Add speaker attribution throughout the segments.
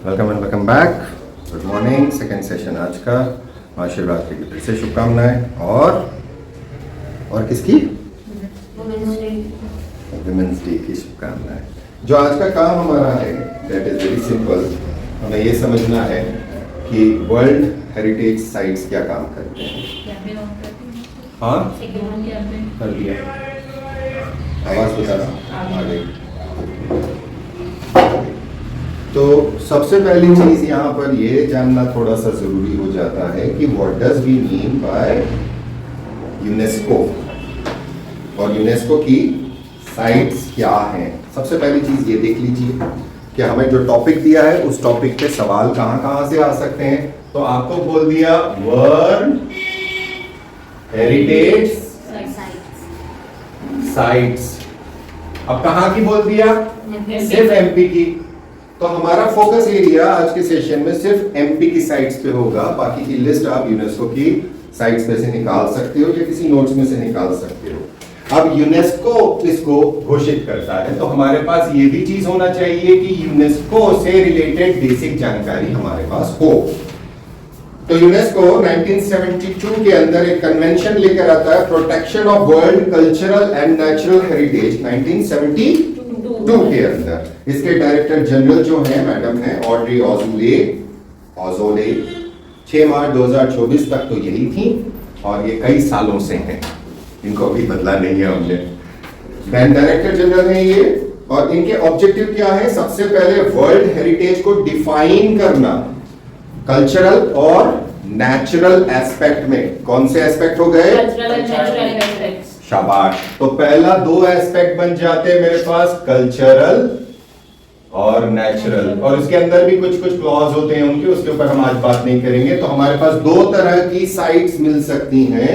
Speaker 1: Welcome back. Good morning. Second session आज का। महाशिवरात्रि की फिर से शुभकामनाएं और किसकी? वुमेन्स डे की शुभकामनाएं। जो आज का काम हमारा है दैट इज वेरी सिंपल। हमें ये समझना है कि वर्ल्ड हेरिटेज साइट्स क्या काम करते हैं। हाँ कर दिया। आवाज बता रहा आगे। तो सबसे पहली चीज यहाँ पर ये जानना थोड़ा सा जरूरी हो जाता है कि what does we mean by UNESCO और यूनेस्को की साइट्स क्या हैं। सबसे पहली चीज ये देख लीजिए कि हमें जो टॉपिक दिया है उस टॉपिक पे सवाल कहां कहां से आ सकते हैं। तो आपको बोल दिया वर्ल्ड हेरिटेज साइट्स। अब कहां की बोल दिया? सिर्फ एमपी की। तो हमारा फोकस एरिया आज के सेशन में सिर्फ एमपी की साइट्स पे होगा। बाकी की लिस्ट आप यूनेस्को की साइट्स में से निकाल सकते हो या किसी नोट्स में से निकाल सकते हो। अब यूनेस्को इसको घोषित करता है तो हमारे पास ये भी चीज होना चाहिए कि यूनेस्को से रिलेटेड बेसिक जानकारी हमारे पास हो। तो यूनेस्को 1972 के अंदर एक कन्वेंशन लेकर आता है, protection of world cultural and natural heritage 1972 के अंदर। इसके डायरेक्टर जनरल जो है मैडम है ऑड्री ऑजोले। 6 मार्च 2024 तक तो यही थी और ये कई सालों से हैं, इनको अभी बदला नहीं है हमने। डायरेक्टर जनरल है ये और इनके ऑब्जेक्टिव क्या है? सबसे पहले वर्ल्ड हेरिटेज को डिफाइन करना कल्चरल और नेचुरल एस्पेक्ट में। कौन से एस्पेक्ट हो गए? शाबाश। तो पहला 2 एस्पेक्ट बन जाते हैं मेरे पास, कल्चरल और नेचुरल। और इसके अंदर भी कुछ क्लॉज होते हैं उनके, उसके ऊपर हम आज बात नहीं करेंगे। तो हमारे पास 2 तरह की साइट्स मिल सकती हैं।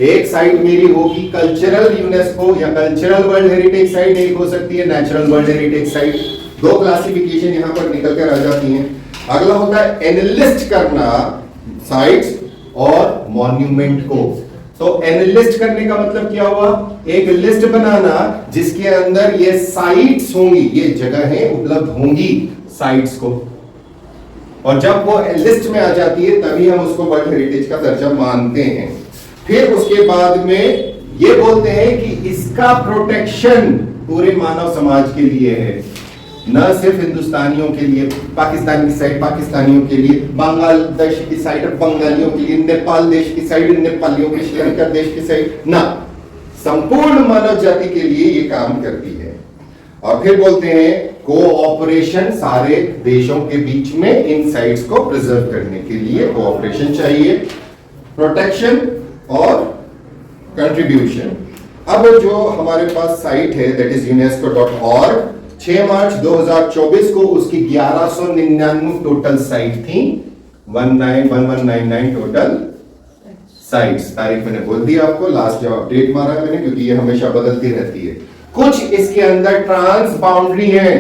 Speaker 1: एक साइट मेरी होगी कल्चरल यूनेस्को या कल्चरल वर्ल्ड हेरिटेज साइट, एक हो सकती है natural world heritage site. 2 classification यहां पर निकल कर आ जाती हैं। अगला होता है एनालिस्ट करना साइट्स और मॉन्यूमेंट को। तो एनालिस्ट करने का मतलब क्या हुआ? एक लिस्ट बनाना जिसके अंदर ये साइट्स होंगी, ये जगहें उपलब्ध होंगी साइट्स को, और जब वो लिस्ट में आ जाती है तभी हम उसको वर्ल्ड हेरिटेज का दर्जा मानते हैं। फिर उसके बाद में ये बोलते हैं कि इसका प्रोटेक्शन पूरे मानव समाज के लिए है, न सिर्फ हिंदुस्तानियों के लिए। पाकिस्तान की साइड पाकिस्तानियों के लिए, बांग्लादेश की साइड बंगालियों के लिए, नेपाल देश की साइड नेपालियों के, श्रीलंका देश की साइड ना, संपूर्ण मानव जाति के लिए ये काम करती है। और फिर बोलते हैं कोऑपरेशन, सारे देशों के बीच में इन साइट्स को प्रिजर्व करने के लिए कोऑपरेशन चाहिए, प्रोटेक्शन और कंट्रीब्यूशन। अब जो हमारे पास साइट है दैट इज unesco.org, 6 मार्च 2024 को उसकी 1199 टोटल साइट थी। 1199 टोटल साइट्स। तारीख मैंने बोल दिया आपको, लास्ट जो अपडेट मारा है मैंने, क्योंकि ये हमेशा बदलती रहती है। कुछ इसके अंदर ट्रांस बाउंड्री है।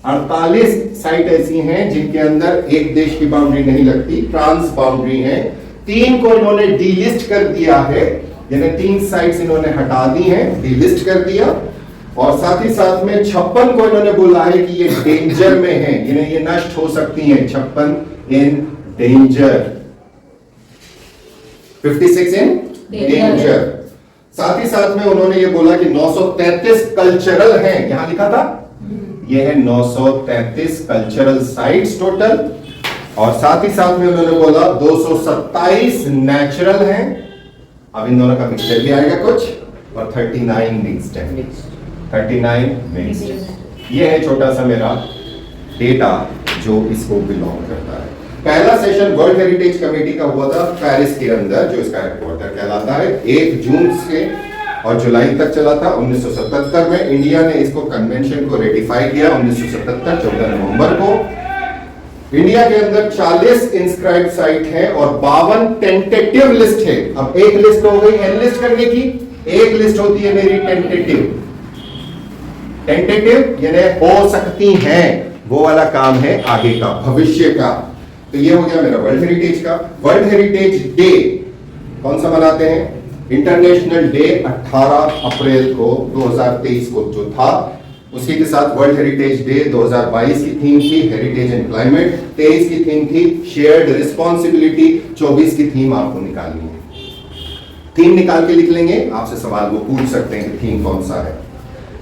Speaker 1: 48 साइट ऐसी हैं जिनके अंदर एक देश की बाउंड्री नहीं लगती, ट्रांस बाउंड्री है। 3 को इन्होंने डीलिस्ट कर दिया है, यानी 3 साइट्स इन्होंने हटा दी हैं, डीलिस्ट कर दिया। और साथ ही साथ में 56 को इन्होंने बोला है कि ये डेंजर में है, ये नष्ट हो सकती हैं। 56 इन डेंजर, 56 इन डेंजर। साथ ही साथ में उन्होंने ये बोला कि 933 कल्चरल हैं, यहां लिखा था, ये है 933 कल्चरल साइट्स टोटल। और साथ ही साथ में उन्होंने बोला 227 नेचुरल हैं। अब इन दोनों का मिक्सचर भी आएगा कुछ, और 39 मिक्स्ड है। 39 मिक्स्ड। ये है छोटा सा मेरा डेटा जो इसको बिलोंग करता है। पहला सेशन वर्ल्ड हेरिटेज कमेटी का हुआ था पेरिस के अंदर, जो इसका हेडक्वार्टर कहलाता है। 1 जून से और जुलाई तक चला था। 1977 में इंडिया ने इसको कन्वेंशन को रेटिफाई किया। 1977 14 नवंबर को इंडिया के अंदर 40 इंस्क्राइब्ड साइट है और 52 टेंटेटिव लिस्ट है। अब एक लिस्ट हो गई एनलिस्ट करने की, एक लिस्ट होती है मेरी टेंटेटिव। टेंटेटिव यानी हो सकती हैं, वो वाला काम है आगे का, भविष्य का। तो ये हो गया मेरा वर्ल्ड हेरिटेज का। वर्ल्ड हेरिटेज डे कौन सा मनाते हैं? इंटरनेशनल डे 18 अप्रैल को 2023 को जो था उसी के साथ वर्ल्ड हेरिटेज डे 2022 की थीम थी हेरिटेज एंड क्लाइमेट, 23 की थीम थी शेयर्ड रिस्पॉन्सिबिलिटी, 24 की थीम आपको निकालनी है। थीम निकाल के लिख लेंगे, आपसे सवाल वो पूछ सकते हैं कि थीम कौन सा है।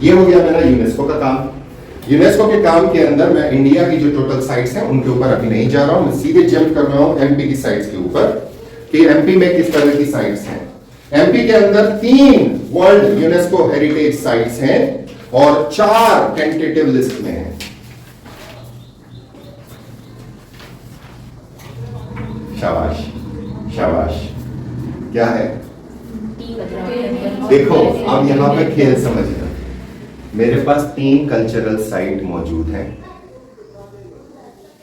Speaker 1: ये हो गया मेरा यूनेस्को का काम। यूनेस्को के काम के अंदर मैं इंडिया की जो टोटल साइट्स हैं उनके ऊपर अभी नहीं जा रहा हूं, मैं सीधे जंप कर रहा हूं एमपी की साइट्स के ऊपर कि एमपी में किस तरह की साइट्स हैं। एमपी के अंदर 3 वर्ल्ड यूनेस्को हेरिटेज साइट्स हैं और 4 टेंटेटिव लिस्ट में हैं। शाबाश शाबाश। क्या है? देखो अब यहां पे खेल समझना। मेरे पास 3 कल्चरल साइट मौजूद हैं,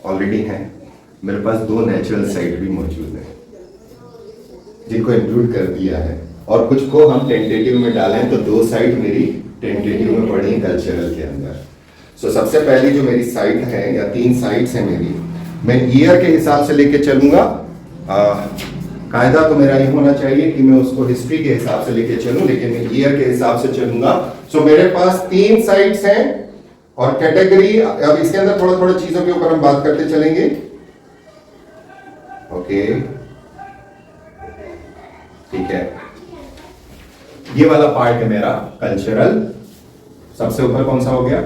Speaker 1: ऑलरेडी हैं। मेरे पास 2 नेचुरल साइट भी मौजूद हैं जिनको इंक्लूड कर दिया है, और कुछ को हम टेंटेटिव में डालें तो 2 साइट मेरी टेंटेटिव में पड़ी कल्चरल के अंदर। सो सबसे पहली जो मेरी साइट है या 3 साइट्स हैं मेरी, मैं ईयर के हिसाब से लेके चलूंगा। कायदा तो मेरा ये होना चाहिए कि मैं उसको हिस्ट्री के हिसाब से लेके चलूं, लेकिन मैं ईयर के हिसाब से चलूंगा। सो मेरे पास 3 साइट्स हैं और कैटेगरी, अब इसके अंदर थोड़ा थोड़ा चीजों के ऊपर हम बात करते चलेंगे। ओके ठीक है, ये वाला पार्ट है मेरा कल्चरल। सबसे ऊपर कौन सा हो गया?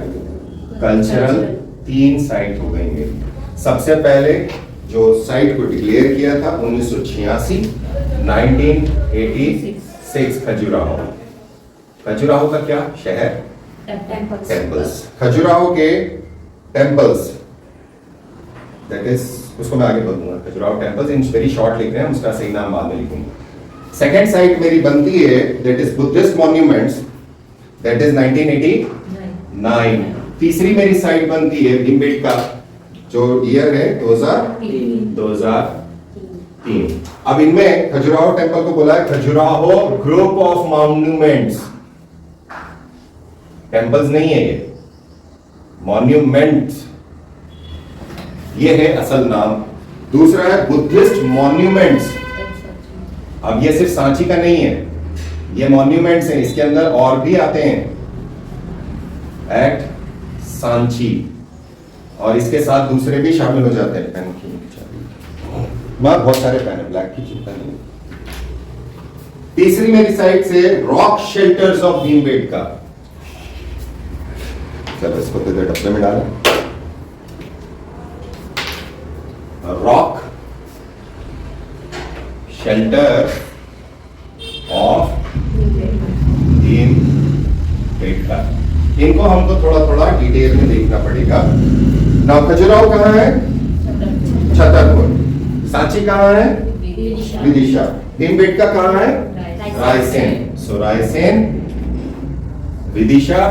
Speaker 1: कल्चरल। 3 साइट हो गई मेरी। सबसे पहले जो साइट को डिक्लेयर किया था 1986, 1986 खजुराहो। खजुराहो का क्या शहर? टेम्पल्स। खजुराहो के टेम्पल्स, दैट इज, उसको मैं आगे बोलूंगा। Khajuraho temples in very short लिख रहे हैं, उसका सही नाम बाद में लिखूंगा। सेकेंड साइट मेरी बनती है that is Buddhist monuments, that is 1989। तीसरी मेरी साइट बनती है भीमबेटका, जो ईयर है 2003। अब इनमें खजुराहो टेम्पल को बोला है Khajuraho group of monuments. Temples नहीं है ये, मॉन्यूमेंट्स ये है असल नाम। दूसरा है बुद्धिस्ट मॉन्यूमेंट्स। अब ये सिर्फ सांची का नहीं है, ये मॉन्यूमेंट्स हैं, इसके अंदर और भी आते हैं, एट सांची, और इसके साथ दूसरे भी शामिल हो जाते हैं। पेन की वहां बहुत सारे पेन है, ब्लैक की चिंता नहीं। तीसरी मेरी साइड से रॉक शेल्टर्स ऑफ भीमबेटका। चलो इसको तो डब्बे में डालें। रॉक शेल्टर ऑफ भीमबेटका, इनको हमको थोड़ा थोड़ा डिटेल में देखना पड़ेगा। नाउ खजुराहो कहाँ है? छतरपुर। सांची कहाँ है? विदिशा। भीमबेटका कहाँ है? रायसेन। सो रायसेन, विदिशा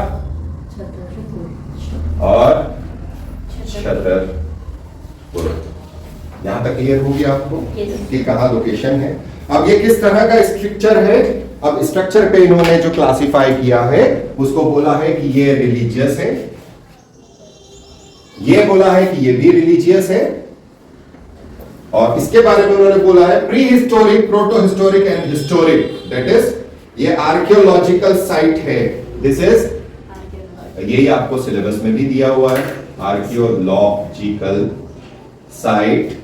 Speaker 1: और छतरपुर। यहां तक क्लियर हो गया आपको कि कहाँ लोकेशन है। अब ये किस तरह का स्ट्रक्चर है? अब स्ट्रक्चर पे इन्होंने जो क्लासिफाई किया है उसको बोला है कि ये रिलीजियस है, ये बोला है कि ये भी रिलीजियस है, और इसके बारे में उन्होंने बोला है pre historic, proto historic and historic. That is ये आर्कियोलॉजिकल साइट है। दिस इज, यही आपको सिलेबस में भी दिया हुआ है, आर्कियोलॉजिकल साइट।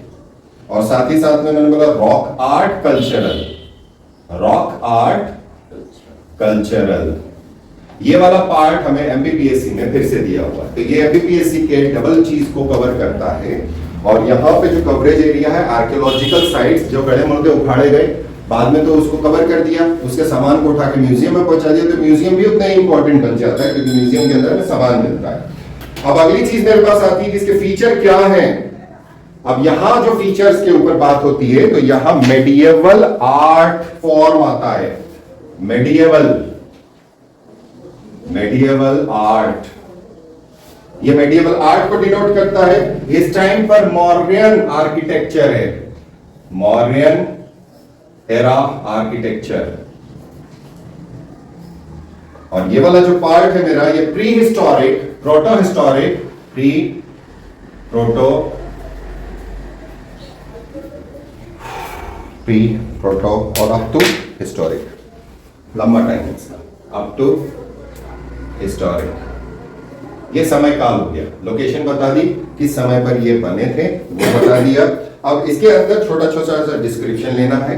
Speaker 1: और साथ ही साथ में उन्होंने बोला rock art cultural, rock art cultural. ये वाला पार्ट हमें एमबीपीएससी में फिर से दिया हुआ है, तो ये एमबीपीएससी के डबल चीज को कवर करता है। और यहाँ पे जो कवरेज एरिया है आर्कियोलॉजिकल साइट्स, जो गड़े मुर्दे उखाड़े गए बाद में तो उसको कवर कर दिया, उसके सामान को उठा के म्यूजियम में पहुंचा दिया, तो म्यूजियम भी उतना ही इंपॉर्टेंट बन जाता है क्योंकि म्यूजियम के अंदर में सामान मिलता है। अब अगली चीज मेरे पास आती है कि इसके फीचर क्या है। अब यहां जो फीचर्स के ऊपर बात होती है तो यहां मेडिएवल आर्ट फॉर्म आता है, मेडिएवल, मेडिएवल आर्ट। ये मेडिएवल आर्ट को डिनोट करता है। इस टाइम पर मौर्यन आर्किटेक्चर है, मौर्यन एरा आर्किटेक्चर। और ये वाला जो पार्ट है मेरा, ये pre historic, proto historic, pre proto, pre proto और अप टू हिस्टोरिक। लंबा टाइम इसका, अप टू हिस्टोरिक। ये समय काल हो गया, लोकेशन बता दी, किस समय पर ये बने थे वो बता दिया। अब इसके अंदर छोटा छोटा सा डिस्क्रिप्शन लेना है।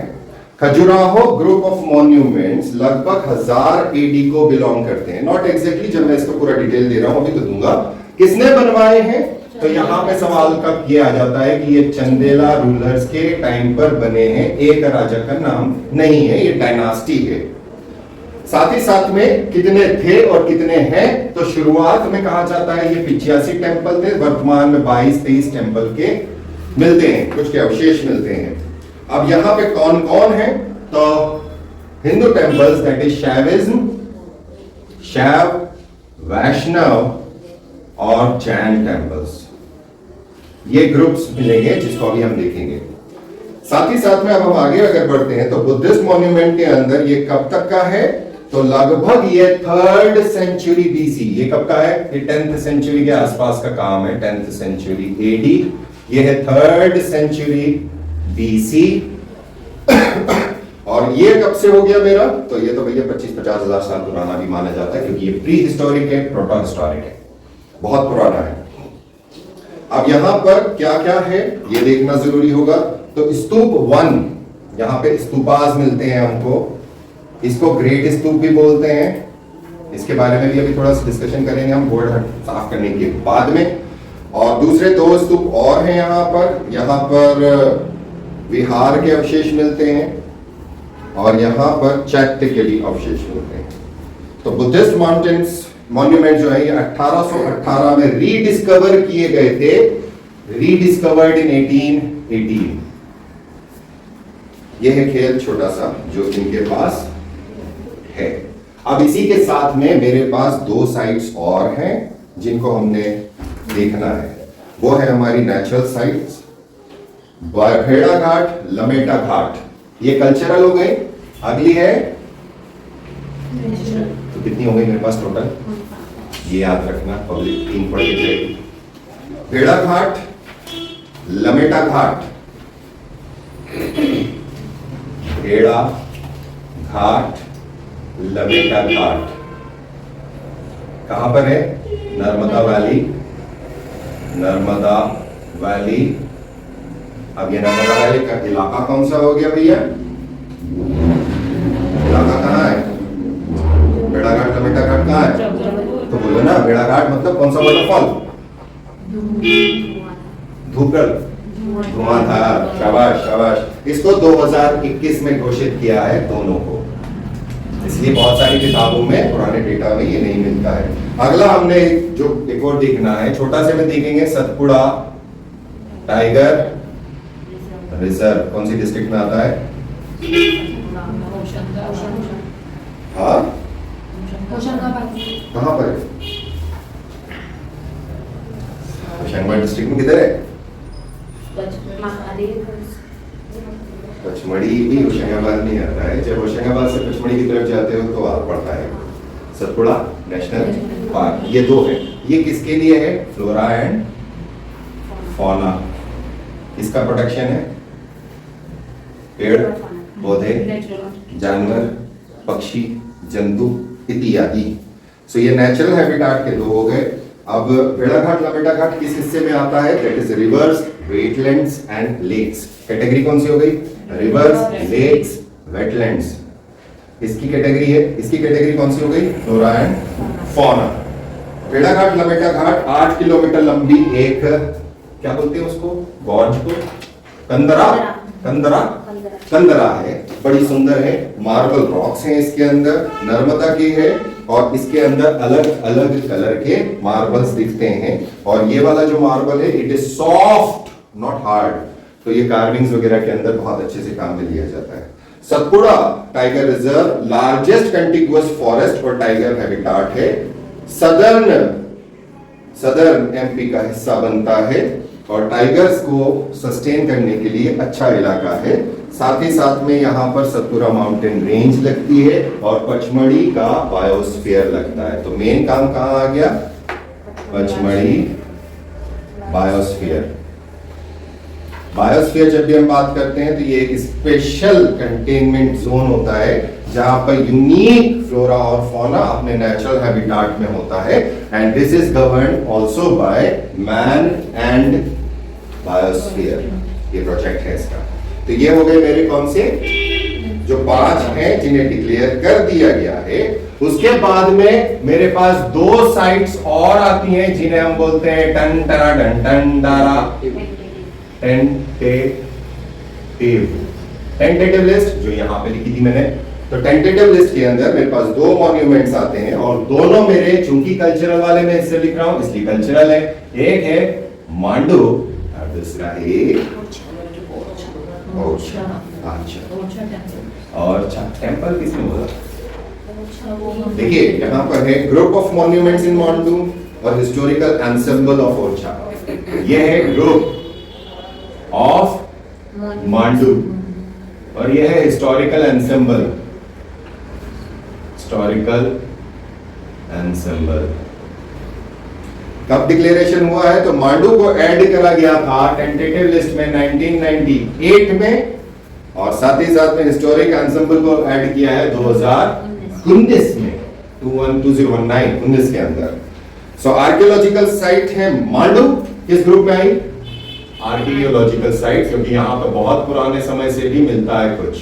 Speaker 1: खजुराहो ग्रुप ऑफ मॉन्यूमेंट्स लगभग 1000 एडी को बिलोंग करते हैं। नॉट एग्जैक्टली, जब मैं इसको पूरा डिटेल दे रहा हूं अभी तो दूंगा। किसने बनवाए हैं, तो यहां पे सवाल कब ये आ जाता है कि ये चंदेला रूलर्स के टाइम पर बने हैं, एक राजा का नाम नहीं है, ये डायनास्टी है। साथ ही साथ में कितने थे और कितने हैं, तो शुरुआत में कहा जाता है ये 85 टेंपल थे, वर्तमान में 22-23 टेंपल के मिलते हैं, कुछ के अवशेष मिलते हैं। अब यहां पे कौन कौन है, तो Hindu temples, that is Shaivism, शैव, वैष्णव और जैन टेंपल्स, ये ग्रुप्स मिलेंगे जिसको अभी हम देखेंगे। साथ ही साथ में अब हम आगे अगर बढ़ते हैं तो बुद्धिस्ट मॉन्यूमेंट के अंदर ये कब तक का है, तो लगभग ये 3rd सेंचुरी बीसी। ये कब का है, ये 10th सेंचुरी के आसपास का काम है, 10th सेंचुरी एडी। ये है 3rd सेंचुरी बीसी। और ये कब से हो गया मेरा, तो ये तो भैया 25-50 हजार साल पुराना भी माना जाता है, क्योंकि ये प्री हिस्टोरिक है, प्रोटो हिस्टोरिक है, बहुत पुराना है। अब यहां पर क्या क्या है ये देखना जरूरी होगा। तो स्तूप 1, यहां पे स्तूपास मिलते हैं हमको, इसको ग्रेट स्तूप भी बोलते हैं। इसके बारे में भी अभी थोड़ा सा डिस्कशन करेंगे हम बोर्ड साफ करने के बाद में। और दूसरे 2 स्तूप और हैं यहाँ पर विहार के अवशेष मिलते हैं और यहाँ पर चैत्य के भी अवशेष मिलते हैं। तो बुद्धिस्ट माउंटेन्स मॉन्यूमेंट जो है ये 1818 में रीडिस्कवर किए गए थे, रीडिस्कवर्ड इन 1818। ये है खेल छोटा सा जो इनके पास है। अब इसी के साथ में मेरे पास 2 साइट्स और हैं जिनको हमने देखना है। वो है हमारी नेचुरल साइट्स, भेड़ा घाट, लमेटा घाट, ये कल्चरल हो गई। अगली है तो कितनी हो गई मेरे पास टोटल, ये याद रखना, पब्लिक 3 पढ़ के जाएगी। भेड़ा घाट, लमेटा घाट, भेड़ा घाट, लमेटा घाट कहां पर है, नर्मदा वैली, नर्मदा वैली। अब ये नर्मदा वैली का इलाका कौन सा हो गया भैया, इलाका कहाँ है, भेड़ाघाट लमेटा घाट कहाँ है, तो बोलो ना भेड़ाघाट मतलब कौन सा वाटरफॉल, धूपगढ़, धुआंधार, शाबाश शाबाश। इसको 2021 में घोषित किया है दोनों को, इसलिए बहुत सारी किताबों में पुराने डेटा में ये नहीं मिलता है। अगला हमने जो एक और देखना है, छोटा से में देखेंगे, सतपुड़ा टाइगर रिजर्व कौन सी डिस्ट्रिक्ट में आता है, हाँ कहां पर है, होशंगाबाद डिस्ट्रिक्ट में किधर है, पचमढ़ी भी होशंगाबाद नहीं आता है। जब होशंगाबाद से पचमढ़ी की तरफ जाते हो तो आप पड़ता है सतपुड़ा नेशनल पार्क। ये 2 है, ये किसके लिए है, फ्लोरा एंड फौना, इसका प्रोटेक्शन है, पेड़ पौधे, जानवर, पक्षी, जंतु इत्यादि। सो ये नेचुरल हैबिटेट के 2 हो गए। अब भेड़ाघाट लमेटा घाट किस हिस्से में आता है, that is rivers, wetlands and lakes. Category कौन सी हो गई, रिवर्स, लेक्स, वेटलैंड्स, इसकी कैटेगरी है। इसकी कैटेगरी कौन सी हो गई, फ्लोरा एंड फौना। भेड़ाघाट लमेटा घाट 8 किलोमीटर लंबी एक, क्या बोलते हैं उसको, गॉर्ज को, कंदरा, कंदरा कंदरा है, बड़ी सुंदर है, मार्बल रॉक्स हैं इसके अंदर, नर्मदा की है और इसके अंदर अलग अलग कलर के मार्बल्स दिखते हैं। और ये वाला जो मार्बल है it is soft not hard, तो ये कार्विंग्स वगैरह के अंदर बहुत अच्छे से काम में लिया जाता है। Satpura tiger reserve largest contiguous forest और टाइगर हैबिटेट है, सदर्न एमपी का हिस्सा बनता है और टाइगर्स को सस्टेन करने के लिए अच्छा इलाका है। साथ ही साथ में यहाँ पर सतपुड़ा माउंटेन रेंज लगती है और पचमढ़ी का बायोस्फीयर लगता है। तो मेन काम कहाँ आ गया, पचमढ़ी बायोस्फीयर। बायोस्फीयर जब भी हम बात करते हैं तो ये एक स्पेशल कंटेनमेंट जोन होता है जहां पर यूनिक फ्लोरा और फौना अपने नेचुरल हैबिटेट में होता है and this is govern also by man and biosphere. ये प्रोजेक्ट है इसका। तो ये हो गए मेरे कौन से जो 5 हैं जिन्हें डिक्लेयर कर दिया गया है। उसके बाद में मेरे पास 2 साइट्स और आती हैं जिन्हें हम बोलते हैं टन टरा डन टन दारा टेंटेटिव लिस्ट, जो यहां पे लिखी थी मैंने। तो टेंटेटिव लिस्ट के अंदर मेरे पास 2 मॉन्यूमेंट्स आते हैं और दोनों मेरे, चूंकि कल्चरल वाले में इससे लिख रहा हूं इसलिए कल्चरल है। एक है मांडू और दूसरा है ओरछा। टेंपल किसने बोला? देखिए यहाँ पर है ग्रुप ऑफ मॉन्यूमेंट्स इन मांडू और हिस्टोरिकल एंसेम्बल ऑफ ओरछा। ये है ग्रुप ऑफ मांडू और ये है हिस्टोरिकल एंसेम्बल। हिस्टोरिकल एंसेम्बल कब डिक्लेरेशन हुआ है? तो मांडू को ऐड करा गया था टेंटेटिव लिस्ट में 1998 में और साथ ही साथ में हिस्टोरिक एंसेम्बल को ऐड किया है 2019 में 2019 के अंदर। सो आर्कियोलॉजिकल साइट है मांडू। किस ग्रुप में आई? आर्कियोलॉजिकल साइट, क्योंकि यहाँ पे बहुत पुराने समय से भी मिलता है कुछ।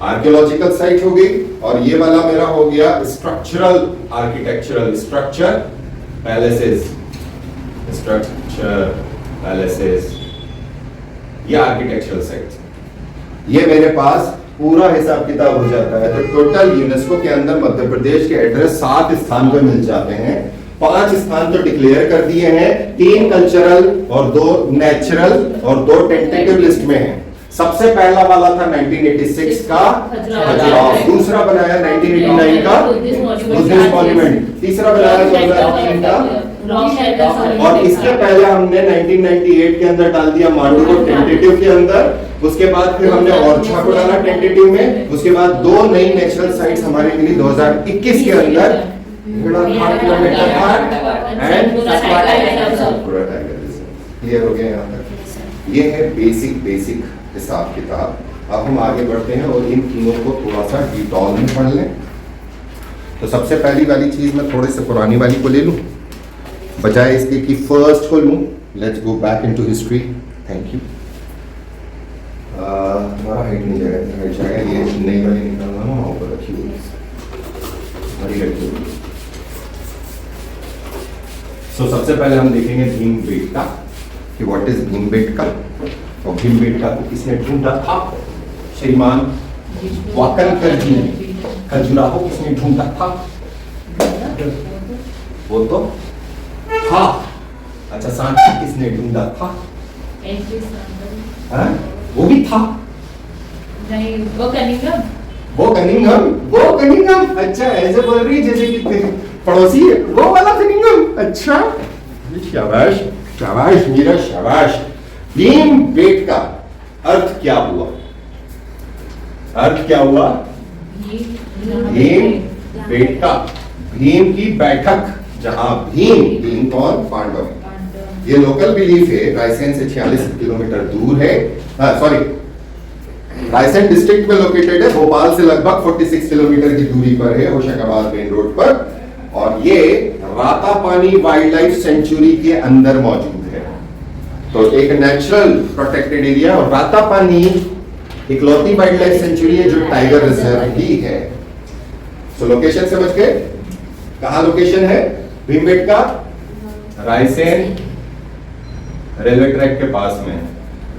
Speaker 1: आर्कियोलॉजिकल साइट हो गई और ये वाला मेरा हो गया structural architectural structure palaces. Structure palaces ये आर्किटेक्चरल साइट्स। ये मेरे पास पूरा हिसाब किताब हो जाता है। तो टोटल यूनेस्को के अंदर मध्य प्रदेश के एड्रेस 7 स्थान पे मिल जाते हैं। 5 स्थान तो डिक्लेयर कर दिए हैं, 3 कल्चरल और 2 नेचुरल और 2 टेंटेटिव लिस्ट में है। सबसे पहला वाला था 1986 का खजुराहो, दूसरा बनाया 1989 का बुद्धिस्ट मॉन्यूमेंट, तीसरा बनाया 2003 का और इसके पहले हमने 1998 के अंदर डाल दिया मांडू को टेंटेटिव के अंदर। उसके बाद फिर हमने ओरछा को डाला टेंटेटिव में। उसके बाद 2 नई नेचुरल साइट्स हमारे मिली 2021 के अंदर, क्लियर हो गया यहाँ तक। ये है बेसिक हिसाब किताब। अब हम आगे बढ़ते हैं और इन तीनों को थोड़ा सा डिटेल में पढ़ लें। तो सबसे पहली वाली चीज मैं थोड़े से पुरानी वाली को ले लूं बजाय इसके कि फर्स्ट को लूं। Let's go back into history. Thank you. हमारा हाइट नहीं जाएगा, ये नई वाली निकालना ना, वहां पर रखी हुई बड़ी रखी हुई। सो सबसे पहले हम देखेंगे भीमबेटका कि व्हाट इज भीमबेटका। और भीमबेटका को किसने ढूंढा था? श्रीमान वाकलकर जी ने। खजुराहो किसने ढूंढा था? वो तो था। अच्छा, सांची किसने ढूंढा था? वो भी था।
Speaker 2: नहीं, वो कनिंगम।
Speaker 1: वो कनिंगम। अच्छा, ऐसे बोल रही है जैसे कि पड़ोसी है। वो वाला कनिंगम। अच्छा, शाबाश शाबाश मीरा शाबाश। भीमबेटका अर्थ क्या हुआ? अर्थ क्या हुआ? भीमबेटका, भीम की बैठक, जहां भीम कौन? पांडव। ये लोकल बिलीफ है, रायसेन से 46 किलोमीटर दूर है। सॉरी, रायसेन डिस्ट्रिक्ट में लोकेटेड है, भोपाल से लगभग 46 किलोमीटर की दूरी पर है, होशंगाबाद मेन रोड पर। और ये रातापानी वाइल्ड लाइफ सेंचुरी के अंदर मौजूद है। तो एक नेचुरल प्रोटेक्टेड एरिया और रातापानी इकलौती वाइल्ड लाइफ सेंचुरी है जो टाइगर रिजर्व भी है। सो लोकेशन समझ गए? कहां लोकेशन है भीमबेटका? रायसेन रेलवे ट्रैक के पास में,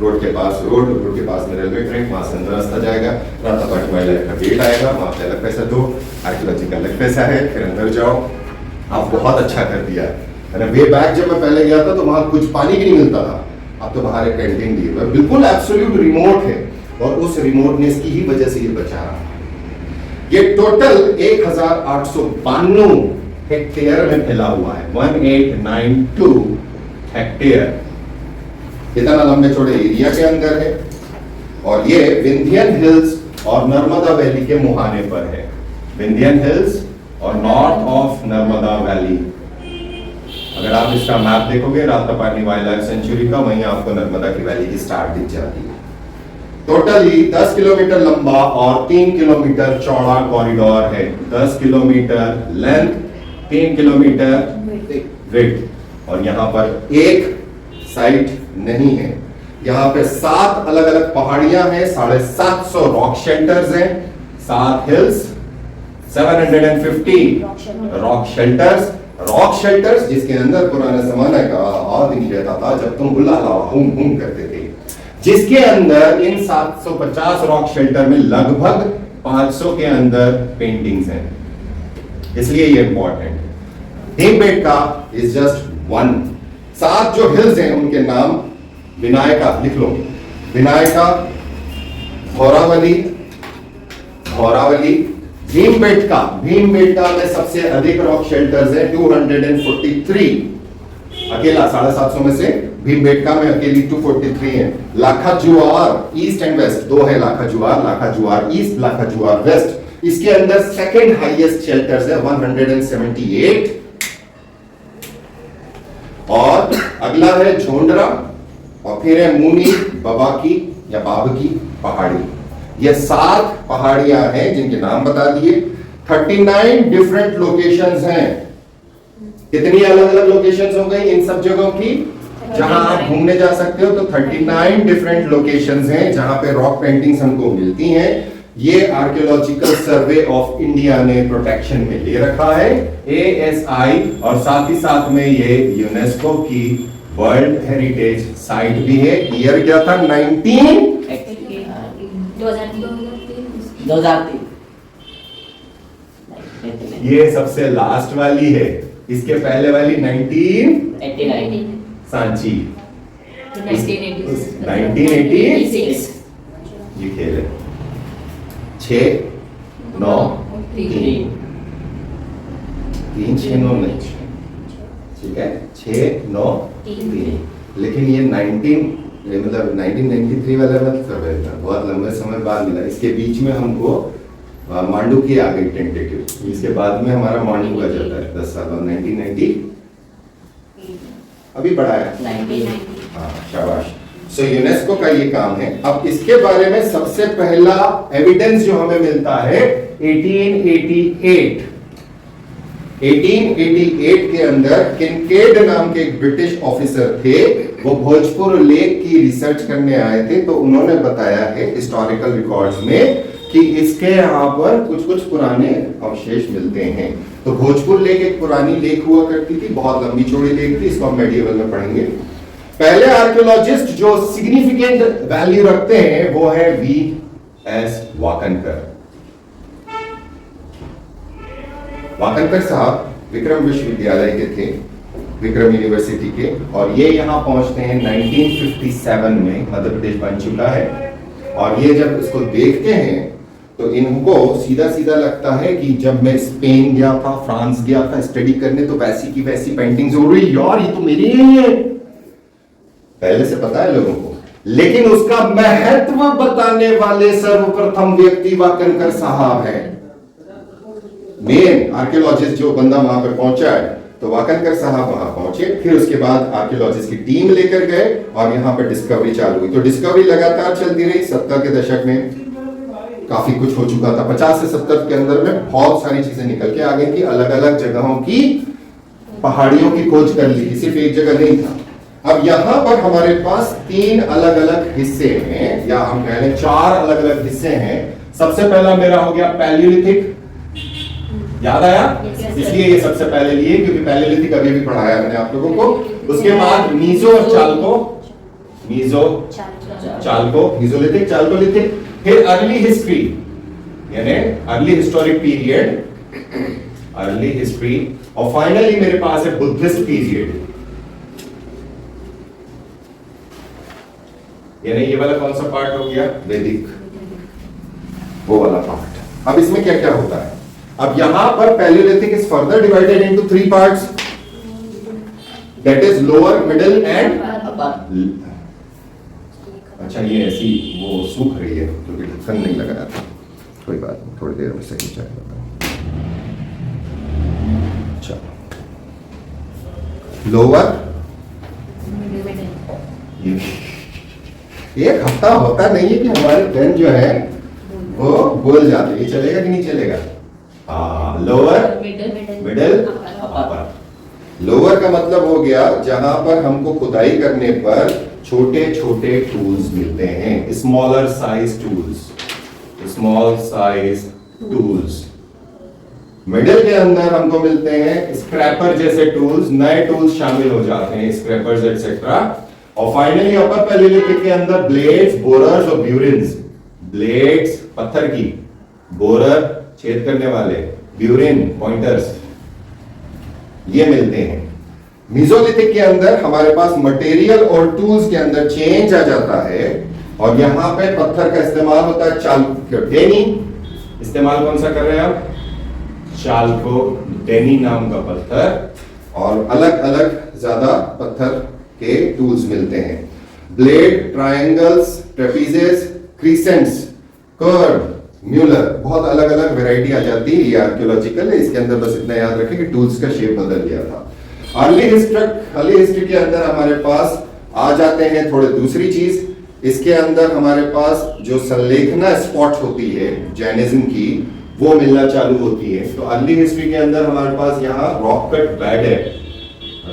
Speaker 1: रोड के पास, रोड के पास में रेलवे ट्रैक, वहां से अंदर रास्ता जाएगा, रातापानी वाइल्ड लाइफ का गेट आएगा, वहां पे अलग पैसा दो, आर्कियोलॉजी का अलग पैसा है, फिर अंदर जाओ। आप बहुत अच्छा कर दिया है। वे बैक जब मैं पहले गया था तो वहां कुछ पानी भी नहीं मिलता था, अब तो बाहर एक कैंटीन दी है, बिल्कुल एब्सोल्यूट रिमोट है और उस रिमोटनेस की ही वजह से ये बचा रहा है। ये टोटल 1892 हेक्टेयर में फैला हुआ है, 1892 हेक्टेयर, इतना लंबे चौड़े एरिया के अंदर है। और ये विंध्यन हिल्स और नर्मदा वैली के मुहाने पर है। विंध्यन हिल्स और नॉर्थ ऑफ नर्मदा वैली। अगर आप इसका मैप देखोगे रातापानी वाइल्ड लाइफ सेंचुरी का, वहीं आपको नर्मदा की वैली की स्टार्ट दिख जाती है। टोटली 10 किलोमीटर लंबा और 3 किलोमीटर चौड़ा कॉरिडोर है। 10 किलोमीटर लेंथ, 3 किलोमीटर विड्थ। और यहाँ पर एक साइट नहीं है, यहाँ पे 7 अलग अलग पहाड़ियां हैं, 750 रॉक शेल्टर्स हैं, 7 hills, 750 rock shelters. Rock shelters जिसके अंदर पुराने जमाने का आदमी रहता था जब तुम उल्लाह हुम हुम करते थे, जिसके अंदर इन 750 रॉक शेल्टर में लगभग 500 के अंदर पेंटिंग्स हैं, इसलिए ये इंपॉर्टेंट है। Bhimbetka is just one. 7 जो हिल्स हैं उनके नाम विनायका लिख लो, विनायका, घोरावली, घोरावली, भीमबेटका। भीमबेटका में सबसे अधिक रॉक शेल्टर्स हैं 243, अकेला 750 में से भीमबेटका में अकेली 243 है। लाखाजुआर ईस्ट एंड वेस्ट 2 है, लाखाजुआर ईस्ट, लाखाजुआर वेस्ट। इसके अंदर सेकंड हाईएस्ट शेल्टर्स है 178। और अगला है झोंडरा, और फिर है मुनी बबाकी या बाबकी पहाड़ी। ये 7 पहाड़ियां हैं जिनके नाम बता दिए। 39 डिफरेंट लोकेशंस हैं। कितनी अलग अलग लोकेशंस हो गई इन सब जगहों की जहां आप घूमने जा सकते हो? तो 39 डिफरेंट लोकेशंस हैं जहां पे रॉक पेंटिंग्स हमको मिलती हैं। ये आर्कियोलॉजिकल सर्वे ऑफ इंडिया ने प्रोटेक्शन में ले रखा है, ASI, और साथ ही साथ में ये यूनेस्को की वर्ल्ड हेरिटेज साइट भी है। ईयर क्या था?
Speaker 3: 2003।
Speaker 1: ये सबसे लास्ट वाली है, इसके पहले वाली
Speaker 3: 1989।
Speaker 1: सांची
Speaker 2: 1986
Speaker 1: 1986। ये खेल है 6 9 3 6 9 नहीं, ठीक है 6 9 3। लेकिन ये 1993 वाला मत सर्वे था, बहुत लंबे समय बाद मिला। इसके बीच में हमको मांडू की आ गई टेंटेटिव, इसके बाद में हमारा मांडू आ जाता है 10 साल बाद 1990 अभी पढ़ा है
Speaker 3: 1990।
Speaker 1: हाँ शाबाश। सो यूनेस्को का ये काम है। अब इसके बारे में सबसे पहला एविडेंस जो हमें मिलता है 1888 के अंदर किनकेड नाम के एक ब्रिटिश ऑफिसर थे, वो भोजपुर लेक की रिसर्च करने आए थे। तो उन्होंने बताया है हिस्टोरिकल रिकॉर्ड्स में कि इसके यहाँ पर कुछ कुछ पुराने अवशेष मिलते हैं। तो भोजपुर लेक एक पुरानी लेक हुआ करती थी, बहुत लंबी चौड़ी लेक थी, इसको हम मेडिएवल में पढ़ेंगे। पहले आर्कियोलॉजिस्ट जो सिग्निफिकेंट वैल्यू रखते हैं वो है V.S. वाकनकर। वाकनकर साहब विक्रम विश्वविद्यालय के थे, विक्रम यूनिवर्सिटी के, और ये यहां पहुंचते हैं 1957 में, मध्य प्रदेश बन चुका है। और ये जब इसको देखते हैं तो इनको सीधा सीधा लगता है कि जब मैं स्पेन गया था, फ्रांस गया था स्टडी करने, तो वैसी की वैसी पेंटिंग्स हो रही, यार ये तो मेरी ही है, पहले से पता है लोगों को। लेकिन उसका महत्व बताने वाले सर्वप्रथम व्यक्ति वाकनकर साहब है, मेन आर्कियोलॉजिस्ट जो बंदा वहां पर पहुंचा है। तो वाकनकर साहब वहां पहुंचे, फिर उसके बाद आर्कियोलॉजिस्ट की टीम लेकर गए और यहां पर डिस्कवरी चालू हुई। तो डिस्कवरी लगातार चलती रही। 70 के दशक में काफी कुछ हो चुका था, 50 से 70 के अंदर में बहुत सारी चीजें निकल के आ गई थी। अलग अलग जगहों की पहाड़ियों की खोज कर ली थी, सिर्फ एक जगह नहीं था। अब यहां पर हमारे पास 3 अलग अलग हिस्से हैं, या हम कह लें 4 अलग अलग हिस्से हैं। सबसे पहला मेरा हो गया पैलियोलिथिक, याद आया? इसलिए ये सबसे पहले लिए क्योंकि पैलियोलिथिक अभी भी पढ़ाया मैंने आप लोगों को। उसके बाद मीजो और चाल्को, मीजो चाल्को, मीजोलिथिक, चाल्कोलिथिक, फिर अर्ली हिस्ट्री यानी early historic period, early history, और फाइनली मेरे पास है बुद्धिस्ट पीरियड, यानी ये वाला कौन सा पार्ट हो गया? वैदिक, वो वाला पार्ट। अब इसमें क्या क्या होता है? अब यहां पर Palaeolithic is further divided into 3 parts, that is lower, middle and upper. अच्छा ये ऐसी वो सूख रही है क्योंकि ढक्कन नहीं लगाया था, कोई बात नहीं, थोड़ी देर में सही जाएगा। अच्छा लोअर, एक हफ्ता होता नहीं है कि हमारे पेन जो है वो बोल जाते, ये चलेगा कि नहीं चलेगा? हाँ, लोअर, मिडिल, अपर। लोअर का मतलब हो गया जहां पर हमको खुदाई करने पर छोटे छोटे टूल्स मिलते हैं, smaller size tools, small size tools. Middle के अंदर हमको मिलते हैं स्क्रैपर जैसे टूल्स, नए टूल्स शामिल हो जाते हैं, स्क्रैपर्स एक्सेट्रा। और फाइनली अपर पैलियोलिथिक के अंदर ब्लेड्स, बोरर्स और ब्यूरिन्स। ब्लेड्स पत्थर की, बोरर छेद करने वाले, ब्यूरिन पॉइंटर्स, ये मिलते हैं। मीसोलिथिक के अंदर हमारे पास मटेरियल और टूल्स के अंदर चेंज आ जाता है और यहां पे पत्थर का इस्तेमाल होता है, चालकोडेनी। इस्तेमाल कौन सा कर रहे हैं आप? चालकोडेनी नाम का पत्थर, और अलग अलग ज्यादा पत्थर के टूल्स मिलते हैं। ब्लेड, ट्रायंगल्स, ट्रेपीजेस, क्रीसेंट्स, कर्व, म्यूलर, बहुत अलग अलग वैरायटी आ जाती है। ये आर्कियोलॉजिकल है, इसके अंदर बस इतना याद रखें कि टूल्स का शेप बदल गया था। अर्ली हिस्ट्री के अंदर हमारे पास आ जाते हैं थोड़े दूसरी चीज। इसके अंदर हमारे पास जो संलेखना स्पॉट होती है जैनिज्म की, वो मिलना चालू होती है। तो अर्ली हिस्ट्री के अंदर हमारे पास यहाँ रॉक कट बेड है,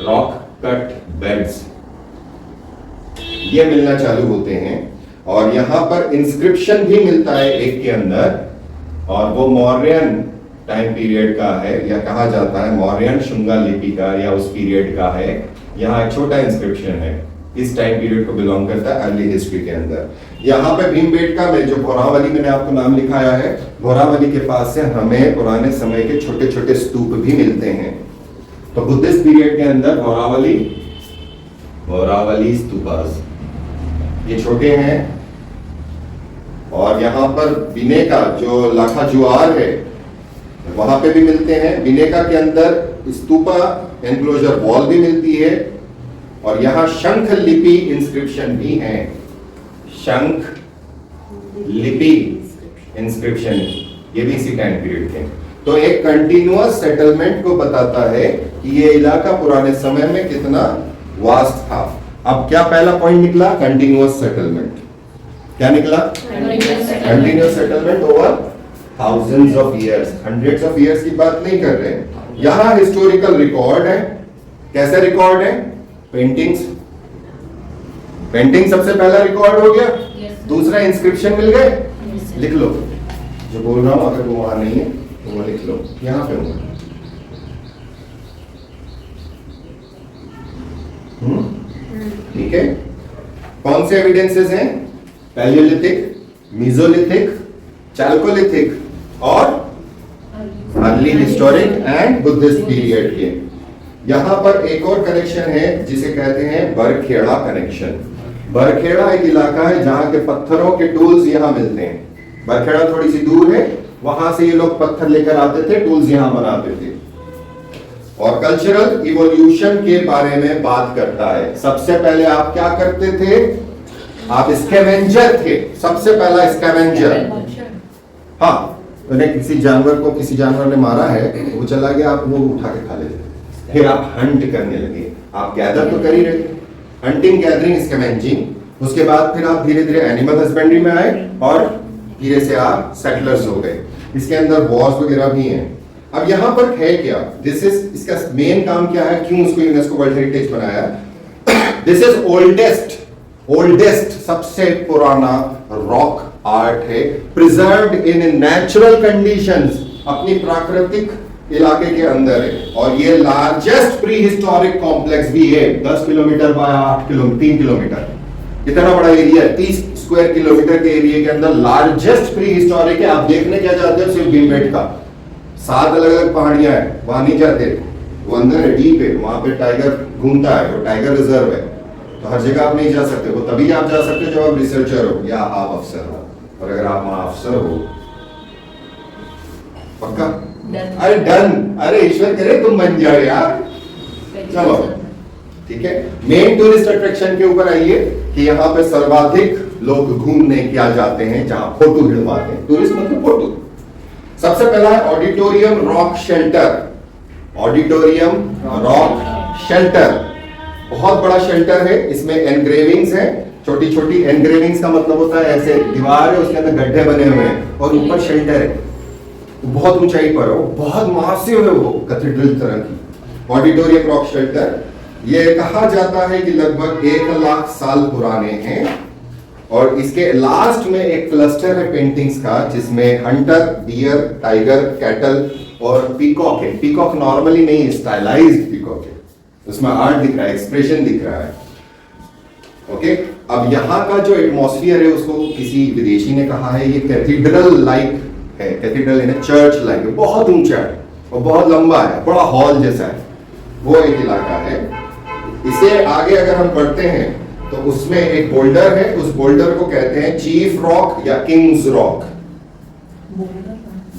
Speaker 1: रॉक कट बेड्स, ये मिलना चालू होते हैं। और यहां पर इंस्क्रिप्शन भी मिलता है एक के अंदर, और वो मौर्यन टाइम पीरियड का है, या कहा जाता है मौर्यन शुंगा लिपि का, या उस पीरियड का है। यहाँ एक छोटा इंस्क्रिप्शन है, इस टाइम पीरियड को बिलोंग करता है अर्ली हिस्ट्री के अंदर। यहाँ पे भीमबेटका में जो भोरावली, मैंने आपको नाम लिखाया है, भोरावली के पास से हमें पुराने समय के छोटे छोटे स्तूप भी मिलते हैं। तो बुद्धिस्ट पीरियड के अंदर भोरावली स्तूपास, ये छोटे हैं। और यहां पर बिनेका जो लाखा जुआर है, वहां पे भी मिलते हैं। बिनेका के अंदर स्तूपा एनक्लोजर वॉल भी मिलती है। और यहां शंख लिपि इंस्क्रिप्शन भी है, शंख लिपि इंस्क्रिप्शन, ये भी इसी टाइम पीरियड के। तो एक कंटिन्यूअस सेटलमेंट को बताता है कि ये इलाका पुराने समय में कितना वास्ट था। अब क्या पहला पॉइंट निकला? Continuous settlement. क्या निकला? Continuous settlement over thousands of years, hundreds of years की बात नहीं कर रहे हैं। यहां हिस्टोरिकल रिकॉर्ड है। कैसे रिकॉर्ड है? पेंटिंग्स, पेंटिंग सबसे पहला रिकॉर्ड हो गया। दूसरा इंस्क्रिप्शन मिल गए। लिख लो जो बोल रहा हूं, अगर वो वहां नहीं है तो वो लिख लो, यहां पे होगा। ठीक है। कौन से एविडेंसेस हैं? पैलियोलिथिक, मीसोलिथिक, चालकोलिथिक और early historic and Buddhist period के। यहां पर एक और कनेक्शन है जिसे कहते हैं बरखेड़ा कनेक्शन। बरखेड़ा एक इलाका है जहां के पत्थरों के टूल्स यहां मिलते हैं। बरखेड़ा थोड़ी सी दूर है, वहां से ये लोग पत्थर लेकर आते थे, टूल्स यहां बनाते थे। और कल्चरल इवोल्यूशन के बारे में बात करता है। सबसे पहले आप क्या करते थे? आप स्कैवेंजर थे, सबसे पहला स्कैवेंजर। हाँ, उन्हें किसी जानवर ने मारा है, वो चला गया, आप वो उठा के खा लेते। फिर आप हंट करने लगे, आप गैदर तो कर ही रहे थे, हंटिंग, गैदरिंग, स्कैवेंजिंग। उसके बाद फिर आप धीरे धीरे एनिमल हस्बेंड्री में आए और धीरे से आप सेटलर्स हो गए। इसके अंदर वॉर्स वगैरह भी हैं। अब यहां पर है क्या? इसका मेन काम क्या है? क्यों उसको यूनेस्को वर्ल्ड हेरिटेज बनाया? दिस इज ओल्डेस्ट सबसे पुराना रॉक आर्ट है, प्रिजर्व्ड इन नेचुरल कंडीशंस, अपनी प्राकृतिक इलाके के अंदर है। और ये लार्जेस्ट प्री हिस्टोरिक कॉम्प्लेक्स भी है, 10 किलोमीटर बाय 3 किलोमीटर, इतना बड़ा एरिया है। 30 स्क्वायर किलोमीटर के एरिया के अंदर लार्जेस्ट प्री हिस्टोरिक है। आप देखने क्या जाते हो? सिर्फ भीमबेटका, 7 अलग अलग पहाड़ियां हैं, वहां नहीं जाते, वो अंदर है, डीप है, वहां पे टाइगर घूमता है, वो टाइगर रिजर्व है। तो हर जगह आप नहीं जा सकते, वो तभी आप जा सकते हो जब आप रिसर्चर हो या आप अफसर हो। और अगर आप वहां अफसर हो, पक्का? अरे डन, अरे ईश्वर करे तुम बन जाओ यार। चलो ठीक है। मेन टूरिस्ट अट्रैक्शन के ऊपर आइए कि यहाँ पे सर्वाधिक लोग घूमने क्या जाते हैं, जहां फोटो खिंचवाते हैं। टूरिस्ट मतलब फोटो। सबसे पहला है auditorium rock shelter. Auditorium rock shelter बहुत बड़ा शेल्टर है। इसमें एनग्रेविंग्स है, छोटी छोटी एनग्रेविंग्स का मतलब होता है ऐसे दीवार है, उसके अंदर गड्ढे बने हुए हैं और ऊपर शेल्टर है। बहुत ऊंचाई पर है, बहुत मासिव है, वो कैथेड्रल तरह की। ऑडिटोरियम रॉक शेल्टर, ये कहा जाता है कि लगभग 1 लाख साल पुराने हैं। और इसके लास्ट में एक क्लस्टर है पेंटिंग्स का, जिसमें हंटर, डियर, टाइगर, कैटल और पीकॉक है। पीकॉक नॉर्मली नहीं, स्टाइलाइज्ड पीकॉक है, उसमें आर्ट दिख रहा है, एक्सप्रेशन दिख रहा है। ओके, अब यहाँ का जो एटमॉस्फियर है उसको किसी विदेशी ने कहा है ये कैथीड्रल लाइक है, कैथीड्रल इन चर्च लाइक है, बहुत ऊंचा है और बहुत लंबा है, बड़ा हॉल जैसा है, वो एक इलाका है। इसे आगे अगर हम बढ़ते हैं तो उसमें एक बोल्डर है, उस बोल्डर को कहते हैं चीफ रॉक या किंग्स रॉक।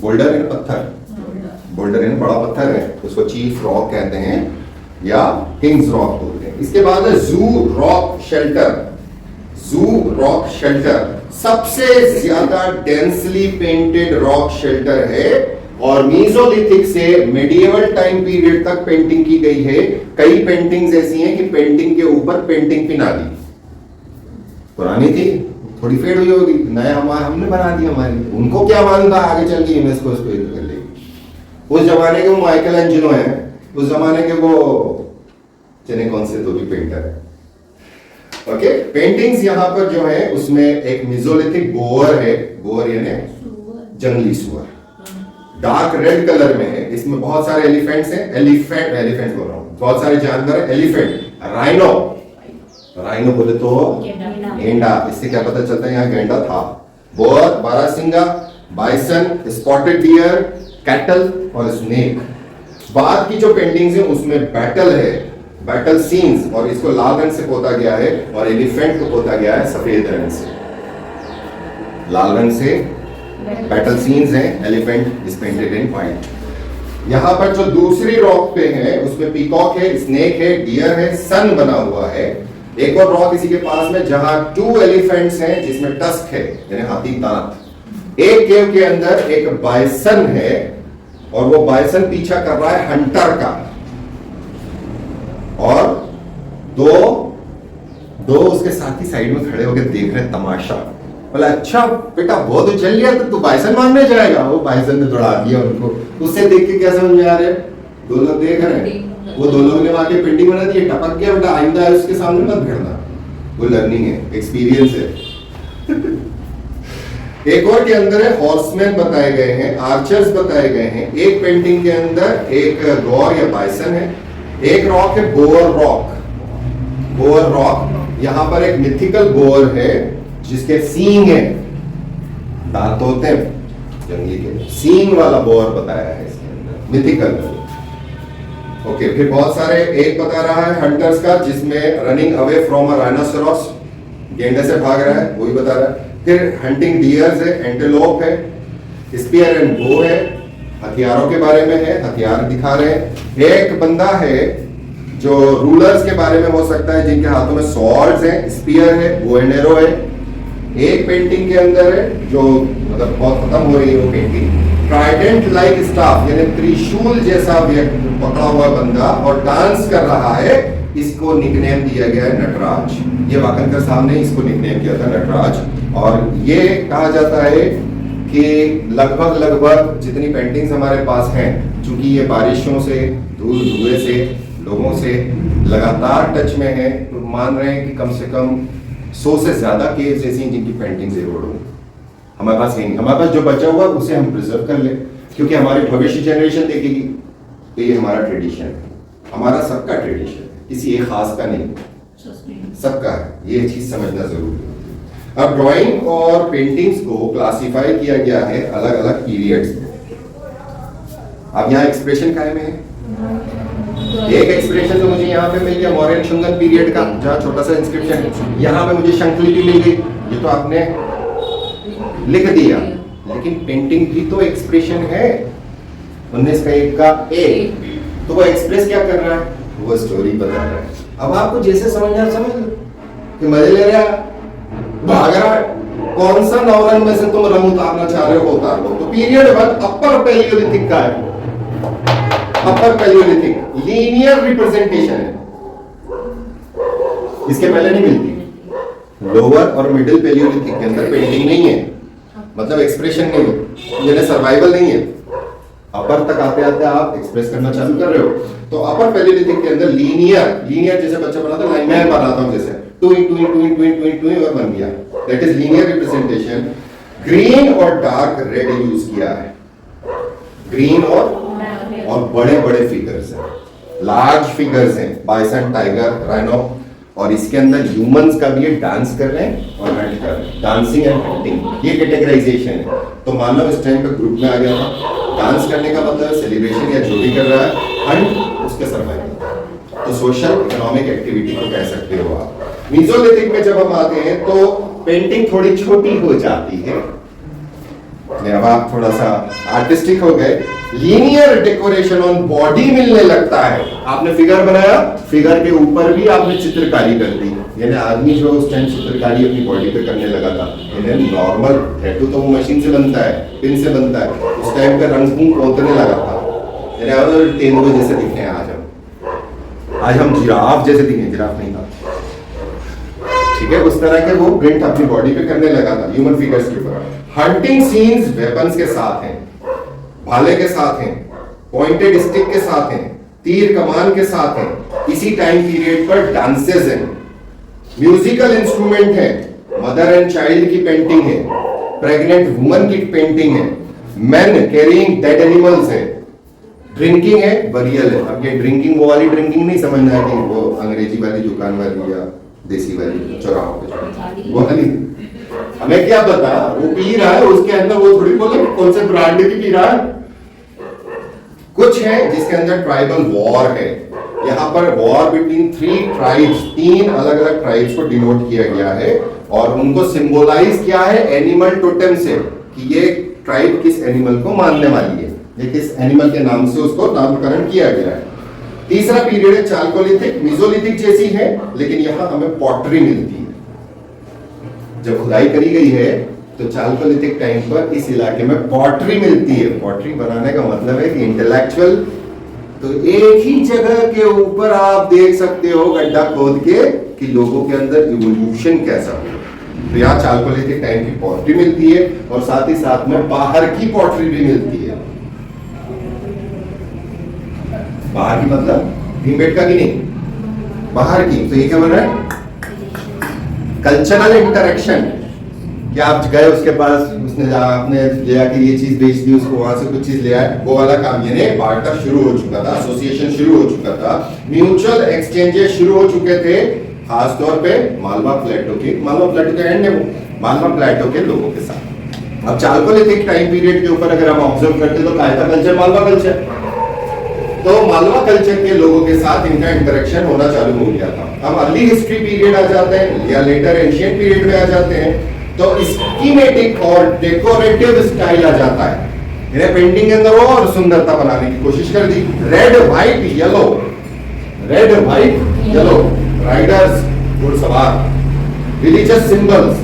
Speaker 1: बोल्डर इन पत्थर, बोल्डर इन बड़ा पत्थर है, उसको चीफ रॉक कहते हैं या किंग्स रॉक बोलते हैं। इसके बाद है जू रॉक शेल्टर। जू रॉक शेल्टर सबसे ज्यादा डेंसली पेंटेड रॉक शेल्टर है और मीसोलिथिक से मेडिएवल टाइम पीरियड तक पेंटिंग की गई है। कई पेंटिंग्स ऐसी हैं कि पेंटिंग के ऊपर पेंटिंग पिना दी, पुरानी थी, थोड़ी फेड हुई होगी, नया हमने बना दी हमारी, उनको क्या मालूम था आगे चल के यूनेस्को इसको कर लेगी। उस जमाने के वो माइकल एंजेलो हैं, उस जमाने के वो चने कौन से तो भी पेंटर है। ओके, पेंटिंग्स यहाँ पर जो है उसमें एक मेसोलिथिक बोअर है, बोअर यानी जंगली सुअर, डार्क रेड कलर में है। इसमें बहुत सारे एलिफेंट्स हैं, एलिफेंट बोल रहा हूँ, बहुत सारे जानवर है। एलिफेंट, राइनो, राइनो बोले तो गेंडा, इससे क्या पता चलता है यहाँ गेंडा था। बोअर, बारहसिंगा, बाइसन, स्पॉटेड डियर, कैटल और स्नेक। बाद की जो पेंटिंग्स हैं उसमें बैटल है, बैटल सीन्स, और इसको लाल रंग से पोता गया है और एलिफेंट को पोता गया है सफेद रंग से, लाल रंग से बैटल सीन्स हैं, elephant is painted in white. यहाँ पर जो दूसरी रॉक पे है उसमें पीकॉक है, स्नेक है, डियर है, सन बना हुआ है। एक और रॉक इसी के पास में जहां 2 एलिफेंट्स हैं जिसमें टस्क है यानी हाथी दांत। एक केव के अंदर एक बाइसन है और वो बाइसन पीछा कर रहा है हंटर का, और दो उसके साथी साइड में खड़े होकर देख रहे तमाशा। बोला अच्छा बेटा बहुत उछल लिया तो तू बाइसन मारने जाएगा। वो बाइसन ने दौड़ा दिया उनको। उससे देख के क्या समझ में आ रहा है, 2 लोग देख रहे हैं, वो 2 लोगों ने वहां पेंटिंग बना दी, टपक गया बेटा, आइंदा है उसके सामने मत भिड़ना। वो लर्निंग है, एक्सपीरियंस है। एक और के अंदर है हॉर्समैन बताए गए हैं, आर्चर्स बताए गए हैं। एक पेंटिंग के अंदर एक गौर या बाइसन है। एक रॉक है बोअर रॉक, बोअर रॉक। यहाँ पर एक मिथिकल बोअर है जिसके सींग है, दांत होते हैं जंगली के, सींग वाला बोअर बताया है इसके अंदर, मिथिकल। ओके, फिर बहुत सारे, एक बता रहा है हंटर्स का जिसमें running away from a rhinoceros, गेंडे से भाग रहा है, वही बता रहा है। फिर हंटिंग डियर्स है, एंटेलोप है, स्पीयर एंड बो है, हथियारों के बारे में है, हथियार दिखा रहे हैं। एक बंदा है जो रूलर्स के बारे में हो सकता है जिनके हाथों में स्वॉर्ड्स हैं, स्पीयर है, बो एंड एरो है। एक पेंटिंग के अंदर है जो मतलब बहुत खत्म हो रही है वो पेंटिंग, ट्राइडेंट लाइक स्टाफ यानी त्रिशूल जैसा व्यक्ति पकड़ा हुआ बंदा और डांस कर रहा है। इसको निकनेम दिया गया है नटराज। ये वाकनकर साहब ने इसको निकनेम किया था नटराज। और ये कहा जाता है कि लगभग जितनी पेंटिंग्स हमारे पास हैं, चूंकि ये बारिशों से, धूएं से, लोगों से लगातार टच में है, तो मान रहे हैं कि कम से कम 100 से ज्यादा केव्स ऐसी हैं जिनकी पेंटिंग्स एरोड हो। हमारे पास है नहीं, हमारे पास जो बचा हुआ उसे हम प्रिजर्व कर ले, क्योंकि हमारी भविष्य जनरेशन देखेगी। तो ये हमारा ट्रेडिशन है, हमारा सबका ट्रेडिशन है, किसी एक खास का नहीं, सबका है। ये चीज समझना जरूरी है। अब ड्राइंग और पेंटिंग्स को क्लासिफाई किया गया है अलग अलग पीरियड्स में। अब यहाँ एक्सप्रेशन कायम है। एक एक्सप्रेशन तो मुझे यहाँ पे मिल गया मौर्यन शुंगन पीरियड का, जहाँ छोटा सा इंस्क्रिप्शन। यहाँ पे मुझे शंखलिपि मिल गई, ये तो आपने लिख दिया, लेकिन पेंटिंग भी तो एक्सप्रेशन है। 19 का 1 का 1, तो वो एक्सप्रेस क्या कर रहा है, वो स्टोरी बता रहा है। अब आपको जैसे समझना समझ लो, कि मजे ले रहा है, भाग रहा है, कौन सा नौरंग में से तुम रंग उतारना चाह रहे हो उतार लो। तो पीरियड 1 अपर पैलियोलिथिक का है, अपर पैलियोलिथिक लीनियर रिप्रेजेंटेशन है, इसके पहले नहीं मिलती। लोअर और मिडिल पैलियोलिथिक के अंदर पेंटिंग नहीं है, मतलब एक्सप्रेशन नहीं है, यानी सर्वाइवल नहीं है। अपर तक आते आते आप एक्सप्रेस करना चालू कर रहे हो। तो अपर पैलियोलिथिक के अंदर लीनियर जैसे बच्चा बनाता है, लाइन मैं बनाता हूं जैसे two in two in two in two in two in two in और बन गया, that is linear representation. Green और डार्क रेड यूज किया है, ग्रीन और बड़े बड़े फिगर्स हैं, लार्ज फिगर्स हैं, बाइसन, टाइगर, राइनो, और इसके अंदर ह्यूमंस का भी ये डांस कर रहे हैं और हंट कर रहे हैं, डांसिंग एंड हंटिंग, ये कैटेगराइजेशन है। तो मान लो इस टाइम पे ग्रुप में आ गया था, डांस करने का मतलब सेलिब्रेशन या जो भी कर रहा है, हंट उसके सर्वाइवल, तो सोशल इकोनॉमिक एक्टिविटी को कह सकते हो आप। मीसोलिथिक में जब हम आते हैं तो पेंटिंग थोड़ी छोटी हो जाती है, अब आप थोड़ा सा आर्टिस्टिक हो गए, लीनियर डेकोरेशन ऑन बॉडी मिलने लगता है। आपने फिगर बनाया, फिगर के ऊपर भी आपने चित्रकारी कर दी, यानी आदमी जो उस टाइम चित्रकारी अपनी बॉडी पे करने लगा था, यानी नॉर्मल टैटू तो वो मशीन से बनता है, पिन से बनता है, उस टाइम पे रंग पोतने लगा था, यानी तेंदुए जैसे दिखते हैं आज हम जिराफ जैसे दिखे, जिराफ नहीं था, ठीक है, उस तरह के वो प्रिंट अपनी बॉडी पे करने लगा था ह्यूमन फिगर्स के ऊपर। हंटिंग सीन्स वेपन्स के साथ हैं, भाले के साथ हैं, पॉइंटेड स्टिक के साथ हैं, तीर कमान के साथ हैं। इसी टाइम पीरियड पर डांसेस हैं, म्यूजिकल इंस्ट्रूमेंट है, मदर एंड चाइल्ड की पेंटिंग है, प्रेग्नेंट वुमन की पेंटिंग है, मेन कैरिंग डेड एनिमल्स है, ड्रिंकिंग है, बरियल है। अब ये ड्रिंकिंग वो वाली ड्रिंकिंग नहीं समझना है कि वो अंग्रेजी वाली दुकान वाली या देसी वाली चौराहों पे वो वाली, हमें क्या पता वो पी रहा है, उसके अंदर वो थोड़ी बोले कौन से ब्रांड की पी रहा है। कुछ है जिसके अंदर ट्राइबल वॉर है, यहाँ पर वॉर बिटवीन 3 ट्राइब्स, 3 अलग अलग ट्राइब्स को डिनोट किया गया है और उनको सिंबलाइज किया है एनिमल टोटेम से, कि ये ट्राइब किस एनिमल को मानने वाली है, ये किस एनिमल के नाम से उसको नामकरण किया गया है। तीसरा पीरियड है चाल्कोलिथिक, मीसोलिथिक जैसी है, लेकिन यहाँ हमें पॉटरी मिलती है। जब खुदाई करी गई है तो चाल्कोलिथिक टाइम पर इस इलाके में पॉटरी मिलती है। पॉटरी बनाने का मतलब है कि इंटेलेक्चुअल, तो एक ही जगह के ऊपर आप देख सकते हो गड्ढा खोद के कि लोगों के अंदर इवोल्यूशन कैसा हो। तो यहाँ चाल्कोलिथिक टाइम की पॉटरी मिलती है और साथ ही साथ में बाहर की पॉटरी भी मिलती है। बाहर की मतलब भीमबेटका की नहीं, बाहर की। तो ये क्या बन रहा है, कल्चरल इंटरेक्शन, कि आप गए उसके पास, उसने आपने लिया कि ये चीज बेच दी, उसको वहां से कुछ चीज ले आए, वो वाला काम, यानी बार्टर शुरू हो चुका था, एसोसिएशन शुरू हो चुका था, म्यूचुअल एक्सचेंजेस शुरू हो चुके थे, खासतौर पे मालवा प्लेटो के एंड में, मालवा प्लेटो के लोगों के साथ। अब चाल्कोलिथिक टाइम पीरियड के ऊपर अगर हम ऑब्जर्व करते तो काय का कल्चर, मालवा कल्चर, तो मालवा कल्चर के लोगों के साथ इनका इंटरेक्शन होना चालू हो गया था। अब अर्ली हिस्ट्री पीरियड आ जाते हैं या लेटर एंशिएंट पीरियड में आ जाते हैं तो स्कीमेटिक और डेकोरेटिव स्टाइल आ जाता है। इन्हें पेंटिंग के अंदर और सुंदरता बनाने की कोशिश कर दी। Red white yellow, red white yellow, riders घुड़सवार, religious symbols,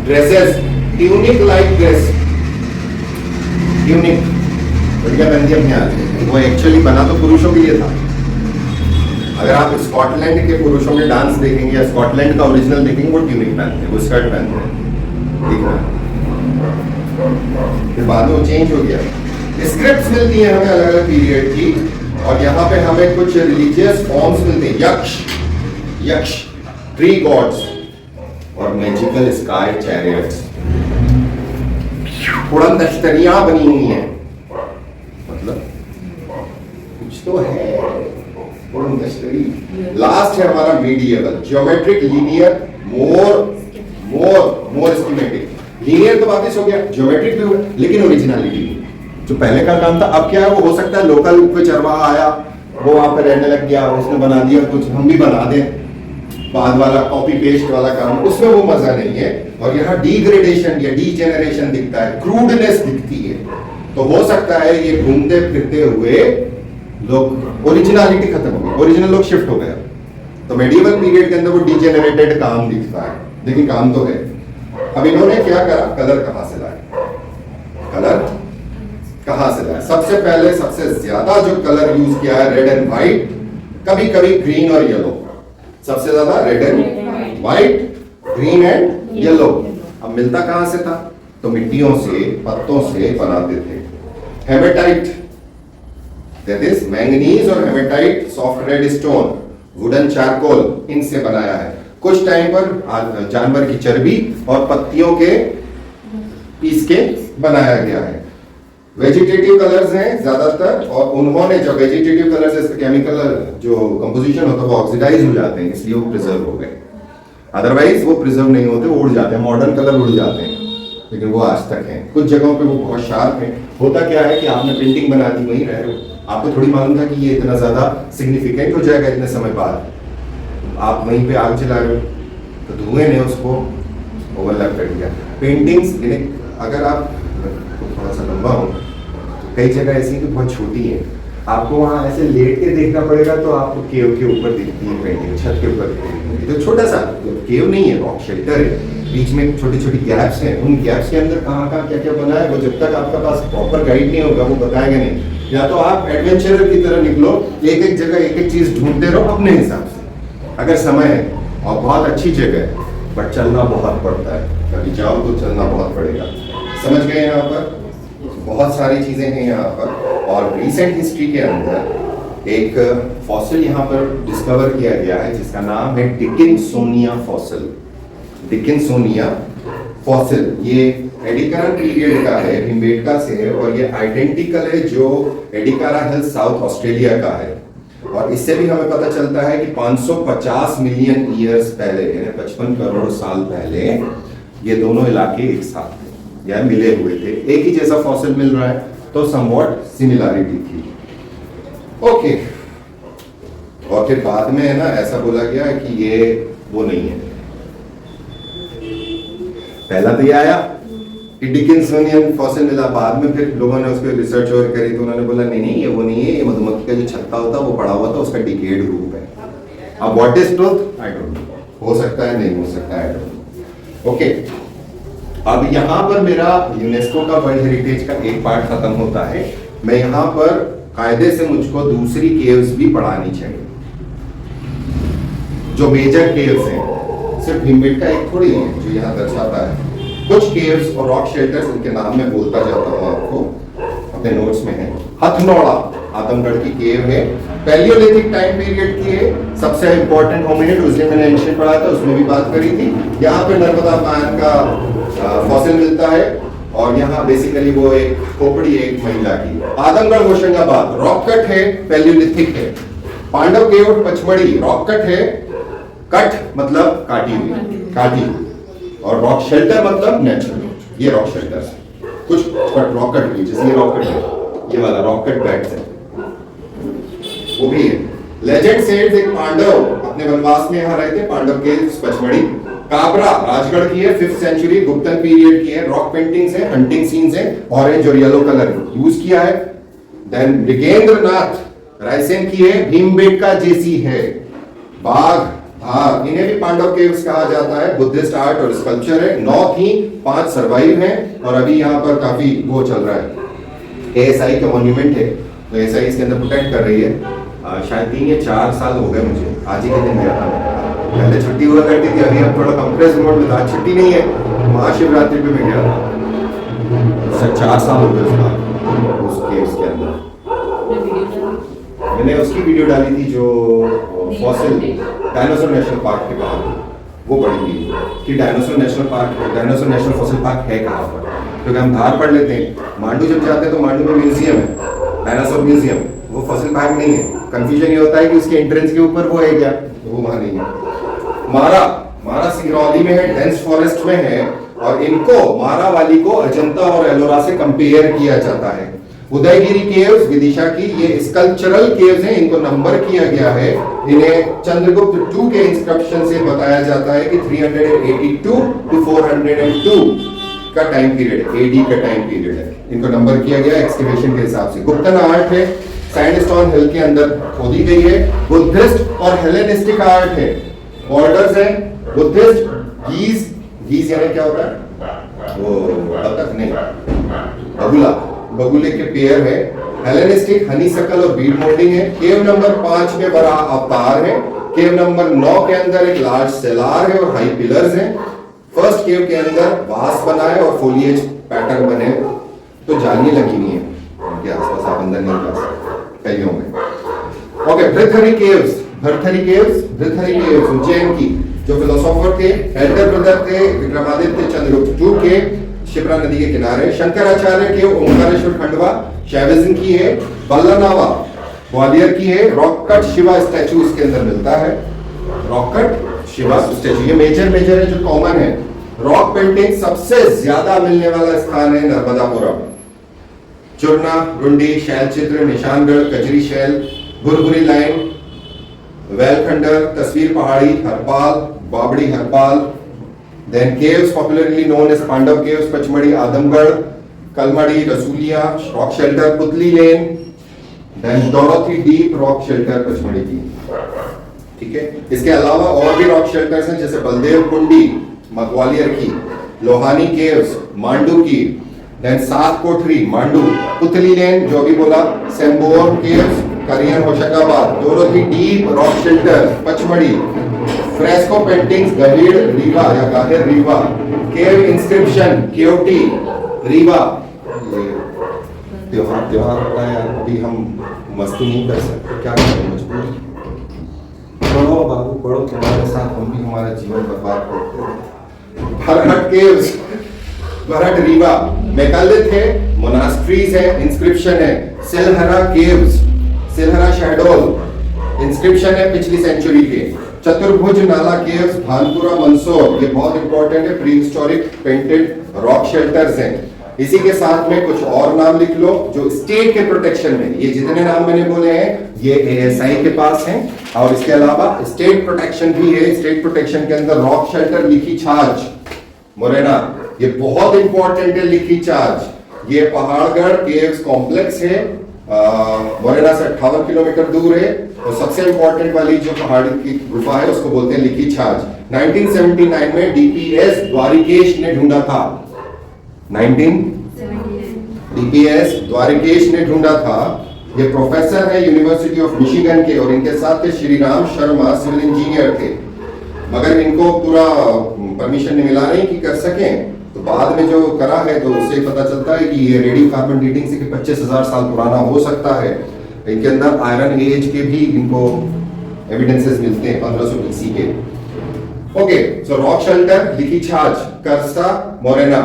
Speaker 1: dresses, tunic like dress, tunic बढ़िया पहन के अपने आते, वो एक्चुअली बना तो पुरुषों के लिए था। अगर आप स्कॉटलैंड के पुरुषों के डांस देखेंगे या स्कॉटलैंड का ओरिजिनल देखेंगे, वो ट्यूनिक पहनते हैं, वो स्कर्ट पहनते हैं, ठीक है। फिर बाद में वो चेंज हो गया। स्क्रिप्ट्स मिलती हैं हमें अलग अलग पीरियड की, और यहाँ पे हमें कुछ रिलीजियस फॉर्म्स मिलते हैं, यक्ष, ट्री गॉड्स और मैजिकल स्काई चैरियट्स, उड़न तश्तरियां बनी हुई हैं, मतलब कुछ तो है। लास्ट है हमारा मीडिएवल, ज्योमेट्रिक, लीनियर, मोर स्कीमेटिक। लीनियर तो वापस हो गया, ज्योमेट्रिक भी हो गया, लेकिन ओरिजिनलिटी जो पहले का काम था अब क्या है, वो हो सकता है लोकल कोई चरवाहा आया, वो वहां पे रहने लग गया, उसने बना दिया कुछ, हम भी बना दें, बाद वाला कॉपी पेस्ट वाला काम, उसमें वो मजा नहीं है। और यहाँ डिग्रेडेशन या डीजेनरेशन दिखता है, क्रूडनेस दिखती है। तो हो सकता है ये घूमते फिरते हुए लोग ओरिजिनलिटी खत्म हो गई, ओरिजिनल लोग शिफ्ट हो गए। तो मेडिवल पीरियड के अंदर वो डीजेनरेटेड काम दिखता है, लेकिन काम तो है। अब इन्होंने क्या करा, कलर कहां से लाए, कलर कहां से लाए? सबसे पहले सबसे ज्यादा जो कलर यूज किया है रेड एंड व्हाइट, कभी कभी ग्रीन और येलो, सबसे ज्यादा red and white, green and yellow. अब मिलता कहां से था? तो मिट्टियों से, पत्तों से बनाते थे। हेमेटाइट, दैट इज मैंगनीज और haematite, soft red stone, wooden charcoal, इनसे बनाया है। कुछ टाइम पर जानवर की चर्बी और पत्तियों के पीस के बनाया गया है। वेजिटेटिव कलर्स हैं ज्यादातर, और उन्होंने जो वेजिटेटिव कलर्स है, इसका केमिकल जो कंपोजिशन होता है वो ऑक्सीडाइज हो जाते हैं, इसलिए वो प्रिजर्व हो गए। अदरवाइज वो प्रिजर्व नहीं होते, वो उड़ जाते हैं, मॉडर्न कलर उड़ जाते हैं, लेकिन वो आज तक हैं। कुछ जगहों पे वो बहुत शार्प है। होता क्या है कि आपने पेंटिंग बना दी, वहीं रह रहे हो, आपको थोड़ी मालूम था कि ये इतना ज्यादा सिग्निफिकेंट हो जाएगा इतने समय बाद, आप वहीं पे आग जला रहे हो, तो धुएं ने उसको ओवरलैप कर दिया। पेंटिंग्स अगर आप थोड़ा सा लंबा हो, तो कई जगह ऐसी कि बहुत छोटी है, आपको वहां ऐसे लेट के देखना पड़ेगा, तो आपको केव के ऊपर दिखती है पेंटिंग, छत के ऊपर दिखती है। तो छोटा सा केव नहीं है, रॉक शेल्टर है, बीच में छोटी छोटी गैप्स हैं, उन गैप्स के अंदर कहाँ कहाँ क्या क्या बना है, वो जब तक आपका पास प्रॉपर गाइड नहीं होगा वो बताएगा नहीं। या तो आप एडवेंचरर की तरह निकलो, एक एक जगह एक एक चीज ढूंढते रहो अपने हिसाब से, अगर समय है और बहुत अच्छी जगह है, बट चलना बहुत पड़ता है, कभी जाओ तो चलना बहुत पड़ेगा। समझ गए? यहाँ पर बहुत सारी चीजें हैं यहाँ पर। और रिसेंट हिस्ट्री के अंदर एक फॉसिल यहाँ पर डिस्कवर किया गया है जिसका नाम है डिकिंसोनिया फॉसिल। डिकिंसोनिया फॉसिल ये एडिकारा पीरियड का है, भीमबेटका से है, और ये आइडेंटिकल है जो एडिकारा हिल साउथ ऑस्ट्रेलिया का है। और इससे भी हमें पता चलता है कि 550 मिलियन ईयर्स पहले, यानी 55 करोड़ साल पहले, ये दोनों इलाके एक साथ थे या मिले हुए थे। एक ही जैसा फॉसिल मिल रहा है, तो समवॉट सिमिलैरिटी थी। ओके, और फिर बाद में है ना ऐसा बोला गया है कि ये वो नहीं है। पहला तो ये आया कि डिकिंसोनियन फॉसिल मिला, बाद में फिर लोगों ने उस पर रिसर्च और करी, तो उन्होंने बोला नहीं नहीं ये वो नहीं है, ये मधुमक्खी का जो छत्ता होता है वो पड़ा हुआ था, उसका डिकेड रूप है। अब what is truth I don't know, हो सकता है नहीं हो सकता है आई डोंट नो। ओके, अब यहाँ पर मेरा यूनेस्को का वर्ल्ड हेरिटेज का एक पार्ट खत्म होता है। मैं यहाँ पर कायदे से मुझको दूसरी केव्स भी पढ़ानी चाहिए, जो मेजर केव्स हैं, सिर्फ भीमबेटका एक थोड़ी है जो यहाँ दर्शाता है। कुछ केव्स और रॉक शेल्टर्स, उनके नाम में बोलता जाता हूँ आपको, अपने नोट्स में है। हथनोड़ा आदमगढ़ की केव है, पैलियोलिथिक टाइम पीरियड की है, सबसे इंपॉर्टेंट होमिनिड, उसने मैंने एंशिएंट पढ़ा था, उसमें भी बात करी थी। यहाँ पे नर्मदा पान का फॉसिल मिलता है, और यहाँ बेसिकली वो एक खोपड़ी है एक महिला की। आदमगढ़ होशंगाबाद रॉक कट है, पैलियोलिथिक है। पांडव केव पचमढ़ी रॉक कट है, कट मतलब काटी हुई, और रॉक शेल्टर मतलब नेचुरल। ये रॉक शेल्टर है, कुछ रॉक कट भी, जैसे ये रॉक कट है, ये वाला रॉक कट बैग्स है, वो भी है। लेजेंड सेड्स एक पांडव अपने वनवास में यहाँ रहते, पांडव के पचमढ़ी। काबरा राजगढ़ की है, 5th सेंचुरी गुप्तन पीरियड की है। रॉक पेंटिंग्स है, हंटिंग सीन्स है, ऑरेंज और येलो कलर यूज किया है। देन मृगेंद्रनाथ रायसेन की है, भीमबेटका जैसी है। बाघ धार, इन्हें भी पांडव केव्स कहा जाता है। बुद्धिस्ट आर्ट और स्कल्पचर है। 9 थी, 5 सर्वाइव हैं, और अभी यहाँ पर काफी वो चल रहा है। ASI का मॉन्यूमेंट है, तो ASI इसके अंदर प्रोटेक्ट कर रही है। शायद 3 या 4 साल हो गए मुझे, आज ही के दिन गया था। पहले छुट्टी हुआ करती थी, अभी अब थोड़ा कंप्रेस मोड में था, छुट्टी नहीं है। महाशिवरात्रि पे मैं गया था, शायद 4 साल हो गए उस केव्स के अंदर। मैंने उसकी वीडियो डाली थी जो फॉसिल डायनासोर नेशनल पार्क के बाहर, वो पड़ी थी कि डायनासोर नेशनल फॉसिल पार्क है कहाँ पर। क्योंकि हम धार पढ़ लेते हैं, मांडू जब जाते हैं तो मांडू में म्यूजियम है, डायनासोर म्यूजियम, वो फॉसिल पार्क नहीं है। कंफ्यूजन ये होता है कि उसके एंट्रेंस के ऊपर वो है क्या, तो वो वहां नहीं है। मारा सिंगरौली में है, डेंस फॉरेस्ट में है, और इनको मारा वाली को अजंता और एलोरा से कंपेयर किया जाता है। उदयगिरी केव्स विदिशा की, ये स्कल्पचरल केव्स हैं, इनको नंबर किया गया है। इन्हें चंद्रगुप्त II के इंस्क्रिप्शन से बताया जाता है कि 382 to 402 का टाइम पीरियड है, AD का टाइम पीरियड है। इनको नंबर किया गया एक्सकवेशन के हिसाब से। गुप्तन आर्ट है, सैंडस्टोन हिल के अंदर खोदी गई है। बुद्धिस्ट और हेलेनिस्टिक आर्ट है, बॉर्डर्स है, बुद्धिस्ट, गीज यानी क्या होता है वो बतख नहीं, बगुले के पेयर है। हेलेनिस्टिक हनीसकल और बीड मोल्डिंग है। केव नंबर 5 में बड़ा अवतार है। केव नंबर 9 के अंदर एक लार्ज सेलार है और हाई पिलर्स हैं। फर्स्ट केव के अंदर वास बना है और फोलिएज पैटर्न बने, तो जालियां लगी हुई है। अंदर नहीं जा सकते कईयों में। ओके, भृथरी केव्स उज्जैन की, जो फिलोसोफर थे, एल्डर ब्रदर थे विक्रमादित्य चंद्रगुप्त II के, शिप्रा नदी के किनारे। शंकराचार्य के ओंकारेश्वर खंडवा शैविज्म की है। बल्लनावा ग्वालियर की है। रॉक कट शिवा स्टैचू इसके अंदर मिलता है, रॉक कट शिवा स्टैचू, ये मेजर है जो कॉमन है। रॉक पेंटिंग सबसे ज्यादा मिलने वाला स्थान है नर्मदापुरम। चूर्णा, रुंडी, शैल चित्र, निशानगढ़, कजरी शैल, बुरबुरी लाइन, वेलखंडर, तस्वीर पहाड़ी, हरपाल, बाबड़ी हरपाल। Then caves popularly known as Pandav caves, Pachmarhi, Adamgarh, कलमड़ी, रसूलिया, रॉक शेल्टर, पुतली लेन, then Dorothy deep rock shelter Pachmarhi की, ठीक है। इसके अलावा और भी रॉक शेल्टर्स हैं, जैसे बलदेव कुंडी ग्वालियर की, लोहानी केव्स मांडू की, देन सात कोठरी मांडू, पुतली लेन जो भी बोला, सेम्बोर केव्स करियन Hoshangabad, Dorothy deep rock shelter Pachmarhi, fresco paintings गहीर रीवा या गाहिर रीवा, केव इंस्क्रिप्शन केवटी रीवा। त्योहार होता है, अभी हम मस्ती नहीं कर सकते, क्या करें, मजबूरी। पढ़ो बाबू पढ़ो, तुम्हारे साथ हम भी हमारा जीवन बर्बाद करते हैं। भरहट केव्स, भरहट रीवा, मेकालिथ है, मोनास्ट्रीज है, इंस्क्रिप्शन है। सिलहरा केव्स, सिलहरा शहडोल, इंस्क्रिप्शन है पिछली सेंचुरी के। चतुर्भुज नाला केव्स, भानपुरा मंदसौर, ये बहुत इंपॉर्टेंट है, pre historic painted rock shelters हैं। इसी के साथ में कुछ और नाम लिख लो जो स्टेट के प्रोटेक्शन में, ये जितने नाम मैंने बोले हैं ये ASI के पास हैं, और इसके अलावा स्टेट प्रोटेक्शन भी है। स्टेट प्रोटेक्शन के अंदर रॉक शेल्टर लिखी छाछ मोरेना, ये बहुत इंपॉर्टेंट है। लिखी छाछ ये पहाड़गढ़ केव्स कॉम्प्लेक्स है, मोरेना से 58 किलोमीटर दूर है, और सबसे इंपॉर्टेंट वाली जो पहाड़ की गुफा है उसको बोलते हैं लिखी छाछ। 1979 में DPS द्वारिकेश ने ढूंढा था, 1979 DPS द्वारिकेश ने ढूंढा था। ये प्रोफेसर है यूनिवर्सिटी ऑफ मिशिगन के, और इनके साथ थे श्रीराम शर्मा, सिविल इंजीनियर थे, मगर इनको पूरा परमिशन नहीं मिला नहीं कि कर सकें। तो बाद में जो करा है तो उससे पता चलता है कि ये रेडियो कार्बन डेटिंग से 25,000 साल पुराना हो सकता है। इनके अंदर आयरन एज के भी इनको एविडेंसेस मिलते हैं 1500 BC के। ओके, सो रॉक शेल्टर लिखी छाछ करसा Morena,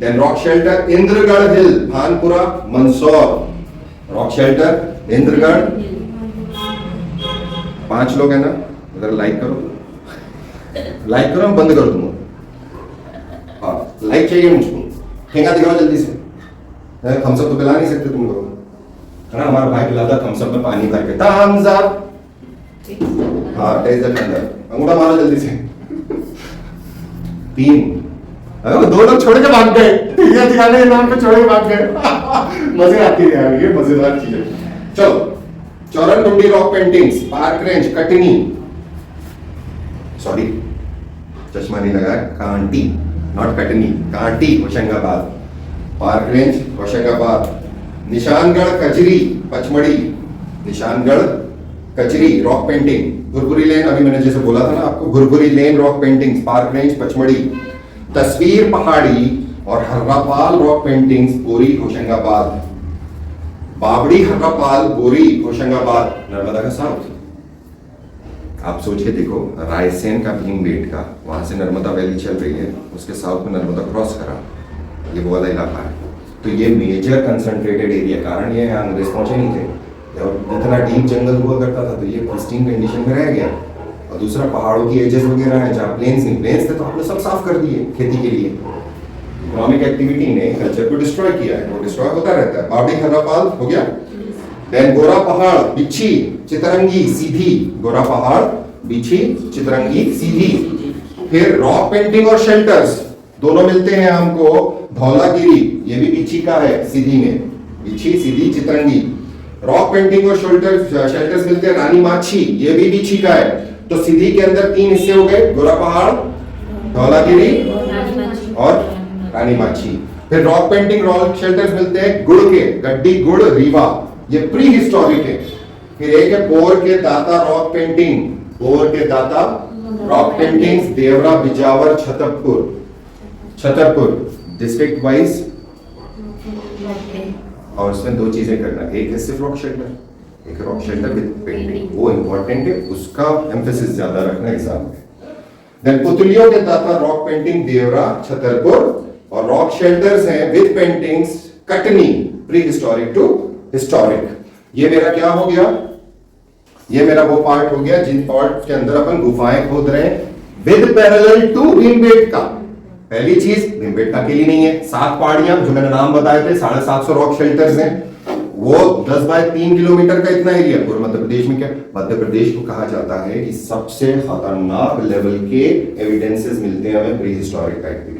Speaker 1: then rock shelter Indragarh hill Bhanpura Mandsaur, rock shelter Indragarh. 5 लोग हैं ना, अगर लाइक करो मैं बंद कर दूंगा। हाँ, लाइक चाहिए मुझको, ठेंगा दिखाओ जल्दी से। थम्स अप तो पिला नहीं सकते तुम लोग, है ना, हमारा भाई पिलाता थम्स अप में पानी भर के, थम्स अप। हाँ, टेस्ट द अंदर, अंगूठा मारो जल्दी से। 3 2 लोग छोड़ के भाग गए, ठेंगा दिखाने के नाम पे छोड़ के भाग गए। मजे आती है यार, ये मजेदार चीज है। चलो, चौरन टुंडी rock paintings, park range Katni, sorry चश्मा नहीं लगाया, कांटी नॉट कटनी, कांटी होशंगाबाद, पार्क रेंज होशंगाबाद। निशानगढ़ कचरी पचमढ़ी, निशानगढ़ कचरी रॉक पेंटिंग। भुरभुरी लेन, अभी मैंने जैसे बोला था ना आपको, भुरभुरी लेन rock paintings, park range Pachmarhi. तस्वीर पहाड़ी और हर्रापाल रॉक पेंटिंग्स, बोरी होशंगाबाद। बाबड़ी हर्रापाल बोरी होशंगाबाद, नर्मदा का साउथ। आप सोच के देखो, रायसेन का भीमबेट का, वहां से नर्मदा वैली चल रही है, उसके साउथ में नर्मदा क्रॉस करा, ये वो वाला इलाका है। तो ये मेजर कंसंट्रेटेड एरिया, कारण ये यहाँ अंग्रेज पहुंचे नहीं थे, और इतना डीप जंगल हुआ करता था, तो ये प्रिस्टीन कंडीशन में रह गया। और दूसरा पहाड़ों की एजेस वगैरह हैं जहाँ प्लेन्स नहीं, प्लेन्स थे तो आपने सब साफ कर दिए खेती के लिए। इकोनॉमिक एक्टिविटी ने कल्चर को डिस्ट्रॉय किया है, वो डिस्ट्रॉय होता रहता है। बाबड़ी हर्रापाल हो गया। देन गोरा पहाड़ बिच्छी चितरंगी सीधी, गोरा पहाड़ बिच्छी चितरंगी सीधी। फिर रॉक पेंटिंग और शेल्टर्स दोनों मिलते हैं हमको, धौलागिरी ये भी बिच्छी का है, सीधी में बिच्छी सीधी चितरंगी। रॉक पेंटिंग और शेल्टर्स मिलते हैं रानी माछी, ये भी बिच्छी का है। तो सीधी के अंदर 3 हिस्से हो गए, गोरा पहाड़, धौलागिरी और रानी माछी। फिर रॉक पेंटिंग रॉक शेल्टर्स मिलते हैं गुड़ के, गड्डी गुड़ रीवा, ये प्री हिस्टोरिक है। फिर एक है पोर के दाता रॉक पेंटिंग, पोर के दाता रॉक पेंटिंग्स, देवरा बिजावर छतरपुर डिस्ट्रिक्ट वाइज और उसमें दो चीजें करना, एक है सिर्फ रॉक शेल्टर, एक रॉक शेल्टर विद पेंटिंग, वो इंपॉर्टेंट है, उसका एम्फेसिस ज्यादा रखना एग्जाम में। देन पुतलियों के दाता रॉक पेंटिंग देवरा छतरपुर, और रॉक शेल्टर्स हैं with paintings Katni prehistoric to historic. ये मेरा क्या हो गया, ये मेरा वो पार्ट हो गया जिन पार्ट के अंदर अपन गुफाएं खोद रहे हैं विद पैरेलल टू भीमबेटका। पहली चीज भीमबेटका के लिए नहीं है, 7 पहाड़ियां जो मैंने नाम बताए थे, 750 रॉक शेल्टर्स हैं, वो 10 बाय 3 किलोमीटर का इतना एरिया पूरे मध्य प्रदेश में। क्या मध्य प्रदेश को कहा जाता है कि सबसे खतरनाक लेवल के एविडेंसेस मिलते हैं हमें प्री हिस्टोरिक टाइम के।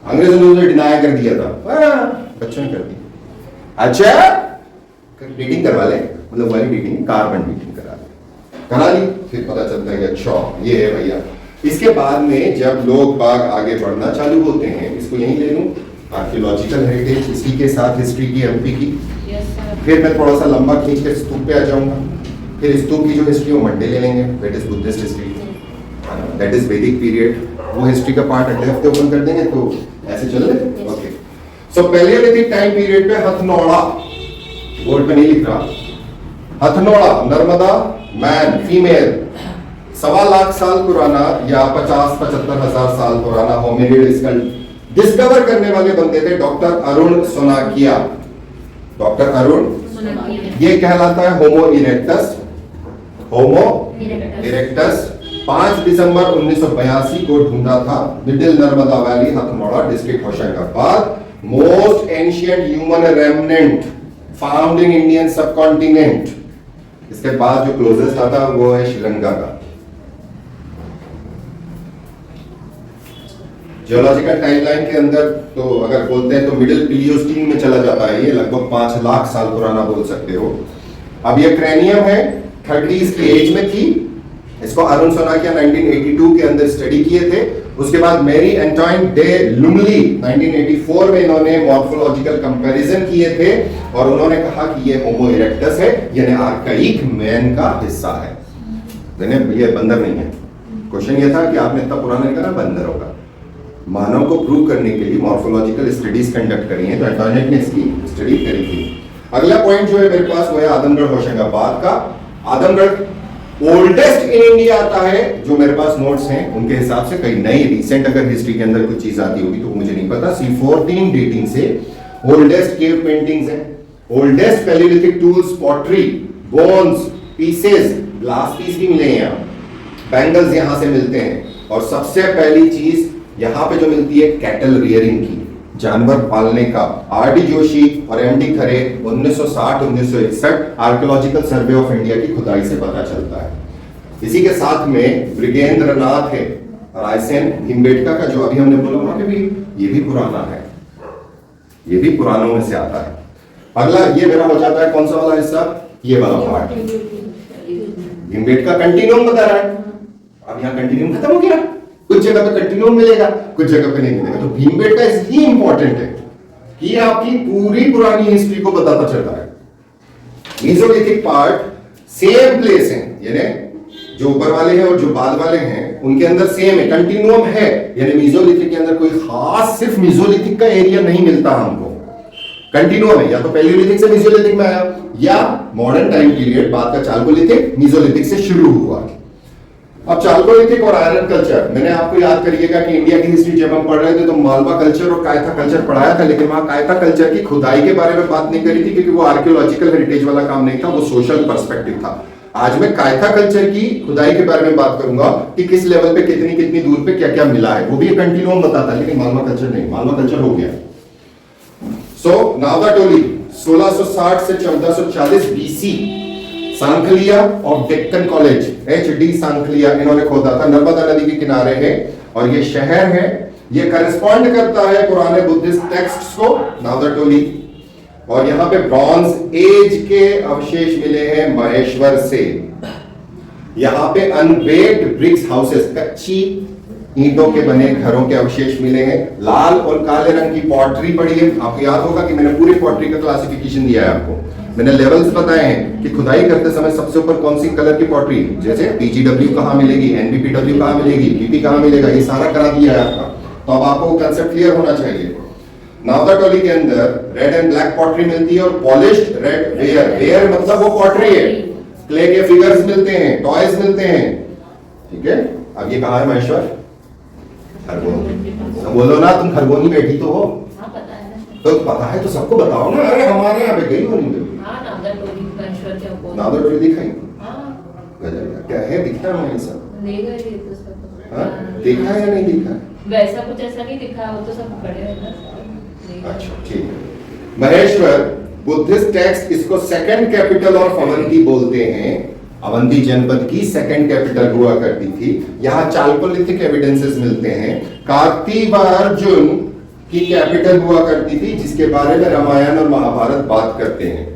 Speaker 1: अंग्रेजों ने उसे डिनाई कर दिया था, बच्चों ने कर दिया। अच्छा डेटिंग करवा ले, मतलब वाली डेटिंग कार्बन डेटिंग करा ली, फिर पता चलता है कि अच्छा ये है भैया। इसके बाद में जब लोग बाग आगे बढ़ना चालू होते हैं, इसको यहीं ले लूं, आर्कियोलॉजिकल हेरिटेज इसी के साथ हिस्ट्री की एमपी की। फिर मैं थोड़ा सा लंबा खींच के स्तूप पे आ जाऊंगा, फिर स्तूप की जो हिस्ट्री है मंडे ले लेंगे, that is Buddhist history, that is वैदिक पीरियड, वो हिस्ट्री का पार्ट अगले हफ्ते ओपन कर देंगे। तो ऐसे चल रहे, ओके। सो पैलियोलिथिक टाइम पीरियड पे हथनौड़ा, बोर्ड पे नहीं लिख रहा, हथनौड़ा नर्मदा मैन फीमेल 1.25 लाख साल पुराना या 50-75 हजार साल पुराना होमिनिड स्कल डिस्कवर करने वाले बंदे थे डॉक्टर अरुण सोनाकिया। डॉक्टर अरुण, ये कहलाता है होमो इरेक्टस। होमो इरेक्टस 5 दिसंबर 1982 को ढूंढा था, middle Narmada valley Hathnora district Hoshangabad. Most ancient human remnant found in Indian subcontinent. इसके बाद जो क्लोजेस्ट आता है वो है श्रीलंका का। जियोलॉजिकल टाइमलाइन के अंदर तो अगर बोलते हैं तो मिडिल प्लीयोस्टीन में चला जाता है, ये लगभग 5 लाख साल पुराना बोल सकते हो। अब ये क्रैनियम है, 30s की एज में थी। इसको अरुण सोनाकिया 1982 के अंदर स्टडी किए थे। उसके बाद मैरी एंटोइन डे लुमली 1984 में इन्होंने मॉर्फोलॉजिकल कंपैरिजन किए थे और उन्होंने कहा कि ये होमो इरेक्टस है, यानी आर्काइक मैन का हिस्सा है, यानी ये बंदर नहीं है। क्वेश्चन ये था कि आपने इतना पुराना नहीं कहा, बंदर होगा। मानव को प्रूव करने के लिए मॉर्फोलॉजिकल स्टडीज कंडक्ट करी हैं, तो एंटोइन ने इसकी स्टडी करी थी। अगला पॉइंट जो है मेरे पास वो है आदमगढ़ होशंगाबाद का। आदमगढ़ ओल्डेस्ट इन इंडिया आता है, जो मेरे पास नोट्स हैं उनके हिसाब से। कहीं नई रिसेंट अगर हिस्ट्री के अंदर कुछ चीज आती होगी तो मुझे नहीं पता। C14 डेटिंग से ओल्डेस्ट केव पेंटिंग्स हैं, oldest palaeolithic tools, pottery, bones, pieces, glass piece भी मिले हैं यहाँ, बैंगल्स यहाँ से मिलते हैं। और सबसे पहली चीज यहाँ पे जो मिलती है कैटल रियरिंग की, जानवर पालने का। R.D. जोशी और M.D. Khare 1960-1961 archaeological survey of India की खुदाई से पता चलता है। इसी के साथ में ब्रिगेंद्र नाथ है, रायसेन भीमबेटका का जो अभी हमने बोला ना भी, ये भी पुराना है, ये भी पुरानों में से आता है। अगला ये मेरा हो जाता है कौन सा वाला हिस्सा, ये वाला पार्ट। भीमबेटका कंटिन्यूम बता रहा है, अब यहाँ कंटिन्यूम खत्म हो गया, कुछ जगह पे कंटिन्यूम मिलेगा, कुछ जगह पे नहीं मिलेगा। तो भीमबेटका इसलिए इंपॉर्टेंट है कि आपकी पूरी पुरानी हिस्ट्री को बताता चलता है। मेसोलिथिक पार्ट सेम प्लेस है, यानी जो ऊपर वाले हैं और जो बाद वाले हैं उनके अंदर सेम है, कंटिन्यूम है। यानी मेसोलिथिक के अंदर कोई खास सिर्फ मेसोलिथिक का एरिया नहीं मिलता हमको, कंटिन्यूम है। या तो पैलियोलिथिक से मेसोलिथिक में आया, या मॉडर्न टाइम पीरियड बाद का चाल्कोलिथिक मेसोलिथिक से शुरू हुआ। अब चाल्कोलिथिक और आयरन कल्चर, मैंने आपको याद करिएगा कि इंडिया की हिस्ट्री जब हम पढ़ रहे थे तो मालवा कल्चर और कायथा कल्चर पढ़ाया था, लेकिन वहां कायथा कल्चर की खुदाई के बारे में बात नहीं करी थी क्योंकि वो आर्कियोलॉजिकल हेरिटेज वाला काम नहीं था, वो सोशल पर्सपेक्टिव था। आज मैं कायथा कल्चर की खुदाई के बारे में बात करूंगा कि किस लेवल पे कितनी कितनी दूर पे क्या क्या मिला है, वो भी कंटिन्यूम बताता है, लेकिन मालवा कल्चर नहीं, मालवा कल्चर हो गया। सो नावदाटोली 1660 से 1440 BC, Sankhalia of Deccan college, HD Sankhalia, इन्होंने खोदा था, नर्मदा नदी के किनारे है और ये शहर है। ये करस्पॉन्ड करता है पुराने बुद्धिस्ट टेक्स्ट्स को, नावदाटोली। और यहाँ पे ब्रॉन्ज एज के अवशेष मिले हैं महेश्वर से। यहाँ पे अनबेक्ड ब्रिक्स हाउसेस, कच्ची ईंटों के बने घरों के अवशेष मिले हैं। लाल और काले रंग की पॉटरी पड़ी है। आपको याद होगा कि मैंने पूरी पॉटरी का क्लासिफिकेशन दिया है आपको, मैंने लेवल्स बताए हैं कि खुदाई करते समय सबसे ऊपर कौन सी कलर की पॉटरी, जैसे PGW कहाँ मिलेगी, NBPW कहाँ मिलेगी, PP कहाँ मिलेगा, ये सारा करा दिया है आपका। तो अब आपको कंसेप्ट क्लियर होना चाहिए। नावदाटोली के अंदर रेड एंड ब्लैक पॉटरी मिलती है और पॉलिश्ड रेड वेयर, वेयर मतलब वो पॉटरी है, क्ले के फिगर्स मिलते हैं, टॉयज मिलते हैं, ठीक है। अब ये कहाँ है महेश्वर? खरगोन। बोलो ना, तुम खरगोनी बैठी तो हो,
Speaker 2: हाँ पता है ना।
Speaker 1: तो पता है तो सबको बताओ ना। अरे हमारे यहाँ पे गई हो नहीं गई?
Speaker 2: हाँ नावदाटोली महेश्वर के ऊपर।
Speaker 1: नावदाटोली दिखाई?
Speaker 2: हाँ
Speaker 1: गजब यार, क्या है, दिखता है हमें सब?
Speaker 2: ले गए थे तो सब।
Speaker 1: हाँ, देखा है या नहीं देखा?
Speaker 2: वैसा कुछ ऐसा नहीं दिखा, वो तो सब बड़े हैं ना। ले गए।
Speaker 1: अच्छा ठीक है। महेश्वर बुद्धिस्ट टेक्स्ट इसको सेकंड कैपिटल ऑफ अवंती बोलते हैं। अवंती जनपद की सेकंड कैपिटल हुआ करती थी। यहाँ चालकोलिथिक एविडेंसेस मिलते हैं। कार्तिवार्जुन की कैपिटल हुआ करती थी, जिसके बारे में रामायण और महाभारत बात करते हैं,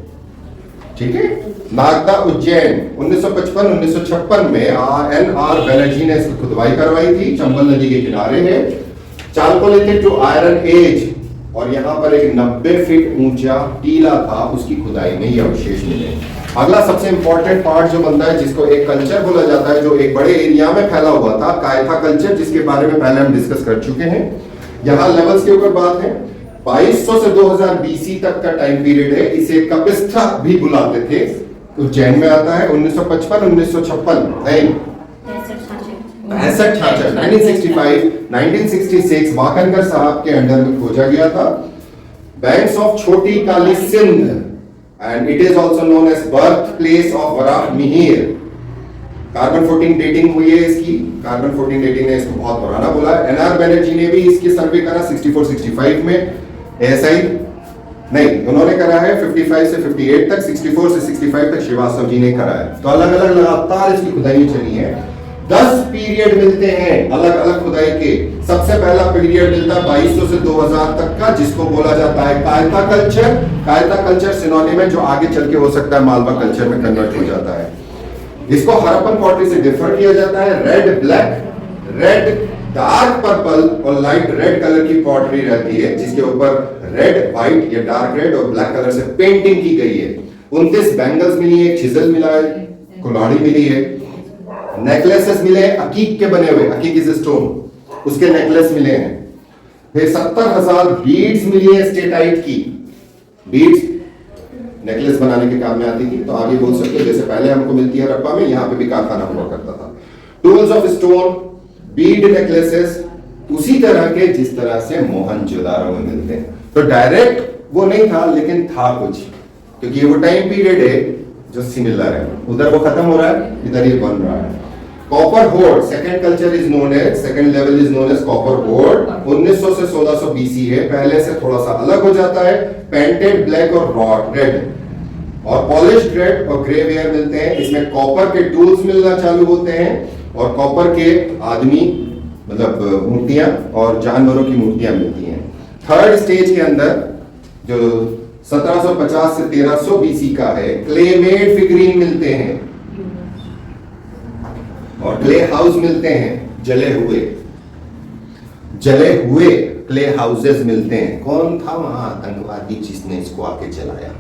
Speaker 1: ठीक है। नागदा उज्जैन 1955-1956 में NR बनर्जी ने इसकी खुदवाई करवाई थी, चंबल नदी के किनारे है। चालकोलिथिक जो आयरन एज, और यहाँ पर एक 90 फीट ऊंचा टीला था, उसकी खुदाई में ये अवशेष मिले। अगला सबसे इंपॉर्टेंट पार्ट जो बनता है, जिसको एक कल्चर बोला जाता है, जो एक बड़े एरिया में फैला हुआ था, कायथा कल्चर, जिसके बारे में पहले हम डिस्कस कर चुके हैं। यहाँ लेवल्स के ऊपर बात है। 2200 से 2000 BC तक का टाइम पीरियड है। इसे कपिस्था भी बुलाते थे। उज्जैन में आता है 1955-1956 नहीं 65-66 1966 वाकनगर साहब के अंडर में खोजा गया था। Banks of Chhoti Kali Sindh and it is also known as birth place of Varaha Mihir. Carbon 14 dating हुई है इसकी। कार्बन 14 डेटिंग ने इसको बहुत पुराना बोला है। NR बनर्जी ने भी इसकी सर्वे करा 64-65 में। ASI नहीं, उन्होंने करा है 55 से 58 तक, 64 से 65 तक श्रीवास्तव जी ने करा है। तो अलग अलग लगातार इसकी खुदाई चली है। 10 पीरियड मिलते हैं अलग अलग खुदाई के। सबसे पहला पीरियड मिलता है 2200 से 2000 तक का, जिसको बोला जाता है Kayatha culture. Kayatha culture synonym है, जो आगे चल के हो सकता है मालवा कल्चर में कन्वर्ट हो जाता है। इसको हड़प्पन पॉटरी से डिफर किया जाता है। Red black, red dark purple और लाइट रेड कलर की पॉटरी रहती है, जिसके ऊपर रेड, व्हाइट या डार्क रेड और ब्लैक कलर से पेंटिंग की गई है। 29 बैंगल्स मिली है, छिजल मिला है, कुल्हाड़ी मिली है, नेकलेसेस मिले हैं अकीक के बने हुए, अकीक इज स्टोन, उसके नेकलेस मिले हैं। फिर 70,000 बीड्स मिली है स्टेटाइट की। बीड्स नेकलेस बनाने के काम में आती थी, तो आप ये बोल सकते हो जैसे पहले हमको मिलती है हड़प्पा में, यहाँ पे भी कारखाना हुआ करता था। Tools of stone, Beed necklaces उसी तरह के जिस तरह से मोहनजोदारो में मिलते हैं। तो डायरेक्ट वो नहीं था, लेकिन था कुछ, क्योंकि वो टाइम पीरियड है जो सिमिलर है। उधर वो खत्म हो रहा है, इधर ये बन रहा है। Copper hoard, second culture is known as, second level is known as copper hoard. 1900 से 1600 BC है, पहले से थोड़ा सा अलग हो जाता है। पेंटेड ब्लैक और रॉड रेड और पॉलिश्ड रेड और ग्रे वेयर मिलते हैं। इसमें कॉपर के टूल्स मिलना चालू होते हैं और कॉपर के आदमी मतलब मूर्तियां और जानवरों की मूर्तियां मिलती हैं। थर्ड स्टेज के अंदर जो 1750 से 1300 BC का है, क्ले मेड फिगरीन मिलते हैं और क्ले हाउस मिलते हैं, जले हुए क्ले हाउसेस मिलते हैं। कौन था वहां आतंकवादी जिसने इसको आके जलाया?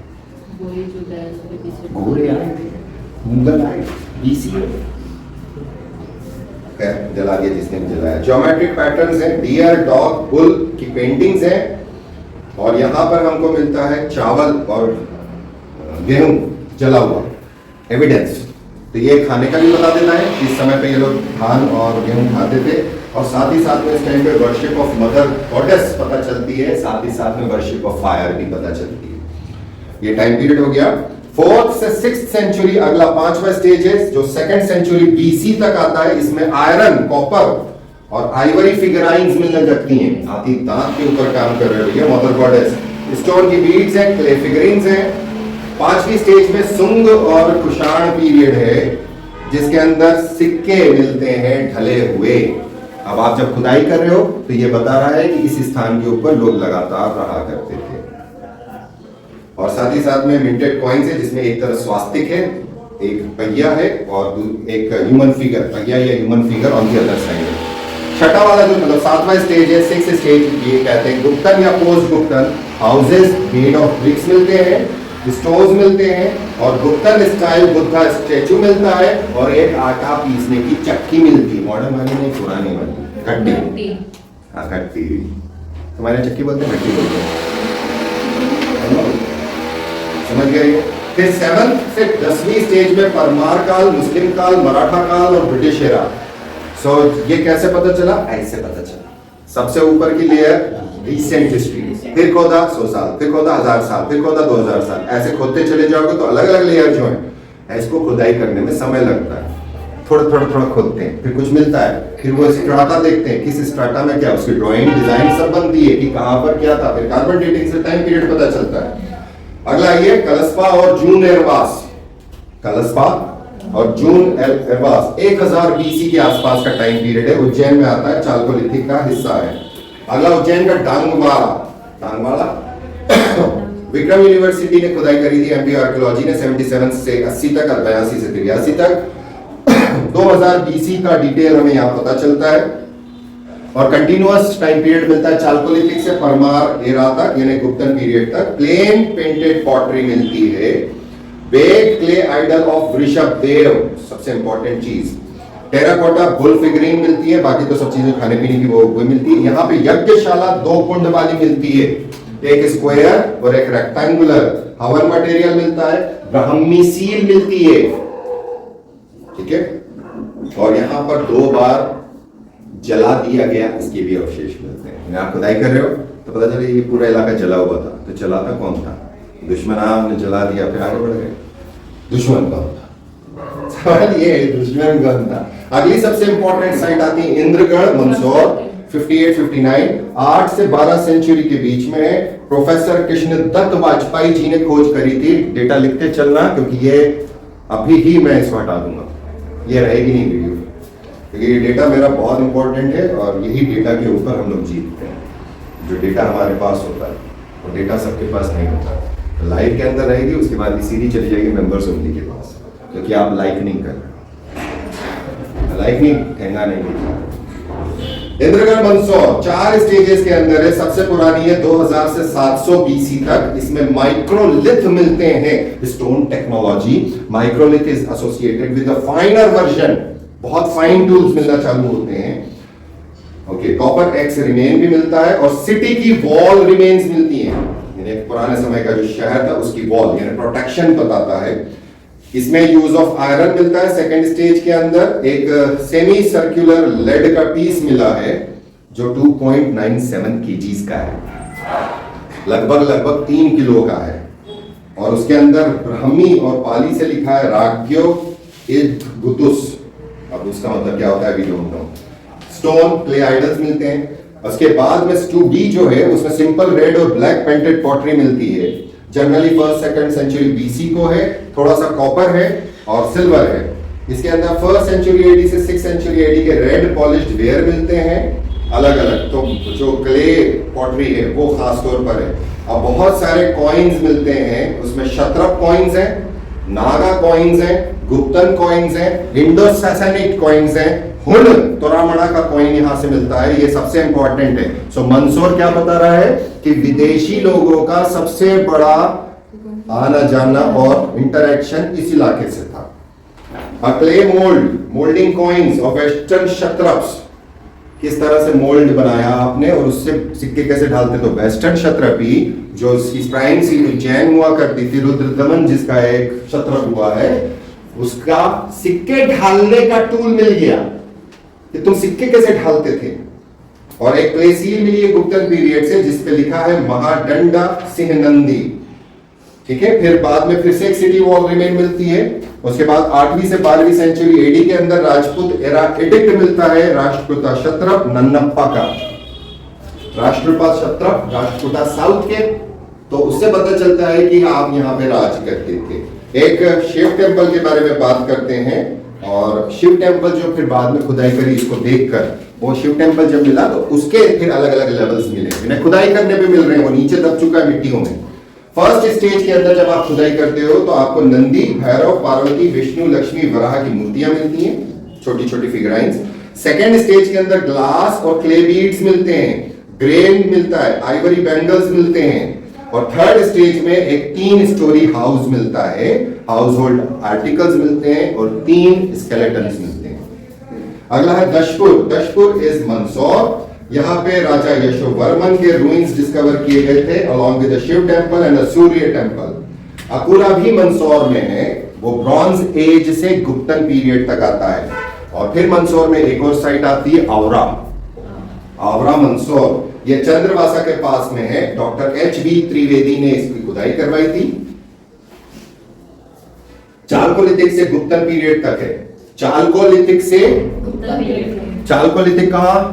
Speaker 1: गोरे आए थे, मुगल आए, BC जला दिया जिसने जलाया। ज्योमेट्रिक पैटर्न्स हैं, डियर, डॉग, बुल की पेंटिंग्स हैं। और यहाँ पर हमको मिलता है चावल और गेहूं जला हुआ एविडेंस। तो ये खाने का भी बता देता है, इस समय पे ये लोग धान और गेहूं खाते थे। और साथ ही साथ में इस टाइम पे वर्शिप ऑफ मदर गॉडेस पता चलती है, साथ ही साथ में वर्शिप ऑफ फायर भी पता चलती है। ये टाइम पीरियड हो गया। 4th से 6th सेंचुरी अगला 5वां स्टेज है, जो 2nd सेंचुरी BC तक आता है। इसमें आयरन, कॉपर और आइवरी फिगराइंस मिलने लगती हैं। हाथी दांत के ऊपर काम कर रहे हैं मदर गॉडेस। स्टोन की बीड्स हैं, क्ले फिगरिंग्स हैं। 5वीं स्टेज में सुंग और कुषाण पीरियड है, जिसके अंदर सिक्के मिलते हैं ढले हुए। अब आप जब खुदाई कर रहे हो तो ये बता रहा है कि इस स्थान के ऊपर लोग लगातार रहा करते थे। और साथ ही साथ में मिंटेड कॉइन्स है, जिसमें एक तरफ स्वास्तिक है, एक पहिया है और एक ह्यूमन फिगर, पहिया या human figure on the other side है। छठा वाला जो मतलब 7वां स्टेज है, 6th स्टेज, ये कहते हैं गुप्तन या पोस्ट गुप्तन हाउसेस मेड ऑफ ब्रिक्स मिलते हैं, स्टोन्स मिलते हैं और गुप्तन स्टाइल बुद्धा स्टैचू मिलता है और एक आटा पीसने की चक्की मिलती है। मॉडर्न वाली नहीं, पुरानी वाली खट्टी, हाँ खट्टी। तुम्हारे चक्की बोलते हैं, भट्टी बोलते हैं, समझ गए? फिर 7th से 10वीं स्टेज में परमार काल, मुस्लिम काल, मराठा काल और ब्रिटिश एरा। सो ये कैसे पता चला? ऐसे पता चला। सबसे ऊपर की लेयर रिसेंट हिस्ट्री, फिर खोदा 100 साल, फिर खोदा 1000 साल, फिर खोदा 2000 साल, ऐसे खोदते चले जाओगे तो अलग अलग लेयर जो है, इसको खुदाई करने में समय लगता है। थोड़ा खोदते हैं, फिर कुछ मिलता है, फिर वो स्ट्राटा देखते हैं, किस स्ट्राटा में क्या, उसकी ड्राइंग डिजाइन सब बनती है कि कहां पर क्या था, फिर कार्बन डेटिंग से टाइम पीरियड पता चलता है। अगला ये कलस्पा और जून एरवास, कलस्पा और जून एरवास 1000 बीसी के आसपास का टाइम पीरियड है, उज्जैन में आता है, चालकोलिथिक का हिस्सा है। अगला उज्जैन का डांगमाला विक्रम यूनिवर्सिटी ने खुदाई करी थी, एमपी आर्कियोलॉजी ने 77 से 80 तक और 82 से 83 तक 2000 बीसी का डिटेल हमें यहाँ पता चलता है। और कंटिन्यूअस टाइम पीरियड मिलता है चालकोलिथिक से परमार एरा तक, यानी गुप्तन पीरियड तक। प्लेन पेंटेड पॉटरी मिलती है, बेग क्ले आइडल ऑफ वृषभ देव, सबसे इंपॉर्टेंट चीज। टेराकोटा बुल फिगरीन मिलती है, बाकी तो सब चीजें खाने पीने की वो मिलती है। यहाँ पे यज्ञशाला 2 कुंड वाली मिलती है, एक स्क्वायर और एक रेक्टेंगुलर। हवन मटेरियल मिलता है, ब्राह्मी सील मिलती है, ठीक है। और यहाँ पर 2 बार जला दिया गया, इसके भी अवशेष मिलते हैं। आप खुदाई कर रहे हो तो पता चले ये पूरा इलाका जला हुआ था, तो जलाता कौन था? दुश्मन ने जला दिया, फिर आगे बढ़ गए। दुश्मन कौन था? सवाल ये है, दुश्मन कौन था? अगली सबसे इंपॉर्टेंट साइट आती है इंद्रगढ़, मंदसौर, 58-59, 8 से 12 सेंचुरी के बीच में प्रोफेसर कृष्ण दत्त वाजपेयी जी ने खोज करी थी। डेटा लिखते चलना, क्योंकि ये अभी ही मैं इसको हटा दूंगा, ये रहेगी नहीं वीडियो, क्योंकि ये डेटा मेरा बहुत इंपॉर्टेंट है और यही डेटा के ऊपर हम लोग जीतते हैं। जो डेटा हमारे पास होता है वो डेटा सबके पास नहीं होता। तो लाइव के अंदर रहेगी, उसके बाद ये सीधी चली जाएगी मेंबर्स ओनली के पास, क्योंकि आप लाइक नहीं कर रहे, लाइक नहीं, ठेंगा नहीं। इंद्रगढ़ मंदसौर 4 स्टेजेस के अंदर है। सबसे पुरानी है 2000 से 700 बीसी तक। इसमें माइक्रोलिथ मिलते हैं, stone technology. Microlith is associated with a फाइनर version, बहुत फाइन टूल्स मिलना चालू होते हैं। ओके, कॉपर एक्स रिमेन भी मिलता है और सिटी की वॉल रिमेन्स मिलती है, यानी पुराने समय का जो शहर था उसकी वॉल, यानी प्रोटेक्शन बताता है। इसमें यूज ऑफ आयरन मिलता है। सेकंड स्टेज के अंदर एक सेमी सर्कुलर लेड का पीस मिला है जो 2.97 केजीज का है, लगभग 3 किलो का है। और उसके अंदर ब्राह्मी और पाली से लिखा है राज्ञो इद गुतुस। अब उसका मतलब क्या होता है we don't know. Stone clay idols मिलते हैं। उसके बाद में स्टू बी जो है उसमें सिंपल रेड और ब्लैक पेंटेड पॉटरी मिलती है। जनरली 1st-2nd सेंचुरी बीसी को है, थोड़ा सा कॉपर है और सिल्वर है। इसके अंदर 1st सेंचुरी एडी से 6th सेंचुरी एडी के रेड पॉलिश्ड वेयर मिलते हैं अलग अलग। तो जो क्ले पॉटरी है वो खास तौर पर है। अब बहुत सारे कॉइन्स मिलते हैं, उसमें शत्रप कॉइन्स हैं, नागा कॉइन्स हैं, गुप्तन कॉइन्स हैं, इंडो सैसनिड कॉइन्स हैं, हुन तोरामणा का कॉइन यहां से मिलता है, ये सबसे इंपॉर्टेंट है। सो मंदसौर क्या बता रहा है कि विदेशी लोगों का सबसे बड़ा आना जाना और इंटरेक्शन इस इलाके से था। Clay moulding coins of western Kshatrapas, किस तरह से मोल्ड बनाया आपने और उससे सिक्के कैसे ढालते? तो वेस्टर्न क्षत्रपी जो प्राइम सी उज्जैन हुआ करती थी, रुद्रदमन जिसका एक क्षत्रप हुआ है, उसका सिक्के ढालने का टूल मिल गया कि तुम सिक्के कैसे ढालते थे। और एक क्ले सील मिली है गुप्तन पीरियड से जिसपे लिखा है महादंडा सिंह नंदी, ठीक है। फिर बाद में फिर से एक सिटी वॉल रिमेन मिलती है। उसके बाद 8वीं से 12वीं सेंचुरी एडी के अंदर राजपूत एरा एडिक्ट मिलता है राष्ट्रकूटा क्षत्रप नन्नप्पा का। राष्ट्रकूटा क्षत्रप राष्ट्रकूटा साउथ के, तो उससे पता चलता है कि आप यहाँ पे राज करते थे। एक शिव टेम्पल के बारे में बात करते हैं, और शिव टेम्पल जो फिर बाद में खुदाई करी इसको देखकर, वो शिव टेम्पल जब मिला तो उसके फिर अलग अलग लेवल्स मिले, खुदाई करने पे मिल रहे हैं, वो नीचे दब चुका है मिट्टियों में। फर्स्ट स्टेज के अंदर जब आप खुदाई करते हो तो आपको नंदी, भैरव, पार्वती, विष्णु, लक्ष्मी, वराह की मूर्तियां मिलती हैं, छोटी छोटी फिगराइंस। सेकेंड स्टेज के अंदर ग्लास और क्ले बीड्स मिलते हैं, ग्रेन मिलता है, आइवरी बैंगल्स मिलते हैं। और थर्ड स्टेज में एक 3 स्टोरी हाउस मिलता है, हाउस होल्ड आर्टिकल्स मिलते हैं और 3 स्केलेटन्स मिलते हैं। अगला है दशपुर। दशपुर इज मंदसौर, यहाँ पे राजा यशोवर्मन के रूइंस डिस्कवर किए गए थे along with the Shiv temple and the Surya temple. अकुरा भी मंदसौर में है, वो ब्रॉन्ज एज से गुप्तन पीरियड तक आता है। और फिर मंदसौर में एक और साइट आती है आवरा, आवरा मंदसौर, ये चंद्रवासा के पास में है। Doctor HB. त्रिवेदी ने इसकी खुदाई करवाई थी। चालकोलिथिक से गुप्तन पीरियड तक है। चालकोलिथिक से चालकोलिथिक कहां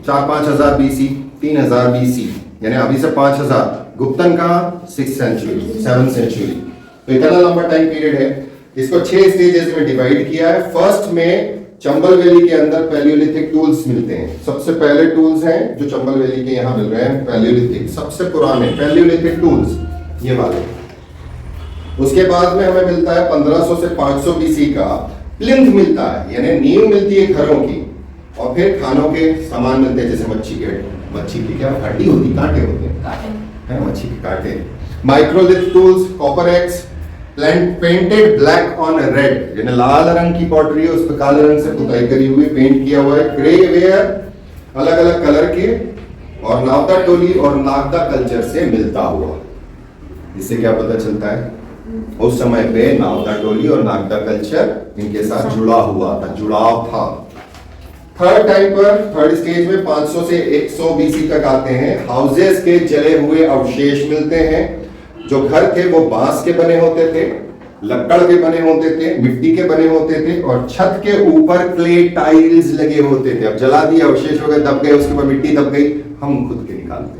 Speaker 1: 4-5 हजार बीसी, 3000 बीसी, यानी अभी से 5000। गुप्तन कहां 6th सेंचुरी, 7th सेंचुरी। तो इतना लंबा टाइम पीरियड है। इसको 6 स्टेजेस में डिवाइड किया है। फर्स्ट में चंबल वैली के अंदर पैलियोलिथिक टूल्स मिलते हैं। सबसे पहले टूल्स हैं जो चंबल वैली के यहां मिल रहे हैं, पैलियोलिथिक, सबसे पुराने पैलियोलिथिक टूल्स ये वाले। उसके बाद में हमें मिलता है 1500 से 500 बीसी का प्लिंथ मिलता है, यानी नींव मिलती है घरों की। और फिर खानों के सामान मिलते हैं, जैसे मच्छी की क्या हड्डी होती, कांटे होते हैं, मच्छी के कांटे। Microlith tools, copper x, painted black on red, यानी लाल रंग की पॉटरी है, उस पर काले रंग से पुताई करी हुई, पेंट किया हुआ है। ग्रे वेयर अलग अलग कलर के, और नावदा टोली और नागदा कल्चर से मिलता हुआ। इससे क्या पता चलता है, उस समय पे नावदा टोली और नागदा कल्चर इनके साथ जुड़ा हुआ था, जुड़ाव था। थर्ड टाइम पर, थर्ड स्टेज में 500 से 100 बीसी तक आते हैं। हाउसेस के जले हुए अवशेष मिलते हैं। जो घर थे वो बांस के बने होते थे, लकड़ के बने होते थे, मिट्टी के बने होते थे, और छत के ऊपर क्ले टाइल्स लगे होते थे। अब जला दिए, अवशेष वगैरह दब गए, उसके ऊपर मिट्टी दब गई, हम खुद के निकालते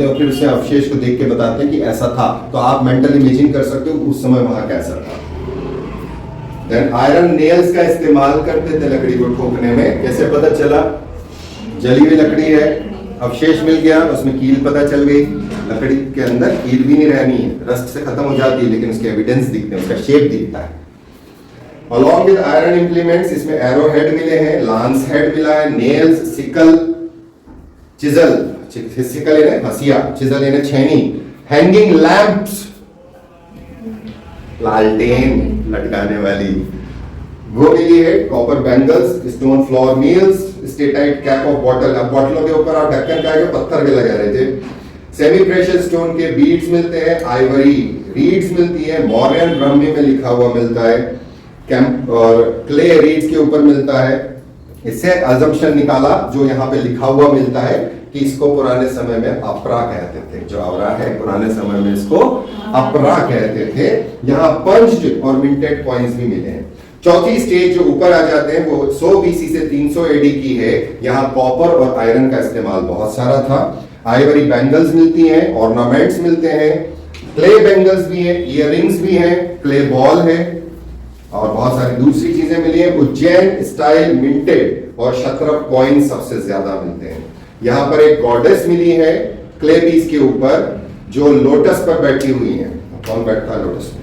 Speaker 1: हैं और फिर उसे अवशेष को देख के बताते हैं कि ऐसा था। तो आप मेंटल इमेजिन कर सकते हो उस समय वहां कैसा था। देन आयरन नेल्स का इस्तेमाल करते थे लकड़ी को ठोकने में। कैसे पता चला, जली हुई लकड़ी है, अवशेष मिल गया, उसमें कील पता चल गई। लकड़ी के अंदर कील भी नहीं रहनी है, रस्ट से खत्म हो जाती है, लेकिन उसके एविडेंस दिखते हैं, उसका शेप दिखता है। अलॉन्ग विद आयरन इंप्लीमेंट्स इसमें एरो हेड मिले हैं, लांस हेड मिला है, नेल्स, सिकल, चिजल, सिकल यानी हसिया, चिजल यानी छेनी, हैंगिंग लैंप्स, लालटेन लटकाने वाली वो मिली है, copper bangles, stone floor meals, steatite cap of bottle. अब बॉटलों के ऊपर आप ढक्कन का पत्थर के लगा रहे थे। सेमी प्रेशियस स्टोन के बीड्स मिलते हैं, आइवरी रीड्स मिलती है, मौर्यन ब्राह्मी में लिखा हुआ मिलता है, कैंप और क्ले रीड्स के ऊपर मिलता है। इससे अजम्पशन निकाला, जो यहाँ पे लिखा हुआ मिलता है कि इसको पुराने समय में अपरा कहते थे। जो आवरा है पुराने समय में इसको अपरा कहते थे। यहाँ पंच्ड और मिंटेड कॉइन्स भी मिले हैं। चौथी स्टेज जो ऊपर आ जाते हैं वो 100 बीसी से 300 एडी की है। यहाँ कॉपर और आयरन का इस्तेमाल बहुत सारा था। आइवरी बैंगल्स मिलती हैं, ऑर्नामेंट्स मिलते हैं, क्ले बैंगल्स भी हैं, इयररिंग्स भी हैं, क्ले बॉल है, और बहुत सारी दूसरी चीजें मिली हैं। उज्जैन स्टाइल मिंटेड और शत्रप कॉइन सबसे ज्यादा मिलते हैं। यहाँ पर एक गॉडेस मिली है क्ले पीस के ऊपर, जो लोटस पर बैठी हुई है। कौन बैठता है लोटस में?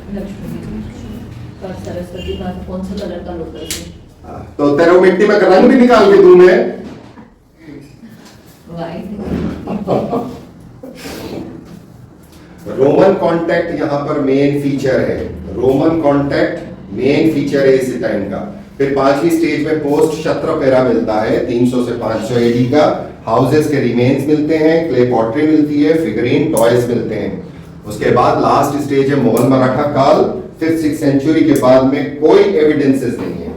Speaker 2: सरस्वती माता कौन सा कलर का लोटस है?
Speaker 1: तो तेरे मिट्टी में रंग भी निकाल के दूं मैं। रोमन कॉन्टेक्ट यहाँ पर मेन फीचर है। रोमन कॉन्टेक्ट मेन फीचर है इस टाइम का। फिर पांचवी स्टेज में पोस्ट क्षत्रप एरा मिलता है 300 से 500 एडी का। हाउसेस के रिमेन्स मिलते हैं, क्ले पॉटरी मिलती है, फिगरीन टॉयज मिलते हैं। उसके बाद लास्ट स्टेज है मुगल मराठा काल। 5th-6th सेंचुरी के बाद में कोई एविडेंसेस नहीं है।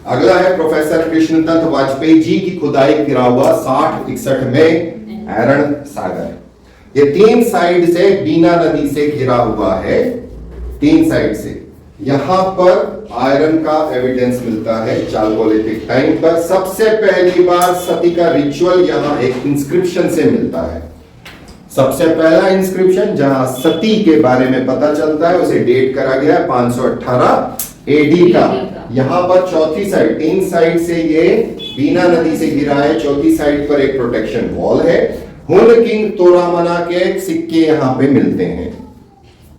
Speaker 1: अगला है प्रोफेसर कृष्णदत्त वाजपेयी जी की खुदाई करा हुआ 60-61 में ऐरण सागर। ये 3 साइड से बीना नदी से घिरा हुआ है, 3 साइड से। यहां पर आयरन का एविडेंस मिलता है चालकोलिथिक टाइम पर। सबसे पहली बार सती का रिचुअल यहां एक इंस्क्रिप्शन से मिलता है। सबसे पहला इंस्क्रिप्शन जहां सती के बारे में पता चलता है उसे डेट करा गया 518 एडी का। यहां पर चौथी साइड, 3 साइड से ये बीना नदी से घिरा है, चौथी साइड पर एक प्रोटेक्शन वॉल है। हुन किंग तोरामना के सिक्के यहां पे मिलते हैं।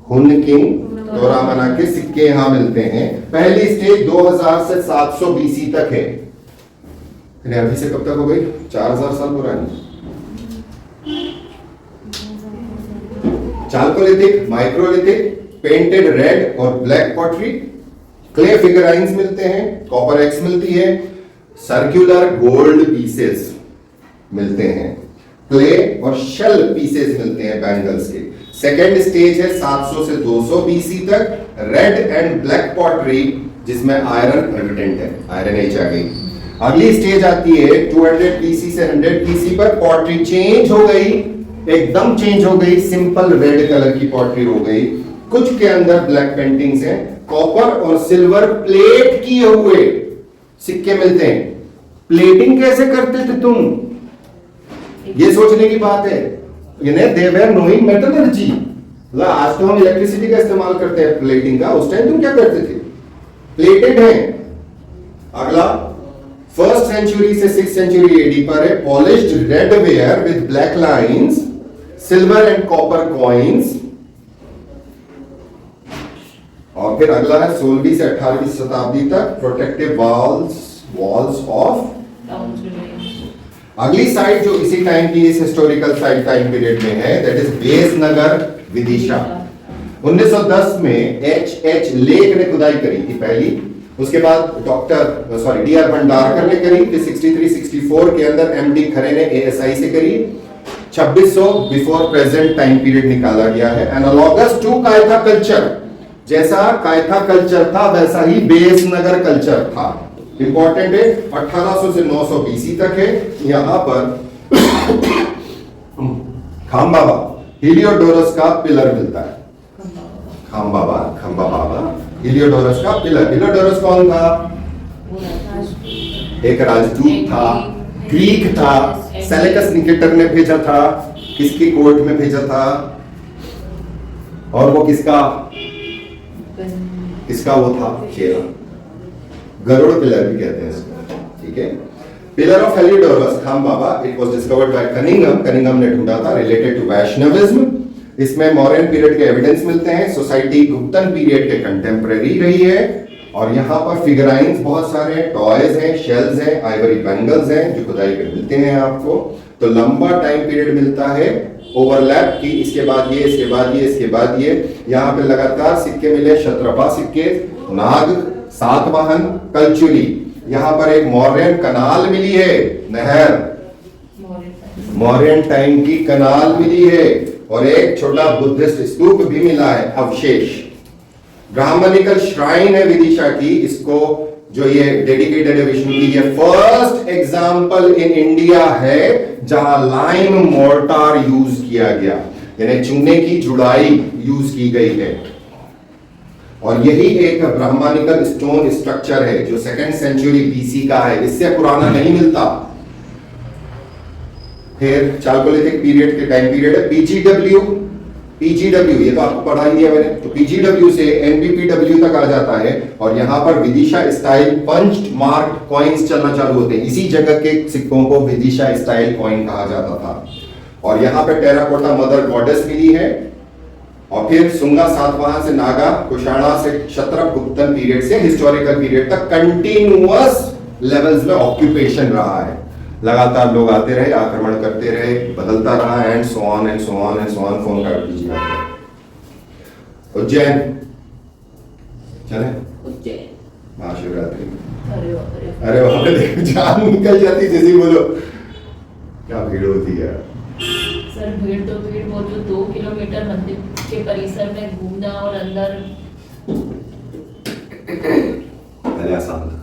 Speaker 1: हुन किंग तोरामना के सिक्के यहां मिलते हैं। पहली स्टेज 2000 से 700 बीसी तक है। अभी से कब तक हो गई? 4000 साल पुरानी। चालकोलिथिक, माइक्रोलिथिक, पेंटेड रेड और ब्लैक पॉटरी, क्ले फिगराइंस मिलते हैं, कॉपर एक्स मिलती है, सर्कुलर गोल्ड पीसेस मिलते हैं, क्ले और शेल पीसेस मिलते हैं बैंगल्स के। सेकेंड स्टेज है 700 से 200 बीसी तक, रेड एंड ब्लैक पॉटरी, जिसमें आयरन एविडेंट है, आयरन एज आ गई। अगली स्टेज आती है 200 बीसी से 100 बीसी पर, पॉटरी चेंज हो गई, एकदम चेंज हो गई, सिंपल रेड कलर की पॉटरी हो गई। कुछ के अंदर ब्लैक पेंटिंग्स हैं, कॉपर और सिल्वर प्लेट किए हुए सिक्के मिलते हैं। प्लेटिंग कैसे करते थे तुम, ये सोचने की बात है। दे वर नोइंग मेटलर्जी। आज तो हम इलेक्ट्रिसिटी का इस्तेमाल करते हैं प्लेटिंग का, उस टाइम तुम क्या करते थे, प्लेटेड है। अगला 1st सेंचुरी से 6th सेंचुरी एडी पर है, polished red ware with black lines, silver and copper coins. और फिर अगला है 16वीं से 18वीं शताब्दी तक, प्रोटेक्टिव वॉल्स ऑफ। अगली साइड जो इसी टाइम की इस हिस्टोरिकल साइड टाइम पीरियड में है, दैट इज बेसनगर विदिशा। 1910 में H.H. लेक ने खुदाई करी थी पहली, उसके बाद D.R. भंडारकर ने करी, फिर 63-64 के अंदर M.D. खरे ने ASI से करी। 2600 बिफोर प्रेजेंट टाइम पीरियड निकाला गया है। एनालॉगस टू कायथा कल्चर, जैसा कायथा कल्चर था वैसा ही बेसनगर कल्चर था। इंपॉर्टेंट है, 1800 से 900 बीसी तक है। यहां पर खाम्बाबा हिलियोडोरस का पिलर मिलता है। खंबा बाबा हिलियोडोरस का पिलर। हिलियोडोरस कौन था, एक राजदूत था, ग्रीक था, सेलेकस निकेटर ने भेजा था, किसकी कोर्ट में भेजा था, और वो किसका वो था, चेहरा, गरुड़ पिलर भी कहते हैं इसको, ठीक है। Pillar of Heliodorus Khambaba, it was discovered by Cunningham ने ढूंढा था, रिलेटेड टू वैष्णविज्म। इसमें मौर्यन पीरियड के एविडेंस मिलते हैं, सोसाइटी गुप्तन पीरियड के कंटेम्पररी रही है। और यहाँ पर फिगराइंस बहुत सारे हैं, टॉयज हैं, शेल्स हैं, आइवरी बैंगल्स हैं जो खुदाई में मिलते हैं आपको। तो लंबा टाइम पीरियड मिलता है ओवरलैप की, इसके बाद ये, इसके बाद ये, इसके बाद ये। यहाँ पे लगातार सिक्के मिले, क्षत्रपा सिक्के, नाग, सातवाहन, कलचुरी। यहाँ पर एक मौर्यन कनाल मिली है, नहर, मौर्यन टाइम की कनाल मिली है, और एक छोटा बुद्धिस्ट स्तूप भी मिला है, अवशेष। ब्राह्मणिकल श्राइन है विदिशा की, इसको जो ये डेडिकेटेड है विष्णु की, ये फर्स्ट एग्जांपल इन इंडिया है जहां लाइम मोर्टार यूज किया गया, यानी चूने की जुड़ाई यूज की गई है। और यही एक ब्राह्मणिकल स्टोन स्ट्रक्चर है जो 2nd सेंचुरी बीसी का है, इससे पुराना नहीं मिलता। फिर चालकोलिथिक पीरियड के टाइम पीरियड है पीजीडब्ल्यू, ये तो आपको पढ़ा ही दिया मैंने। तो पीजीडब्ल्यू से एनबीपीडब्ल्यू तक आ जाता है, और यहाँ पर Vidisha style punched marked coins चलना चालू होते हैं। इसी जगह के सिक्कों को विदिशा स्टाइल कॉइन कहा जाता था। और यहाँ पे टेराकोटा मदर गॉडेस मिली है। और फिर सुंगा सातवाहन से नागा, कुषाणा से क्षत्रप, गुप्तन पीरियड से हिस्टोरिकल पीरियड तक कंटिन्यूअस लेवल्स में ऑक्यूपेशन रहा है। लगातार लोग आते रहे, आक्रमण करते रहे, बदलता रहा, and so on and so on and so on. Phone काट दीजिए। उज्जैन चले, महाशिवरात्रि, अरे वहां पे देखो जान निकल जाती, जैसे बोलो क्या भीड़ होती है।
Speaker 2: सर भीड़ तो भीड़, वो जो 2 किलोमीटर मंदिर के परिसर में घूमना और अंदर,
Speaker 1: पहले आसान,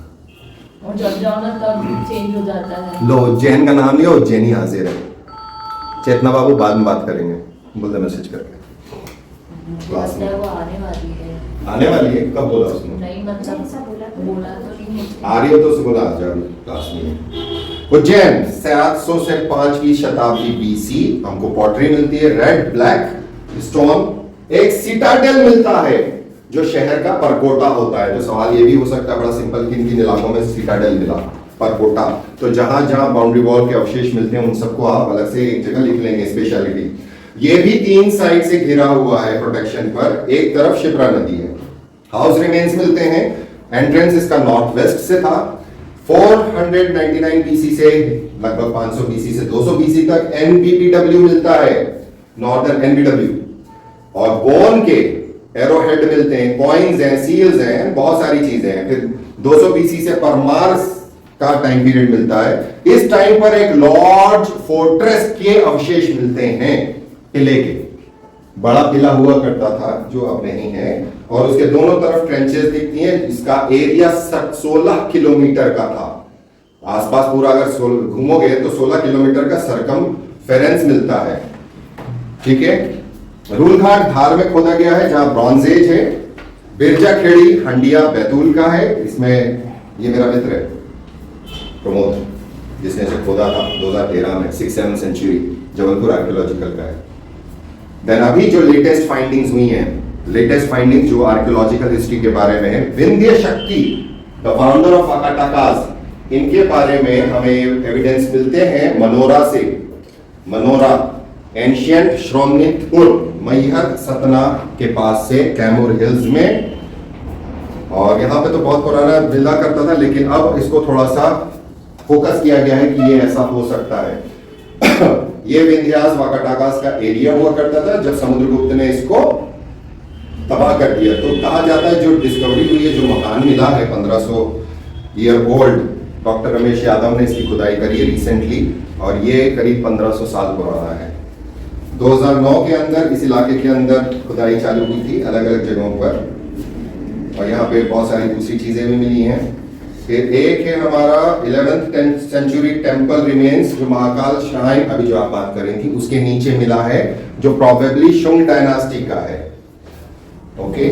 Speaker 2: और जब जाओ ना तब चेंज हो जाता है।
Speaker 1: लो उज्जैन का नाम लिया, उज्जैनी हाजिर है। चेतना बाबू बाद में बात करेंगे, बोलते मैसेज करके।
Speaker 2: क्लास में वो आने वाली है।
Speaker 1: आने वाली है, कब बोला उसने?
Speaker 2: नहीं मतलब बोला तो नहीं,
Speaker 1: आ रही हो तो उसको बोला आ जाओ क्लास में। उज्जैन 700 से 5वीं शताब्दी बीसी, हमको पॉटरी मिलती है, रेड ब्लैक स्टोन। एक सिटाडेल मिलता है जो शहर का परकोटा होता है। तो सवाल ये भी हो सकता है बड़ा सिंपल, किन किन इलाकों में सिटाडेल मिला, परकोटा। तो जहां जहां बाउंड्री वॉल के अवशेष मिलते हैं उन सबको आप अलग से एक जगह लिख लेंगे, स्पेशलिटी। ये भी 3 साइड से घिरा हुआ है प्रोटेक्शन पर, एक तरफ शिप्रा नदी है। हाउस रिमेन्स मिलते हैं, एंट्रेंस इसका नॉर्थ वेस्ट से था। 499 बीसी से लगभग 500 बीसी से 200 बीसी तक एनबीपीडब्ल्यू मिलता है, नॉर्दर्न एनबीडब्ल्यू। और बोन के एरोहेड मिलते हैं, कॉइन्स हैं, सील्स हैं, बहुत सारी चीजें हैं। फिर 200 बीसी से परमार का टाइम पीरियड मिलता है। इस टाइम पर एक लॉर्ड फोर्ट्रेस के अवशेष मिलते हैं, किले के। बड़ा किला हुआ करता था जो अब नहीं है, और उसके दोनों तरफ ट्रेंचेस दिखती हैं। इसका एरिया 16 किलोमीटर का था। आसपास पूरा अगर घूमोगे तो 16 किलोमीटर का सरकम फेरेंस मिलता है। ठीक है। रूलघाट धार में खोदा गया है जहां ब्रॉन्ज एज है। बिरजा खेड़ी हंडिया बैतूल का है। इसमें ये मेरा मित्र है प्रमोद, जिसने इसे खोदा था 2013 में 6-7 सेंचुरी, जबलपुर आर्कियोलॉजिकल का है। देन अभी जो लेटेस्ट फाइंडिंग्स हुई हैं, लेटेस्ट फाइंडिंग्स जो आर्कियोलॉजिकल हिस्ट्री के बारे में है, विंध्य शक्ति द फाउंडर ऑफ वाकाटाकास, इनके बारे में हमें एविडेंस मिलते हैं मनोरा से। मनोरा एंशियंट श्रोमनितपुर मैहर सतना के पास से कैमूर हिल्स में। और यहाँ पे तो बहुत पुराना मिला करता था, लेकिन अब इसको थोड़ा सा फोकस किया गया है कि ये ऐसा हो सकता है। ये विंध्यास वाकाटाकास का एरिया हुआ करता था जब समुद्रगुप्त ने इसको तबाह कर दिया। तो कहा जाता है जो डिस्कवरी हुई है, जो मकान मिला है 1500 year old, doctor Ramesh Yadav ने इसकी खुदाई करी है रिसेंटली, और ये करीब 1500 साल पुराना है। 2009 के अंदर इस इलाके के अंदर खुदाई चालू हुई थी अलग अलग जगहों पर, और यहाँ पे बहुत सारी दूसरी चीजें भी मिली हैं। फिर एक है हमारा 11th सेंचुरी टेम्पल रिमेन्स, जो महाकाल श्राइन अभी जो आप बात कर रही थी उसके नीचे मिला है, जो प्रोबेबली शुंग डायनास्टी का है। ओके।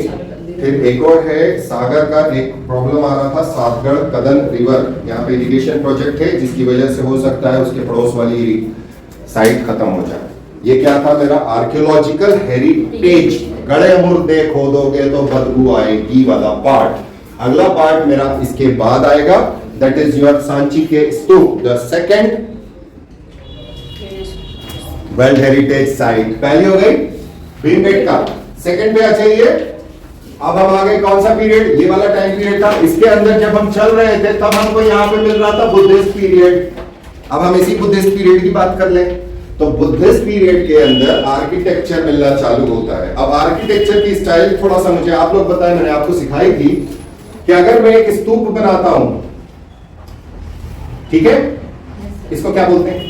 Speaker 1: फिर एक और है सागर का, एक प्रॉब्लम आ रहा था सातगढ़ कदन रिवर, यहाँ पे इरिगेशन प्रोजेक्ट है जिसकी वजह से हो सकता है उसके पड़ोस वाली साइट खत्म हो जाए। ये क्या था मेरा आर्कियोलॉजिकल हेरिटेज, गड़े मुर्दे खोदोगे तो बदबू आएगी वाला पार्ट। अगला पार्ट मेरा इसके बाद आएगा, दैट इज योर सांची के स्तूप, the second world heritage site. पहली हो गई भीमबेटका, सेकंड पे आ जाइए। अब हम आ गए कौन सा पीरियड, ये वाला टाइम पीरियड था। इसके अंदर जब हम चल रहे थे तब हमको यहाँ पे मिल रहा था बुद्धिस्ट पीरियड। अब हम इसी बुद्धिस्ट पीरियड की बात कर लें तो बुद्धिस्ट पीरियड के अंदर आर्किटेक्चर मिलना चालू होता है। अब आर्किटेक्चर की स्टाइल थोड़ा सा मुझे आप लोग बताएं, मैंने आपको सिखाई थी कि अगर मैं एक स्तूप बनाता हूं, ठीक है, इसको क्या बोलते हैं,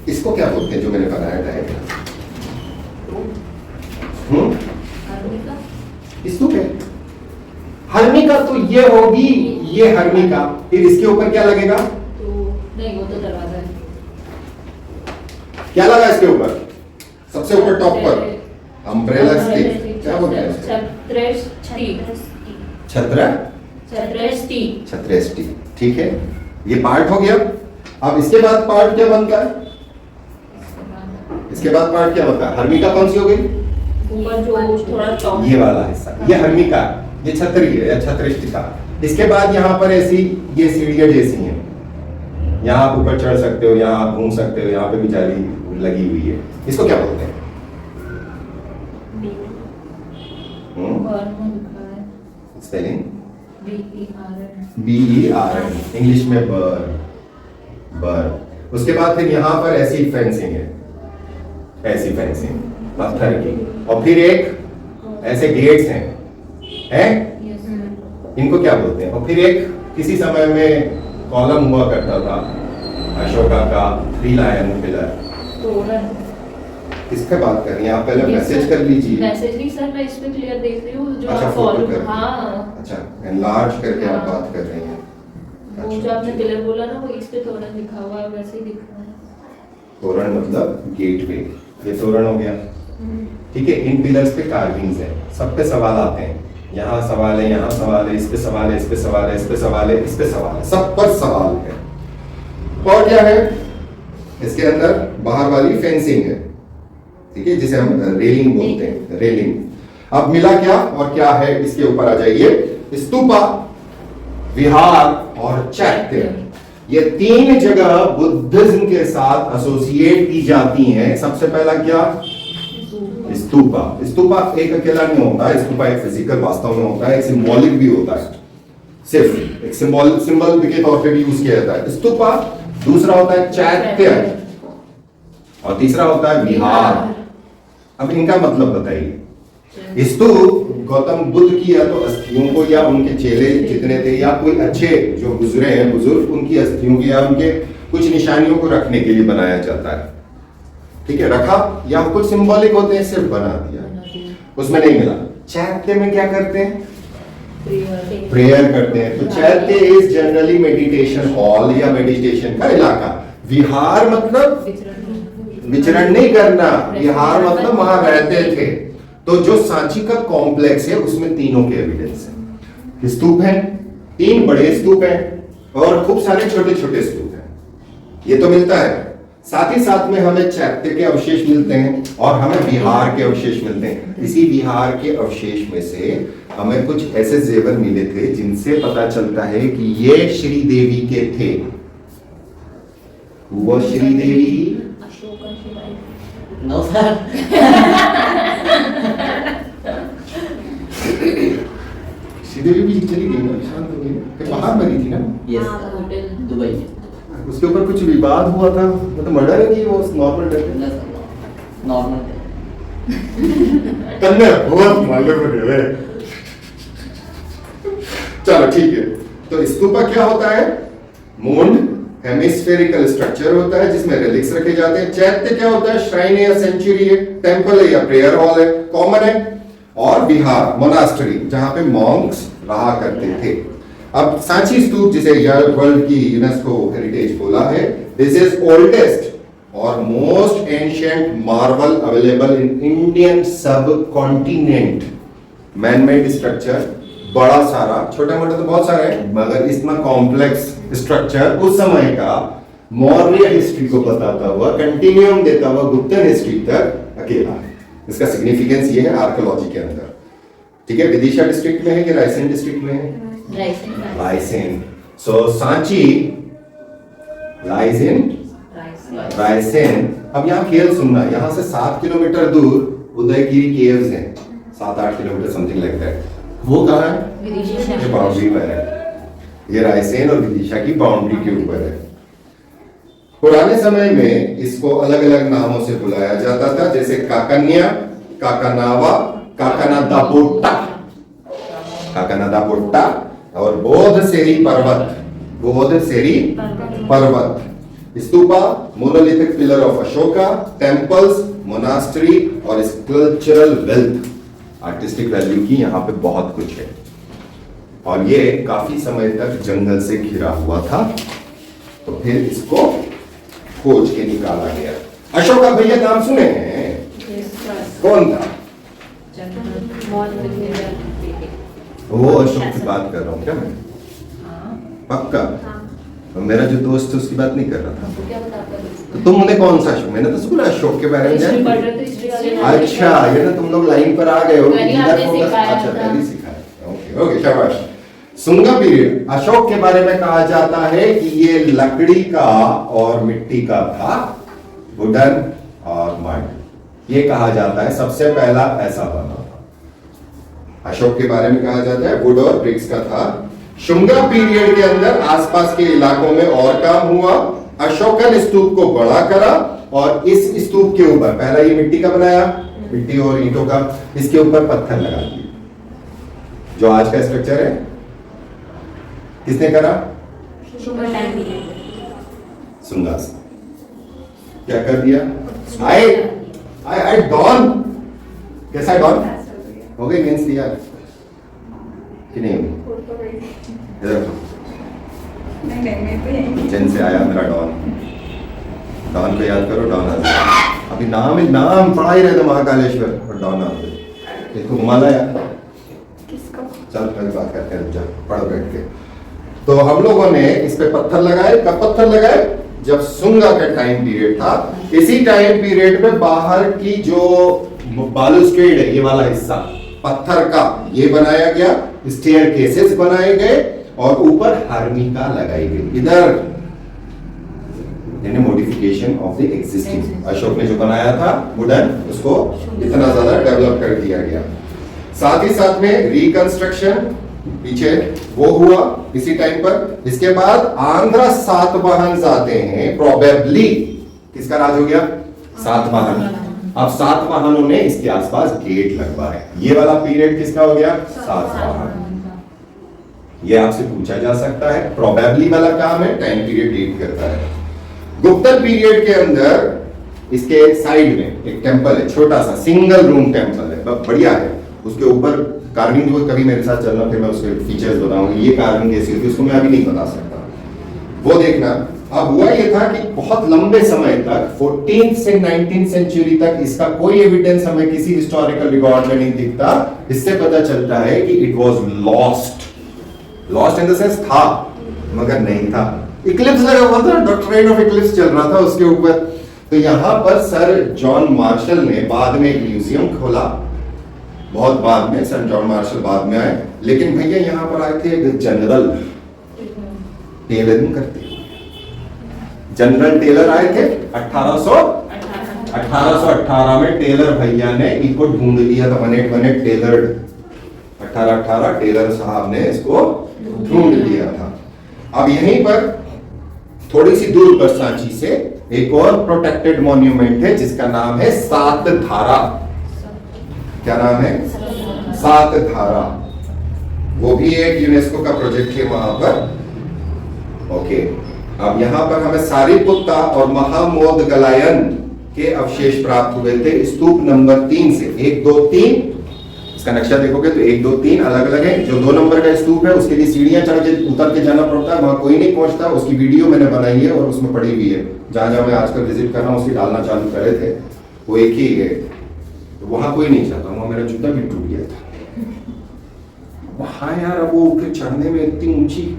Speaker 1: इसको क्या बोलते हैं जो मैंने बनाया डायग्राम, स्तूप है। हर्मिका तो ये होगी, ये हर्मिका। फिर इसके ऊपर क्या लगेगा,
Speaker 2: नहीं वो तो दरवाजा है।
Speaker 1: क्या लगा इसके ऊपर, सबसे ऊपर टॉप पर अम्ब्रेला स्टिक, क्या बोलते हैं, छत्रष्टि। ठीक है, ये पार्ट हो गया। अब इसके बाद पार्ट क्या बनता है, इसके बाद पार्ट क्या बनता है, हर्मिका कौन सी हो गई,
Speaker 2: ऊपर जो थोड़ा चौक,
Speaker 1: ये वाला हिस्सा, ये हर्मिका, ये छतरी है या छत्रष्टिका। इसके बाद यहाँ पर ऐसी ये सीढ़ियां जैसी हैं, यहाँ आप ऊपर चढ़ सकते हो, यहाँ आप घूम सकते हो, यहाँ पे भी जाली लगी हुई है। इसको क्या बोलते हैं, स्पेलिंग BERN, इंग्लिश में बर। उसके बाद फिर यहाँ पर ऐसी फेंसिंग है, ऐसी फेंसिंग पत्थर की, और फिर एक ऐसे गेट्स हैं, इनको क्या बोलते हैं। और फिर एक किसी समय में कॉलम हुआ करता था अशोका का 3 लायन पिलर। किसका बात कर रही हैं आप, पहले मैसेज कर लीजिए।
Speaker 2: मैसेज नहीं सर, मैं इसमें क्लियर देख रही हूँ जो
Speaker 1: अच्छा,
Speaker 2: आप
Speaker 1: फोटो
Speaker 2: फॉलो,
Speaker 1: कर,
Speaker 2: हाँ
Speaker 1: अच्छा एनलार्ज करके आप
Speaker 2: हाँ।
Speaker 1: बात कर रही हैं।
Speaker 2: वो जो आपने पिलर बोला ना, वो इस पे तोरण लिखा हुआ है, वैसे ही दिख रहा है।
Speaker 1: तोरण मतलब गेटवे, ये तोरण हो गया। ठीक है, इन पिलर्स पे कार्विंग्स है, सब पे सवाल आते हैं, यहाँ सवाल है, यहाँ सवाल है, इस पे सवाल है, इस पे सवाल है, इस पे सवाल है, इस पे सवाल है, सब पर सवाल है। और क्या है इसके अंदर, बाहर वाली फेंसिंग है, ठीक है, जिसे हम रेलिंग बोलते हैं, रेलिंग। अब मिला क्या और क्या है, इसके ऊपर आ जाइए। स्तूपा, विहार और चैत्य, ये 3 जगह बुद्धिज्म के साथ एसोसिएट की जाती हैं। सबसे पहला क्या, स्तूपा। स्तूपा एक अकेला नहीं होता है, स्तूपा एक फिजिकल वास्तव में होता है, एक सिंबॉलिक भी होता है, सिर्फ एक सिंबल के तौर पे भी यूज किया जाता है स्तूपा। दूसरा होता है चैत्य और तीसरा होता है विहार। अब इनका मतलब बताइए। स्तूप गौतम बुद्ध की या तो अस्थियों को या उनके चेले जितने थे या कोई अच्छे जो गुजरे हैं बुजुर्ग, उनकी अस्थियों की या उनके कुछ निशानियों को रखने के लिए बनाया जाता है। ठीक है, रखा या कुछ सिंबॉलिक होते हैं, सिर्फ बना दिया, उसमें नहीं मिला। चैत्य में क्या करते हैं? प्रेयर करते हैं। तो चैत्य इज जनरली मेडिटेशन हॉल या मेडिटेशन का इलाका। विहार मतलब विचरण नहीं करना, विहार मतलब वहां रहते थे। तो जो सांची का कॉम्प्लेक्स है उसमें तीनों के एविडेंस है। स्तूप हैं, 3 बड़े स्तूप हैं और खूब सारे छोटे छोटे स्तूप हैं, ये तो मिलता है। साथ ही साथ में हमें चैत्य के अवशेष मिलते हैं और हमें विहार के अवशेष मिलते हैं। इसी विहार के अवशेष में से हमें कुछ ऐसे जेवर मिले थे जिनसे पता चलता है कि ये श्री देवी के थे। वो श्री देवी
Speaker 3: नो सर।
Speaker 1: श्री देवी भी चली गई ना, शांत हो गई ना, बाहर मरी थी ना।
Speaker 3: यस
Speaker 2: होटल
Speaker 3: दुबई में।
Speaker 1: उसके ऊपर कुछ विवाद हुआ था, मतलब मर्डर है कि वो नॉर्मल डेथ है?
Speaker 3: नॉर्मल
Speaker 1: कन्या बहुत मालूम है। चलो ठीक है, तो स्तूपा क्या होता है? मूंड हेमिस्फेरिकल स्ट्रक्चर होता है जिसमें रिलिक्स रखे जाते हैं। चैत्य क्या होता है? श्राइन है या सेंचुरी है, टेंपल है या प्रेयर हॉल है, कॉमन है। और विहार मोनास्ट्री जहां पे मॉन्क्स रहा करते थे। अब सांची स्तूप जिसे वर्ल्ड की यूनेस्को हेरिटेज बोला है, दिस इज ओल्डेस्ट और most ancient marble available in Indian सब कॉन्टिनेंट। मैन मेड स्ट्रक्चर, बड़ा सारा, छोटा मोटा तो बहुत सारा है, मगर इतना कॉम्प्लेक्स स्ट्रक्चर उस समय का मौर्य हिस्ट्री को बताता हुआ, कंटिन्यूम देता हुआ गुप्तन हिस्ट्री तक अकेला है। इसका सिग्निफिकेंस ये है आर्कियोलॉजी के अंदर। ठीक है, विदिशा डिस्ट्रिक्ट में है कि रायसेन डिस्ट्रिक्ट में है? रायसेन। सो सांची लाइज इन रायसेन। अब यहाँ खेल सुनना, यहाँ से 7 किलोमीटर दूर उदयगिरी केव्स हैं, 7-8 किलोमीटर समथिंग लगता है। वो कहाँ है? ये बाउंड्री पर है, ये रायसेन और विदिशा की बाउंड्री के ऊपर है। पुराने समय में इसको अलग अलग नामों से बुलाया जाता था, जैसे काकन्या, काकानावा, काकानादापोट्टा, काकानादापोट्टा और बोध सेरी पर्वत, बोध सेरी पर्वत। Stupa, monolithic pillar of Ashoka, temples, monastery और स्कल्पचरल वेल्थ, आर्टिस्टिक वैल्यू की यहाँ पे बहुत कुछ है। और ये काफी समय तक जंगल से घिरा हुआ था, तो फिर इसको खोज के निकाला गया। अशोका भैया नाम सुने हैं? कौन था वो? अशोक की बात कर रहा हूँ क्या मैं? पक्का? मेरा जो दोस्त है उसकी बात नहीं कर रहा था। तो तुमने कौन सा अशोक? मैंने तो सुना अशोक के बारे में। अच्छा, ये ना तुम लोग लाइन पर आ गए हो। अच्छा, पहले सिखाया। ओके ओके, शाबाश। सुंगा पीरियड, अशोक के बारे में कहा जाता है कि ये लकड़ी का और मिट्टी का था, वुडन और मड, ये कहा जाता है सबसे पहला ऐसा बना था। अशोक के बारे में कहा जाता है वुड और ब्रिक्स का था। शुंगा पीरियड के अंदर आसपास के इलाकों में और काम हुआ। अशोकन स्तूप को बड़ा करा और इस स्तूप के ऊपर, पहला ये मिट्टी का बनाया, मिट्टी और ईंटों का, इसके ऊपर पत्थर लगा दिए। जो आज का स्ट्रक्चर है किसने करा? सुंगास। क्या कर दिया? आई डॉन। कैसा है डॉन? हो गई मेंस दिया कि नहीं? इधर जन से आया मेरा डॉन। डॉन को याद करो, डॉन आ गया। अभी नाम पढ़ा ही रहे थे महाकालेश्वर और डॉन आ गए। इसको घुमा लाया। चल पहले बात करते हैं, जा पढ़ बैठ के। तो हम लोगों ने इस पे पत्थर लगाए। कब पत्थर लगाए? जब सुंगा का टाइम पीरियड था। इसी टाइम पीरियड में बाहर की जो बालुस्ट्रेड है, ये वाला हिस्सा पत्थर का, ये बनाया गया। स्टेयर केसेस बनाए गए और ऊपर हर्मिका लगाई गई। इधर modification of the existing, Ashok ने जो बनाया था वुडन, उसको इतना ज्यादा डेवलप कर दिया गया। साथ ही साथ में रिकंस्ट्रक्शन पीछे वो हुआ इसी टाइम पर। इसके बाद आंध्र सातवाहन आते हैं। प्रोबेबली किसका राज हो गया? सातवाहन। अब सातवाहनों ने इसके आसपास गेट लगवाए। ये वाला पीरियड किसका हो गया? सातवाहन। ये आपसे पूछा जा सकता है, प्रोबेबली वाला काम है, टाइम पीरियड डेट करता है। गुप्तन पीरियड के अंदर इसके साइड में एक टेंपल है, छोटा सा सिंगल रूम टेंपल है, बढ़िया है। उसके ऊपर कार्विंग जो कभी मेरे साथ चलना, फिर मैं उसके फीचर्स बताऊंगा, ये कार्विंग कैसी होती है उसको मैं अभी नहीं बता सकता, वो देखना। अब हुआ ये था कि बहुत लंबे समय तक 14th से 19th सेंचुरी तक इसका कोई एविडेंस हमें किसी हिस्टोरिकल रिकॉर्ड में नहीं दिखता। इससे पता चलता है कि it was lost. Lost in the sense था मगर नहीं था। इक्लिप्स लगा हुआ था, डॉक्ट्रिन ऑफ इक्लिप्स चल रहा था उसके ऊपर। तो यहां पर सर जॉन मार्शल ने बाद में एक म्यूजियम खोला, बहुत बाद में, सर जॉन मार्शल बाद में आए। लेकिन भैया यहां पर आए थे एक जनरल टेलरिंग करते, जनरल टेलर आए थे 1818 में। टेलर भैया ने इनको ढूंढ लिया था, 1818 टेलर, 1818 टेलर साहब ने इसको ढूंढ लिया था। अब यहीं पर थोड़ी सी दूर पर सांची से एक और प्रोटेक्टेड मॉन्यूमेंट है जिसका नाम है सात धारा। क्या नाम है? सात धारा। वो भी एक यूनेस्को का प्रोजेक्ट है वहां पर। ओके, अब यहां पर हमें सारिपुत्ता और महामोदगलायन के अवशेष प्राप्त हुए थे स्तूप नंबर 3 से। 1 2 3, इसका नक्शा देखोगे तो 1 2 3 अलग अलग है। जो 2 नंबर का स्तूप है उसके लिए सीढ़ियां चढ़ के उतर के जाना पड़ता है, वहां कोई नहीं पहुंचता। उसकी वीडियो मैंने बनाई है और उसमें पड़ी हुई है। जहां जहां मैं आजकल विजिट कर रहा हूं उसकी डालना चालू करे थे, वो एक ही है। तो वहां कोई नहीं जाता, वहां मेरा जूता भी टूट गया था वहां यार। अब वो ऊपर चढ़ने में इतनी ऊंची,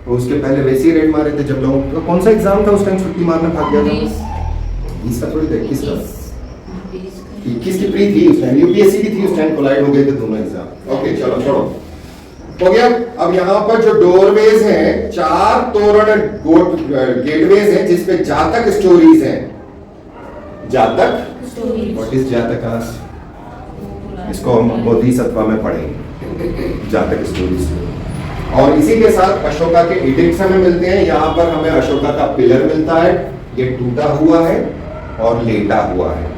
Speaker 1: तो उसके पहले वैसे ही रेड मारे थे जब लोगों का कौन सा एग्जाम था उस टाइम छुट्टी मारने भाग गया था। इसका थोड़ी देख, किसका 21 की प्री थी उस टाइम, यूपीएससी की थी उस टाइम, कोलाइड हो गए थे दोनों एग्जाम। ओके चलो छोड़ो, हो गया। अब यहाँ पर जो डोरवेज हैं, 4 तोरण गेटवेज हैं जिसपे जातक स्टोरीज हैं। जातक, व्हाट इज जातकास? इसको हम बोधिसत्व में पढ़ेंगे, जातक स्टोरीज। और इसी के साथ अशोका के एडिक्ट्स हमें मिलते हैं। यहाँ पर हमें अशोका का पिलर मिलता है, ये टूटा हुआ है और लेटा हुआ है।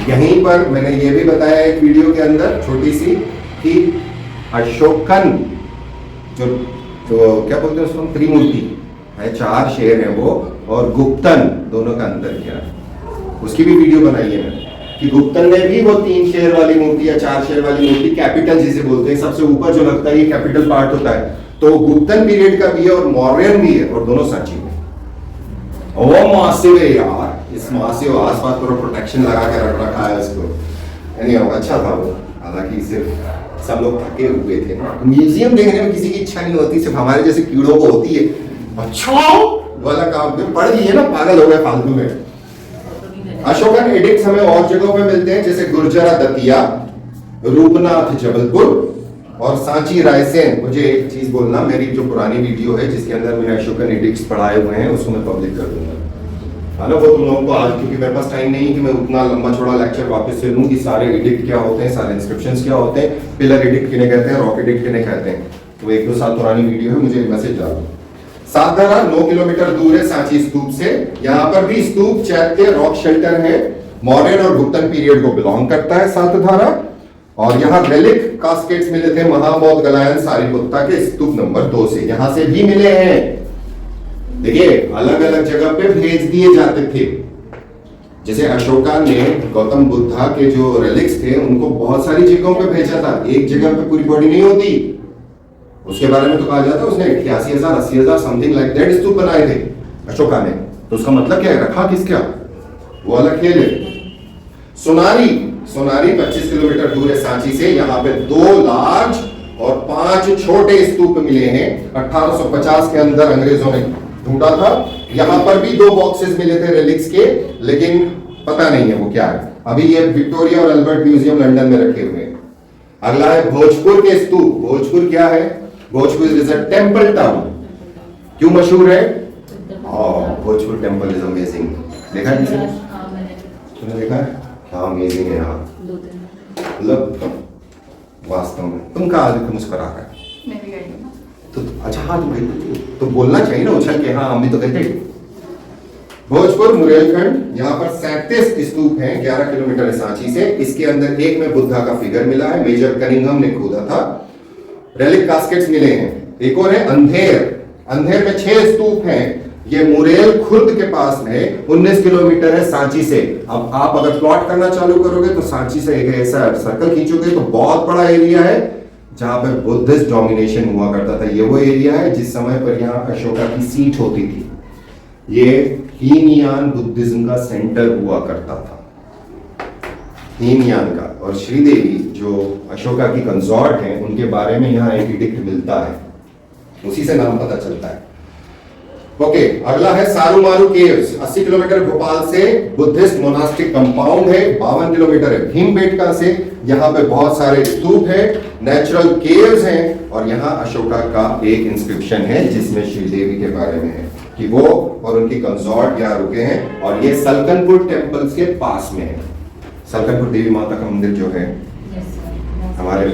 Speaker 1: यहीं पर मैंने ये भी बताया एक वीडियो के अंदर छोटी सी कि अशोकन जो क्या बोलते हैं उसको, त्रिमूर्ति है, 4 शेर हैं वो, और गुप्तन दोनों का अंतर क्या है उसकी भी वीडियो बनाई है मैंने, कि गुप्तन ने भी वो 3 शेर वाली मूर्ति या 4 शेर वाली मूर्ति, कैपिटल जिसे बोलते हैं, सबसे ऊपर जो लगता है ये कैपिटल पार्ट होता है, तो गुप्तन पीरियड का भी है और मौर्यन भी है, और दोनों सांची में। वो मासिव है यार, इस मासिव आसपास पूरा प्रोटेक्शन लगा के रख रखा है इसको। अच्छा था वो, हालांकि सिर्फ सब लोग थके हुए थे। म्यूजियम देखने में किसी की इच्छा नहीं होती, सिर्फ हमारे जैसे कीड़ों को होती है। अच्छा वाला काम पे पढ़ लिए ना, पागल हो गए फालतू में। अशोकन एडिक्ट्स हमें और जगहों पे मिलते हैं, जैसे गुर्जरा दतिया, रूपनाथ जबलपुर और सांची रायसेन। मुझे एक चीज बोलना, मेरी जो पुरानी वीडियो है जिसके अंदर मैंने अशोकन एडिक्ट्स पढ़ाए हुए हैं उसको मैं पब्लिक कर दूंगा, है ना। वो तुम लोगों को आज, क्योंकि मेरे पास टाइम नहीं है कि मैं उतना लंबा चौड़ा लेक्चर वापस से लूं कि सारे एडिक्ट क्या होते हैं, सारे इंस्क्रिप्शंस क्या होते हैं, पिलर एडिक्ट किन्हें कहते हैं, रॉक एडिक्ट किन्हें कहते हैं। तो 1-2 साल पुरानी वीडियो है, मुझे एक मैसेज डाल दो। सातधारा 9 किलोमीटर दूर है सांची स्तूप से। यहाँ पर भी स्तूप, चैत्य, रॉक शेल्टर है। मौर्यन और गुप्तन पीरियड को बिलोंग करता है सातधारा। और यहाँ रेलिक कास्केट्स मिले थे महामोदगलायन सारिपुत्ता के स्तूप नंबर 2 से, यहां से भी मिले हैं। देखिए अलग अलग जगह पे भेज दिए जाते थे। जैसे अशोका ने गौतम बुद्धा के जो रेलिक्स थे उनको बहुत सारी जगहों पे भेजा था, एक जगह पे पूरी बॉडी नहीं होती। उसके बारे में तो कहा जाता है उसने 88,000 80,000 समथिंग लाइक दैट स्तूप बनाए थे अशोका ने। तो उसका मतलब क्या है, रखा किसका, वो अलग खेल है। सोनारी 25 किलोमीटर दूर है सांची से। यहाँ पे 2 लार्ज और 5 छोटे स्तूप मिले हैं। 1850 के अंदर अंग्रेजों ने ढूंढा था। यहाँ पर भी 2 बॉक्सेस मिले थे रेलिक्स के, लेकिन पता नहीं है वो क्या है। अभी ये विक्टोरिया और अल्बर्ट म्यूजियम लंदन में रखे हुए हैं। अगला है भोजपुर के स्तूप। भोजपुर क्या है? Bhojpur is a temple town. क्यों मशहूर है? Bhojpur temple is amazing. देखा है किसी ने? तुमने देखा है? क्या अमेजिंग है यहाँ, मतलब वास्तव में। तुम कहा आज मुस्कुरा रहा है?
Speaker 4: मैं भी गई हूँ।
Speaker 1: तो अच्छा हाँ, तुम गई तो बोलना चाहिए ना उछल के, हाँ हम भी तो गए थे। भोजपुर मुरेलखंड, यहाँ पर 37 स्तूप हैं, 11 किलोमीटर है सांची से। इसके अंदर एक में बुद्धा का फिगर मिला है, मेजर कनिंघम ने खोदा था। रेलिक कास्केट्स मिले हैं। एक और है अंधेर, अंधेर में 6 स्तूप हैं। ये मुरेल खुर्द के पास है, 19 किलोमीटर है सांची से। अब आप अगर प्लॉट करना चालू करोगे तो सांची से एक ऐसा सर्कल खींचोगे तो बहुत बड़ा एरिया है जहां पर बुद्धिस्ट डोमिनेशन हुआ करता था। ये वो एरिया है जिस समय पर यहाँ अशोका की सीट होती थी। ये हीनयान बुद्धिज्म का सेंटर हुआ करता था, हीनयान का। और श्रीदेवी जो अशोका की कंसॉर्ट हैं, उनके बारे में यहाँ एक एडिक्ट मिलता है, उसी से नाम पता चलता है। ओके, अगला है सारूमारू केव्स, 80 किलोमीटर भोपाल से बुद्धिस्ट मोनास्टिक कंपाउंड है, 52 किलोमीटर है भीमबेटका से। यहाँ पे बहुत सारे स्तूप है, नेचुरल केव्स हैं, और यहाँ अशोका का एक इंस्क्रिप्शन है जिसमें श्रीदेवी के बारे में है कि वो और उनकी कंसॉर्ट यहाँ रुके हैं। और ये सलकनपुर टेम्पल्स के पास में है। सलकनपुर देवी माता का मंदिर जो है, हमारे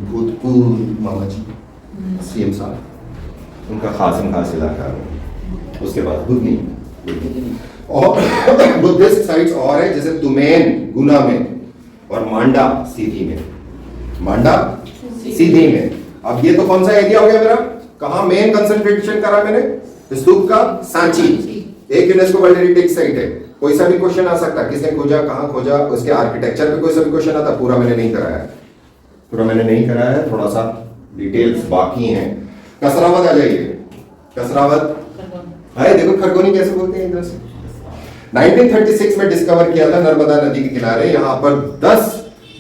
Speaker 1: भूतपूर्व मामा जी सीएम साहब, उनका खास इलाका है। उसके बाद बुद्धनी और बुद्धिस्ट साइट्स और है, जैसे तुमेन गुना में और मांडा सीधी में, मांडा सीधी में। अब ये तो कौन सा एरिया हो गया मेरा, कहां मेन कंसंट्रेशन करा मैंने, स्तूप का सांची, एक यूनेस्को वर्ल्ड हेरिटेज साइट है। कोई सा भी क्वेश्चन आ सकता है, किसने खोजा, कहां खोजा, उसके आर्किटेक्चर पे कोई सा भी क्वेश्चन आता, पूरा मैंने नहीं कराया है, थोड़ा सा डिटेल्स बाकी हैं। कसरावत आ जाइए, कसरावत है, देखो खरगोनी कैसे बोलते हैं इधर से। 1936 में डिस्कवर किया था नर्मदा नदी के किनारे। यहाँ पर 10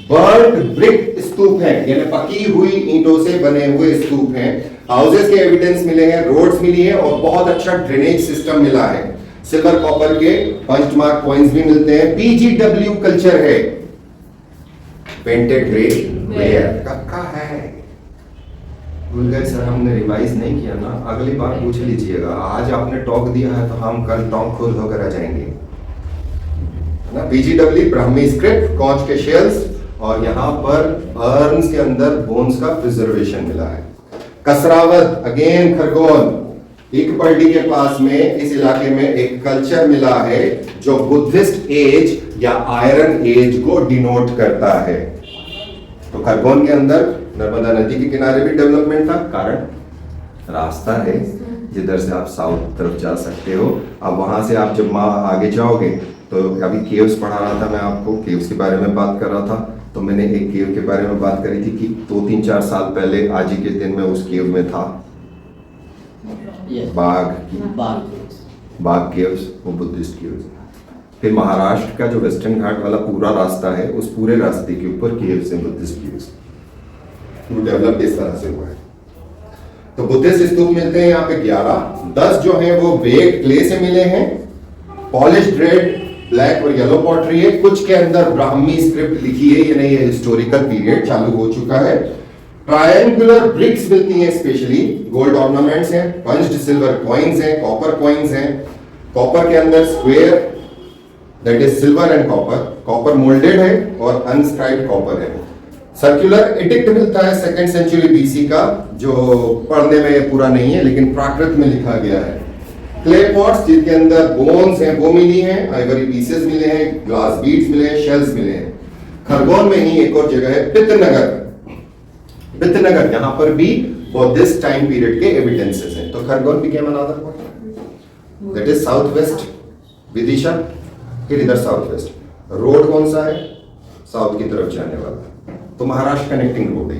Speaker 1: बर्न्ड ब्रिक स्तूप हैं, यानी पकी हुई ईंटों से बने हुए स्तूप हैं। हाउसेस के एविडेंस मिले हैं, रोड्स मिली है, और बहुत अच्छा ड्रेनेज सिस्टम मिला है। सिल्वर कॉपर के पंच मार्क कॉइन्स भी मिलते हैं। पीजीडब्ल्यू कल्चर है, पेंटेड रेड वेयर का है। भूल गए सर, हमने रिवाइज नहीं किया ना, अगली बार पूछ लीजिएगा। आज आपने टॉक दिया है तो हम कल टॉक खुद होकर आ जाएंगे ना। पीजीडब्ल्यू ब्राह्मी स्क्रिप्ट, कॉच के शेल्स, और यहाँ पर अर्न्स के अंदर बोन्स का प्रिजर्वेशन मिला है। कसरावत अगेन खरगोन, इकपल्डी के पास में इस इलाके में एक कल्चर मिला है जो बुद्धिस्ट एज या आयरन एज को डिनोट करता है। तो खरगोन के अंदर नर्मदा नदी के किनारे भी डेवलपमेंट था, कारण रास्ता है जिधर से आप साउथ तरफ जा सकते हो। अब वहां से आप जब आगे जाओगे तो अभी केव्स पढ़ा रहा था मैं आपको, केव्स के बारे में बात कर रहा था, तो मैंने एक केव के बारे में बात करी थी कि 2-3-4 साल पहले आज ही के दिन में उस केव में था बाग केव्स, वो बुद्धिस्ट केव्स। फिर महाराष्ट्र का जो वेस्टर्न घाट वाला पूरा रास्ता है, उस पूरे रास्ते के ऊपर केव्स हैं, बुद्धिस्ट केव्स। वो डेवलप इस तरह से हुआ है। तो बुद्धिस्ट स्तूप मिलते हैं यहाँ पे 11, 10 जो हैं वो बेक्ड क्ले से मिले हैं, पॉलिश्ड रेड, ब्लैक और येलो पॉटरी है। कुछ के अंदर ब्राह्मी स्क्रिप्ट लिखी है, यानी ये हिस्टोरिकल पीरियड चालू हो चुका है। ट्रायंगुलर ब्रिक्स मिलती हैं, स्पेशली गोल्ड ऑर्नामेंट्स हैं, पंच्ड सिल्वर कॉइन्स हैं, कॉपर कॉइन्स हैं। कॉपर के अंदर square, that is silver and copper moulded है, और अनस्क्राइब्ड कॉपर है। सर्कुलर एडिक्ट मिलता है 2nd सेंचुरी बीसी का, जो पढ़ने में पूरा नहीं है लेकिन प्राकृत में लिखा गया है। क्ले पॉट्स जिनके अंदर बोन्स हैं वो मिली हैं, आइवरी पीसेस मिले हैं, ग्लास बीड्स मिले हैं, शेल्स मिले हैं। खरगोन में ही एक और जगह है पित्तनगर, यहाँ पर भी बुद्धिस्ट टाइम पीरियड के एविडेंसेस हैं। तो Khargone became another point, that is south west Vidisha, फिर इधर साउथ वेस्ट। रोड कौन सा है, साउथ की तरफ जाने वाला, तो महाराष्ट्र कनेक्टिंग रोड है।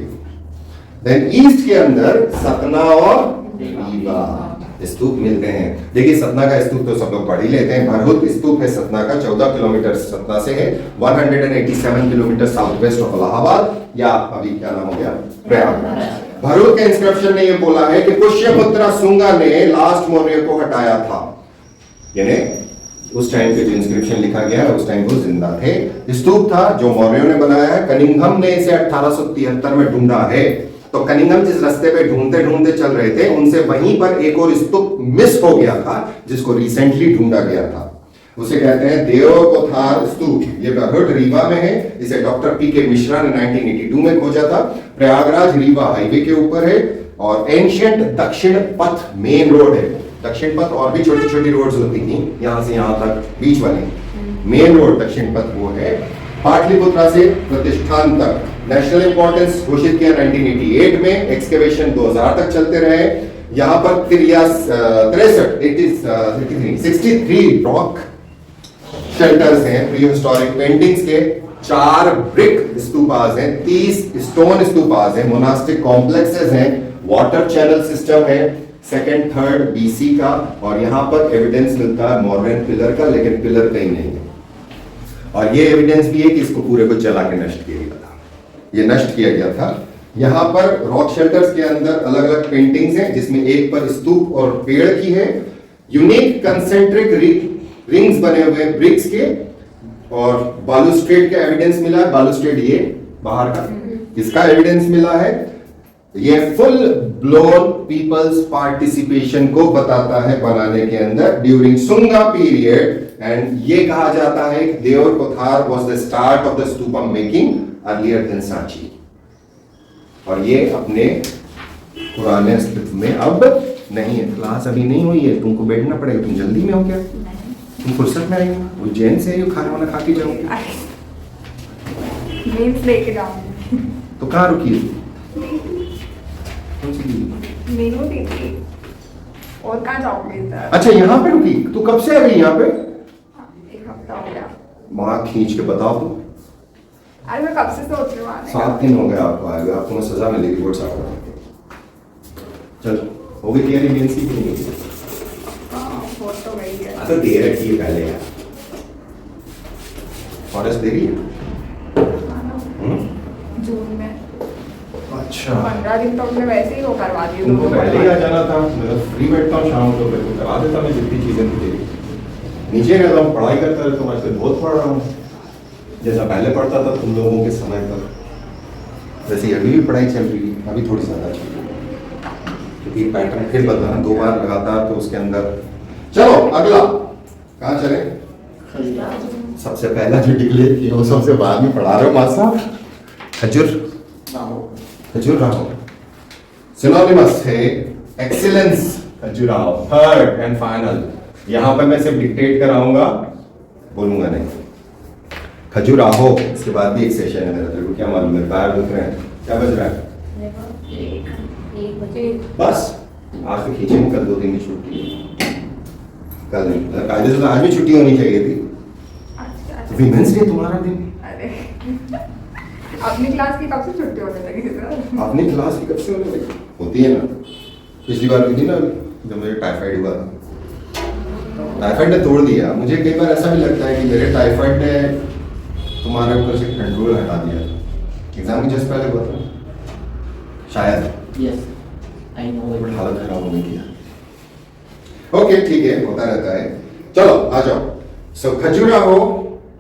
Speaker 1: देन ईस्ट के अंदर सतना और रीवा स्तूप मिलते हैं। देखिए सतना का स्तूप तो सब लोग पढ़ ही लेते हैं। भरहुत स्तूप है सतना का, 14 किलोमीटर सतना से है, 187 kilometre south west of Allahabad, या अभी क्या नाम हो गया, प्रयागराज। भरहुत के इंस्क्रिप्शन ने ये बोला है कि पुष्यपुत्र शुंगा ने लास्ट मौर्य को हटाया था, यानी उस टाइम पे जो इंस्क्रिप्शन लिखा गया है उस टाइम वो जिंदा थे। स्तूप था जो मौर्यों ने बनाया है। कनिंघम ने इसे 1873 में ढूंढा है। तो कनिंघम जिस रास्ते पे ढूंढते ढूंढते चल रहे थे, उनसे वहीं पर एक और स्तूप मिस हो गया था जिसको रिसेंटली ढूंढा गया था। उसे कहते हैं देवकोथार स्तूप। ये बरहुट रीवा में है। इसे डॉक्टर पी.के. मिश्रा ने 1982 में खोजा था। प्रयागराज रीवा हाईवे के ऊपर है और एंशिएंट दक्षिण पथ मेन रोड है। दक्षिण पथ और भी छोटी छोटी रोड्स होती थी यहाँ से यहाँ तक बीच वाली मेन रोड दक्षिण पथ वो है। पाटलिपुत्रा से प्रतिष्ठान तक नेशनल इंपॉर्टेंस घोषित किया 1988 में, एक्सकेवेशन 2000 तक चलते रहे। यहाँ पर 63 रॉक शेल्टर्स हैं प्री हिस्टोरिक पेंटिंग्स के, 4 ब्रिक स्तूपास हैं, 30 स्टोन स्तूपास हैं, मोनास्टिक कॉम्प्लेक्सेस हैं, वाटर चैनल सिस्टम है 2nd 3rd BC का, और यहाँ पर एविडेंस मिलता है मॉडर्न पिलर का, लेकिन पिलर कहीं नहीं है। और ये एविडेंस भी है कि इसको पूरे को जला के नष्ट किया गया था, ये नष्ट किया गया था। यहाँ पर रॉक शेल्टर्स के अंदर अलग अलग पेंटिंग्स हैं, जिसमें एक पर स्तूप और पेड़ की है, यूनिक कंसेंट्रिक रिंग्स बने हुए ब्रिक्स के, और बालूस्ट्रेड का एविडेंस मिला है। बालूस्ट्रेड ये बाहर का, इसका एविडेंस मिला है। ये फुल ब्लोन पीपल्स पार्टिसिपेशन को बताता है बनाने के अंदर ड्यूरिंग सुंगा पीरियड, एंड ये कहा जाता है कि Deur Kothar was the start of the stupa making earlier than Sanchi. और ये अपने पुराने अस्तित्व में अब नहीं है। क्लास अभी नहीं हुई है, तुमको बैठना पड़ेगा। तुम जल्दी में हो क्या? तुम फुर्सत में आई हो? उज्जैन से आई हो? खाना वाना खा के जाओगे?
Speaker 4: मीम्स लेके जाऊंगी।
Speaker 1: तो कहाँ रुकी? कौन सी दी?
Speaker 4: मीनू दी थी। और कहाँ जाओगे इधर?
Speaker 1: अच्छा यहाँ पे रुकी? तू कब से आ गई यहाँ पे?
Speaker 4: 1 हफ्ता हो गया।
Speaker 1: वहां खींच के बताओ तुम।
Speaker 4: अरे मैं कब से सोच रही हूँ आने का।
Speaker 1: 7 दिन हो गए आपको आए हुए, आपको मैं सजा मिलेगी बोर्ड साहब। चल हो गई तैयारी एजेंसी की? नहीं
Speaker 4: हाँ, हो तो गई है।
Speaker 1: तो दे रखी है पहले यार। फॉरेस्ट दे रही है?
Speaker 4: जून में।
Speaker 1: अच्छा
Speaker 4: 15 दिन तो हमने वैसे ही वो करवा दी।
Speaker 1: तुमको पहले ही आ जाना था। मैं फ्री बैठता हूँ शाम को, फिर करा देता मैं जितनी चीजें तेरी। नीचे रहता हूँ, पढ़ाई करता रहता हूँ, आजकल बहुत पढ़ रहा हूँ, जैसा पहले पढ़ता था तुम लोगों के समय पर। वैसे अभी भी पढ़ाई चल रही है, अभी थोड़ी ज़्यादा चल रही है क्योंकि पैटर्न फिर बदला ना 2 बार लगातार, तो उसके अंदर। चलो अगला कहाँ चले? सबसे पहला जो डिक्लेयर किया वो सबसे बाद में पढ़ा रहे हो मासा। खजुराहो सिनोनिमस है excellence. Khajuraho 3rd and final. यहाँ पर मैं सिर्फ डिक्टेट कराऊंगा, बोलूंगा नहीं। खजुराहो। इसके बाद भी एक सेशन है मेरा, तेरे को क्या मालूम है? पैर दुख रहे हैं, क्या बज रहा है?
Speaker 2: एक बजे।
Speaker 1: बस आज तो खींचेंगे, कल 2 दिन की छुट्टी है। कल नहीं, कायदे से तो आज भी छुट्टी होनी चाहिए थी। विमेंस डे तुम्हारा दिन।
Speaker 4: अरे अपनी क्लास की कब से छुट्टी होने लगी सर?
Speaker 1: अपनी क्लास की कब से होने लगी? होती है ना, पिछली बार हुई थी ना जब मुझे टाइफाइड हुआ था। टाइफाइड ने तोड़ दिया मुझे। कई बार ऐसा भी लगता है कि मेरे टाइफाइड ने तुम्हारे ऊपर से कंट्रोल हटा दिया। एग्जाम के जस्ट पहले हुआ था शायद।
Speaker 3: Yes I know.
Speaker 1: बड़ी हालत खराब हो गई थी। ओके ठीक है, होता रहता है। चलो आ जाओ। सो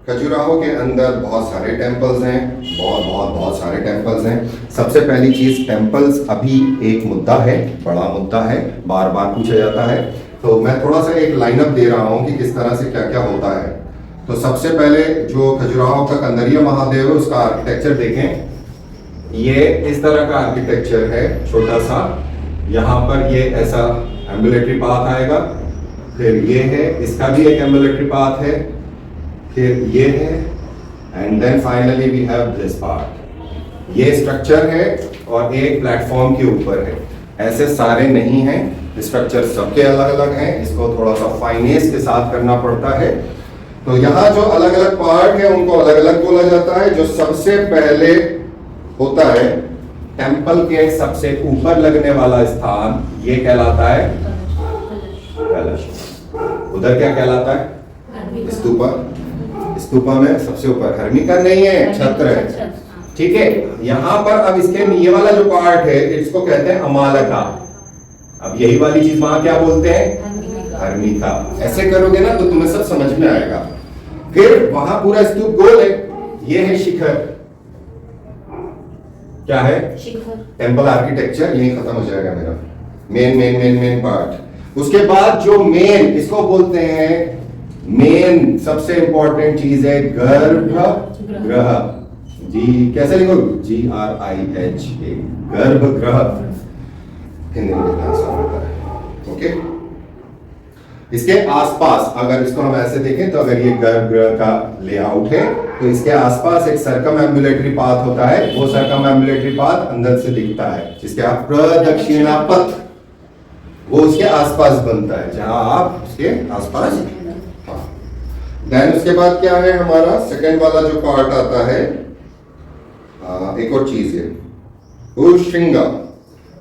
Speaker 1: खजुराहो के अंदर बहुत सारे टेम्पल्स हैं, बहुत सारे टेम्पल्स हैं। सबसे पहली चीज, टेम्पल्स अभी एक मुद्दा है, बड़ा मुद्दा है, बार बार पूछा जाता है। तो मैं थोड़ा सा एक लाइनअप दे रहा हूँ कि किस तरह से क्या क्या होता है। तो सबसे पहले जो खजुराहो का कंदरिया महादेव है उसका आर्किटेक्चर देखें। ये इस तरह का आर्किटेक्चर है, छोटा सा। यहाँ पर ये ऐसा एम्बुलेटरी पाथ आएगा, फिर ये है, इसका भी एक एम्बुलेटरी पाथ है, फिर ये है, and then finally we have this part. ये स्ट्रक्चर है और एक प्लेटफॉर्म के ऊपर है। ऐसे सारे नहीं हैं, स्ट्रक्चर सबके अलग अलग हैं, इसको थोड़ा सा फाइनेस के साथ करना पड़ता है। तो यहाँ जो अलग अलग पार्ट है उनको अलग अलग बोला जाता है। जो सबसे पहले होता है टेंपल के सबसे ऊपर लगने वाला स्थान, ये कहलाता है कलश। उधर क्या कहलाता है? स्तूपा। स्तूपा में सबसे ऊपर हर्मिका नहीं है, छत्र है। ठीक है, यहाँ पर अब इसके ये वाला जो पार्ट है इसको कहते हैं अमालका। अब यही वाली चीज वहां क्या बोलते हैं? हर्मिका। ऐसे करोगे ना तो तुम्हें सब समझ में आएगा। फिर वहां पूरा स्तूप गोल है, ये है शिखर। क्या है?
Speaker 2: शिखर।
Speaker 1: टेंपल आर्किटेक्चर यही खत्म हो जाएगा मेरा। Main part. उसके बाद जो मेन, इसको बोलते हैं मेन, सबसे इंपॉर्टेंट चीज है गर्भगृह। जी कैसे लिखो? GRIH। गर्भगृह हिंदी में आसान होता है। ओके, इसके आसपास अगर इसको हम ऐसे देखें तो अगर ये गर्भगृह का लेआउट है तो इसके आसपास एक सर्कमएम्बुलेटरी पाथ होता है। वो सर्कमएम्बुलेटरी पाथ अंदर से दिखता है जिसके आप प्रदक्षिणा पथ, वो उसके आसपास बनता है, जहां आप उसके आसपास। देन उसके बाद क्या है हमारा सेकेंड वाला जो पार्ट आता है, एक और चीज है उरुश्रृंगा।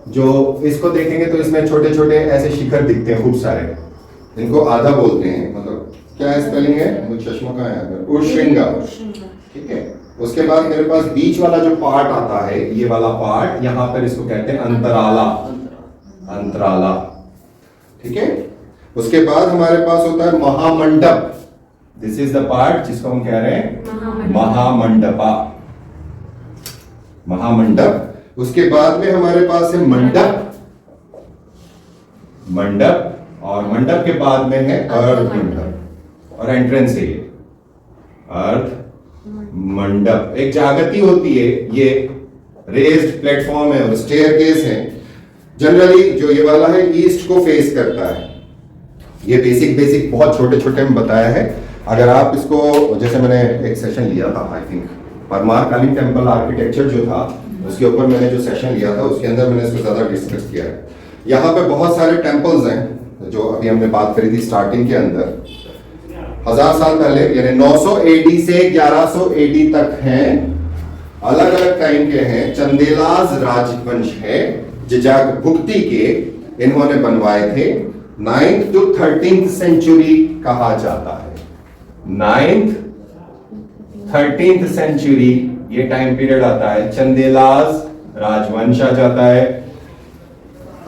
Speaker 1: जो इसको देखेंगे तो इसमें छोटे छोटे ऐसे शिखर दिखते हैं खूब सारे, इनको आधा बोलते हैं, मतलब क्या है स्पेलिंग है, मुझे चश्मा कहाँ है, उरुश्रृंगा। ठीक है, उसके बाद मेरे पास बीच वाला जो पार्ट आता है, ये वाला पार्ट, यहां पर इसको कहते हैं अंतराला, अंतराला। ठीक है, उसके बाद हमारे पास होता है महामंडप। दिस इज द पार्ट जिसको हम कह रहे हैं महामंडपा, महामंडप। उसके बाद में हमारे पास है मंडप, मंडप, और मंडप के बाद में है अर्ध मंडप, और एंट्रेंस है ये अर्ध मंडप। एक जागती होती है, ये रेज्ड प्लेटफॉर्म है और स्टेयरकेस है। जनरली जो ये वाला है ईस्ट को फेस करता है। ये बेसिक बहुत छोटे छोटे में बताया है। अगर आप इसको, जैसे मैंने एक सेशन लिया था, आई थिंक परमार कालीन टेम्पल आर्किटेक्चर जो था, उसके ऊपर मैंने जो सेशन लिया था उसके अंदर मैंने इसको ज्यादा डिस्कस किया है। यहाँ पे बहुत सारे टेम्पल्स हैं जो अभी हमने बात करी थी स्टार्टिंग के अंदर, 1000 साल पहले, यानी 900 AD से 1100 AD तक हैं, अलग अलग टाइम के हैं। चंदेलाज राजवंश है, जिजाक भुक्ति के इन्होंने बनवाए थे। 9th to 13th सेंचुरी कहा जाता है। 9th 13th सेंचुरी ये टाइम पीरियड आता है। चंदेलाज राजवंश आ जाता है।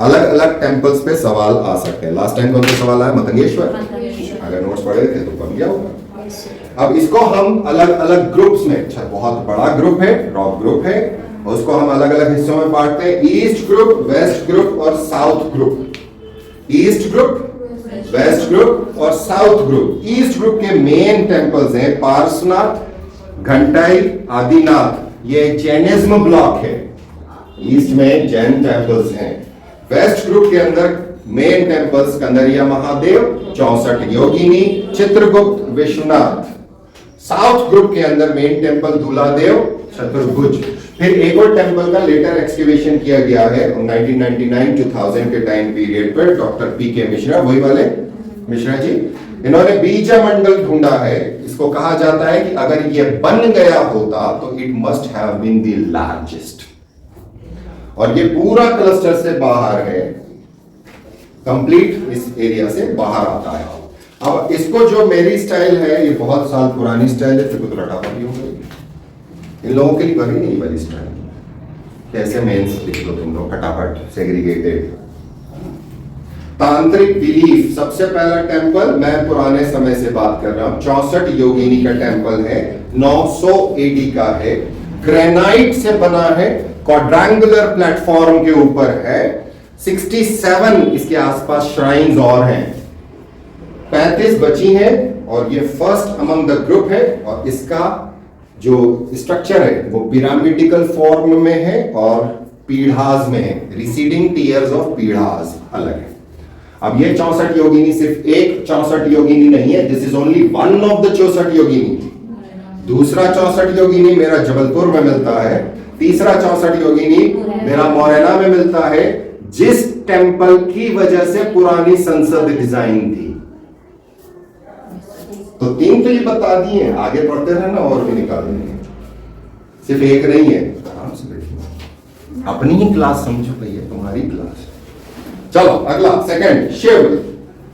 Speaker 1: अलग अलग टेम्पल्स पे सवाल आ सकते हैं। लास्ट टाइम कौन सा सवाल आया, मतंगेश्वर, अगर नोट्स पढ़े थे तो बन गया होगा। अब इसको हम अलग अलग ग्रुप्स में, अच्छा बहुत बड़ा ग्रुप है, रॉक ग्रुप है, उसको हम अलग अलग हिस्सों में बांटते हैं। ईस्ट ग्रुप, वेस्ट ग्रुप और south group. East group, west group और साउथ ग्रुप। ईस्ट ग्रुप के मेन टेम्पल्स हैं पार्श्वनाथ, घंटाई, आदिनाथ। ये जैनिज्म ब्लॉक है, ईस्ट में जैन टेम्पल्स हैं। वेस्ट ग्रुप के अंदर मेन टेम्पल्स कंदरिया महादेव, 64 योगिनी, चित्रगुप्त, विश्वनाथ। साउथ ग्रुप के अंदर मेन टेम्पल दूल्हादेव, चतुर्भुज। फिर एक और टेम्पल का लेटर एक्सकेवेशन किया गया है 1999-2000 के टाइम पीरियड पर, डॉक्टर पी.के. मिश्रा, वही वाले मिश्रा जी, इन्होंने बीजा मंडल ढूंढा है। इसको कहा जाता है कि अगर ये बन गया होता तो it must have been the largest, और ये पूरा क्लस्टर से बाहर है, कंप्लीट इस एरिया से बाहर आता है। अब इसको जो मेरी स्टाइल है, ये बहुत साल पुरानी स्टाइल है, फिर तो रटापटी हो गई। इन लोगों के लिए बनी नहीं वाली स्टाइल। कैसे मेंस लिख लो तुम लोग फटाफट, सेग्रीगेटेड। तांत्रिक बिलीफ, सबसे पहला टेम्पल, मैं पुराने समय से बात कर रहा हूं, 64 योगिनी का टेम्पल है, 900 AD का है, ग्रेनाइट से बना है, क्वाड्रेंगुलर प्लेटफॉर्म के ऊपर है। 67 इसके आसपास श्राइन्स और हैं, 35 बची हैं, और ये फर्स्ट अमंग द ग्रुप है। और इसका जो स्ट्रक्चर है वो पिरामिडिकल फॉर्म में है और पीढ़ास में है, रिसीडिंग टीयर्स ऑफ पीढ़ास अलग है। अब ये 64 योगिनी सिर्फ एक 64 योगिनी नहीं है, this is only one of the 64 योगिनी। दूसरा 64 योगिनी मेरा जबलपुर में मिलता है, तीसरा 64 योगिनी मेरा मोरेना में मिलता है, जिस टेम्पल की वजह से पुरानी संसद डिजाइन थी। तो 3 तो ये बता दिए, आगे पढ़ते रहना और भी निकाल देंगे, सिर्फ एक नहीं है। आराम से बैठिए, अपनी ही क्लास समझो भैया, तुम्हारी क्लास। चलो अगला second,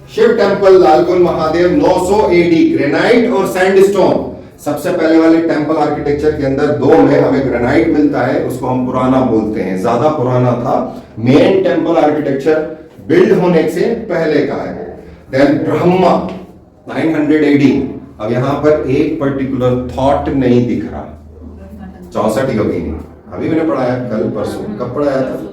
Speaker 1: Shiv temple, Lalgun Mahadev, 900 AD, granite और सैंडस्टोन। सबसे पहले वाले टेम्पल आर्किटेक्चर के अंदर 2 में हमें ग्रेनाइट मिलता है, उसको हम पुराना बोलते हैं, ज्यादा पुराना था। मेन टेम्पल आर्किटेक्चर बिल्ड होने से पहले का है। Then Brahma 900 AD। अब यहां पर एक पर्टिकुलर थॉट नहीं दिख रहा, 64 योगिनी, अभी मैंने पढ़ाया कल परसों, कब पढ़ाया था,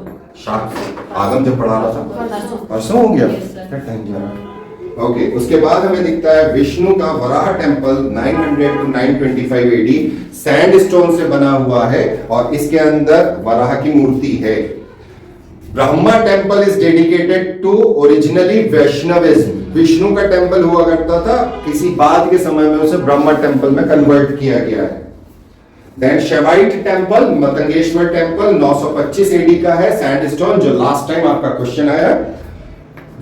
Speaker 1: आगम जब पढ़ा रहा था, परसों हो गया, क्या टाइम जा रहा है। ओके, उसके बाद हमें दिखता है विष्णु का Varaha temple, 900 to 925 AD, sandstone से बना हुआ है और इसके अंदर वराह की मूर्ति है। Brahma temple is dedicated to originally Vaishnavism. Vishnu का टेम्पल हुआ करता था, किसी बाद के समय में उसे ब्रह्मा टेम्पल में कन्वर्ट किया गया है। Then Shaivite temple, Matangeshwar temple 925 AD का है, सैंडस्टोन, जो लास्ट टाइम आपका क्वेश्चन आया।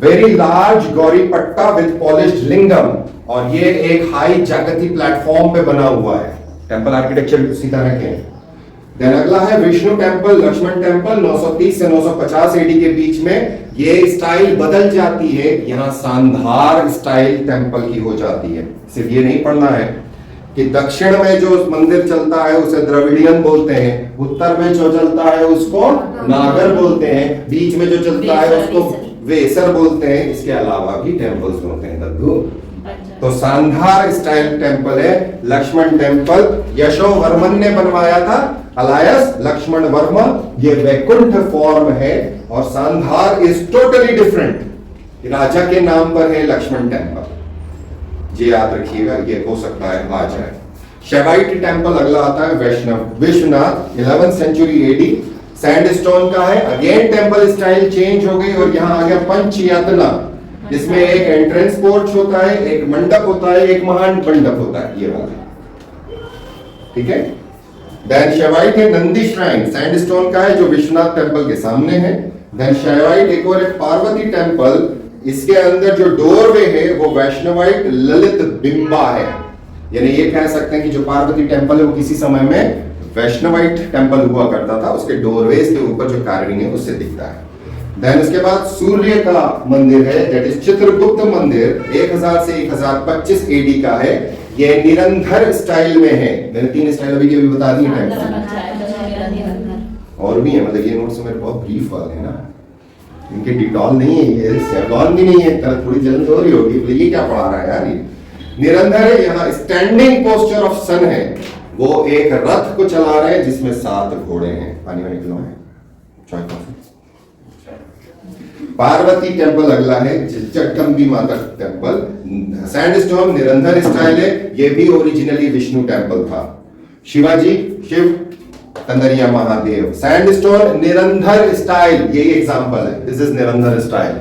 Speaker 1: Very large Gauri Patta with polished लिंगम, और ये एक हाई जागृति प्लेटफॉर्म पे बना हुआ है। टेम्पल आर्किटेक्चर उसी तरह के हैं। देन अगला है विष्णु टेम्पल, लक्ष्मण टेम्पल 930 से 950 एडी के बीच में। ये स्टाइल बदल जाती है, यहां सांधार स्टाइल टेम्पल की हो जाती है। सिर्फ ये नहीं पढ़ना है कि दक्षिण में जो मंदिर चलता है उसे द्रविडियन बोलते हैं, उत्तर में जो चलता है उसको नागर बोलते हैं, बीच में जो चलता है उसको वेसर बोलते हैं। इसके अलावा भी टेम्पल्स होते हैं दद्दू। तो सांधार स्टाइल टेम्पल है लक्ष्मण टेम्पल, यशोवर्मन ने बनवाया था, अलायस लक्ष्मण वर्मा। ये वैकुंठ फॉर्म है, और सांधार इज टोटली डिफरेंट। राजा के नाम पर है लक्ष्मण टेम्पल, ये याद रखिएगा, ये हो सकता है आ जाए। शैवाइट टेम्पल अगला आता है Vaishnav Vishwanath 11th century AD, sandstone का है। अगेन टेम्पल स्टाइल चेंज हो गई, और यहां आ गया पंचयातना, जिसमें एक एंट्रेंस पोर्च होता है, एक मंडप होता है, एक महान मंडप होता है, ये वाला। ठीक है। देन शैवाइट है नंदी श्राइन, सैंडस्टोन का है, जो विश्वनाथ टेम्पल के सामने है। देन शैवाइट एक और एक पार्वती टेम्पल, इसके अंदर जो डोरवे है वो वैष्णवाइट ललित बिंबा है। यानी ये कह सकते हैं कि जो पार्वती टेम्पल है वो किसी समय में वैष्णवाइट टेम्पल हुआ करता था, उसके डोरवेज के ऊपर जो कार्विंग है उससे दिखता है। देन उसके बाद सूर्य का मंदिर है, दैट इज चित्रगुप्त मंदिर, 1000 से 1025 एडी का है। ये निरंतर स्टाइल में है। मैंने 3 स्टाइल अभी के भी बता दी है, और भी है, मतलब ये नोट्स मेरे बहुत ब्रीफ वाले हैं ना, इनके डिटॉल नहीं है, ये सेवलॉन भी नहीं है, थोड़ी जल्द हो रही होगी, तो ये क्या पढ़ा रहा है यार। ये निरंतर है, यहाँ स्टैंडिंग पोस्चर ऑफ सन है, वो एक रथ को चला रहे हैं जिसमें 7 घोड़े हैं। पानी वानी पिलवाएं, चाय कॉफी। पार्वती टेम्पल अगला है, जगदम्बी माता टेम्पल, सैंडस्टोन निरंतर स्टाइल है, ये भी ओरिजिनली विष्णु टेम्पल था। शिवाजी शिव, कंदरिया महादेव, सैंडस्टोन निरंतर स्टाइल, ये एग्जांपल है, दिस इज निरंतर स्टाइल।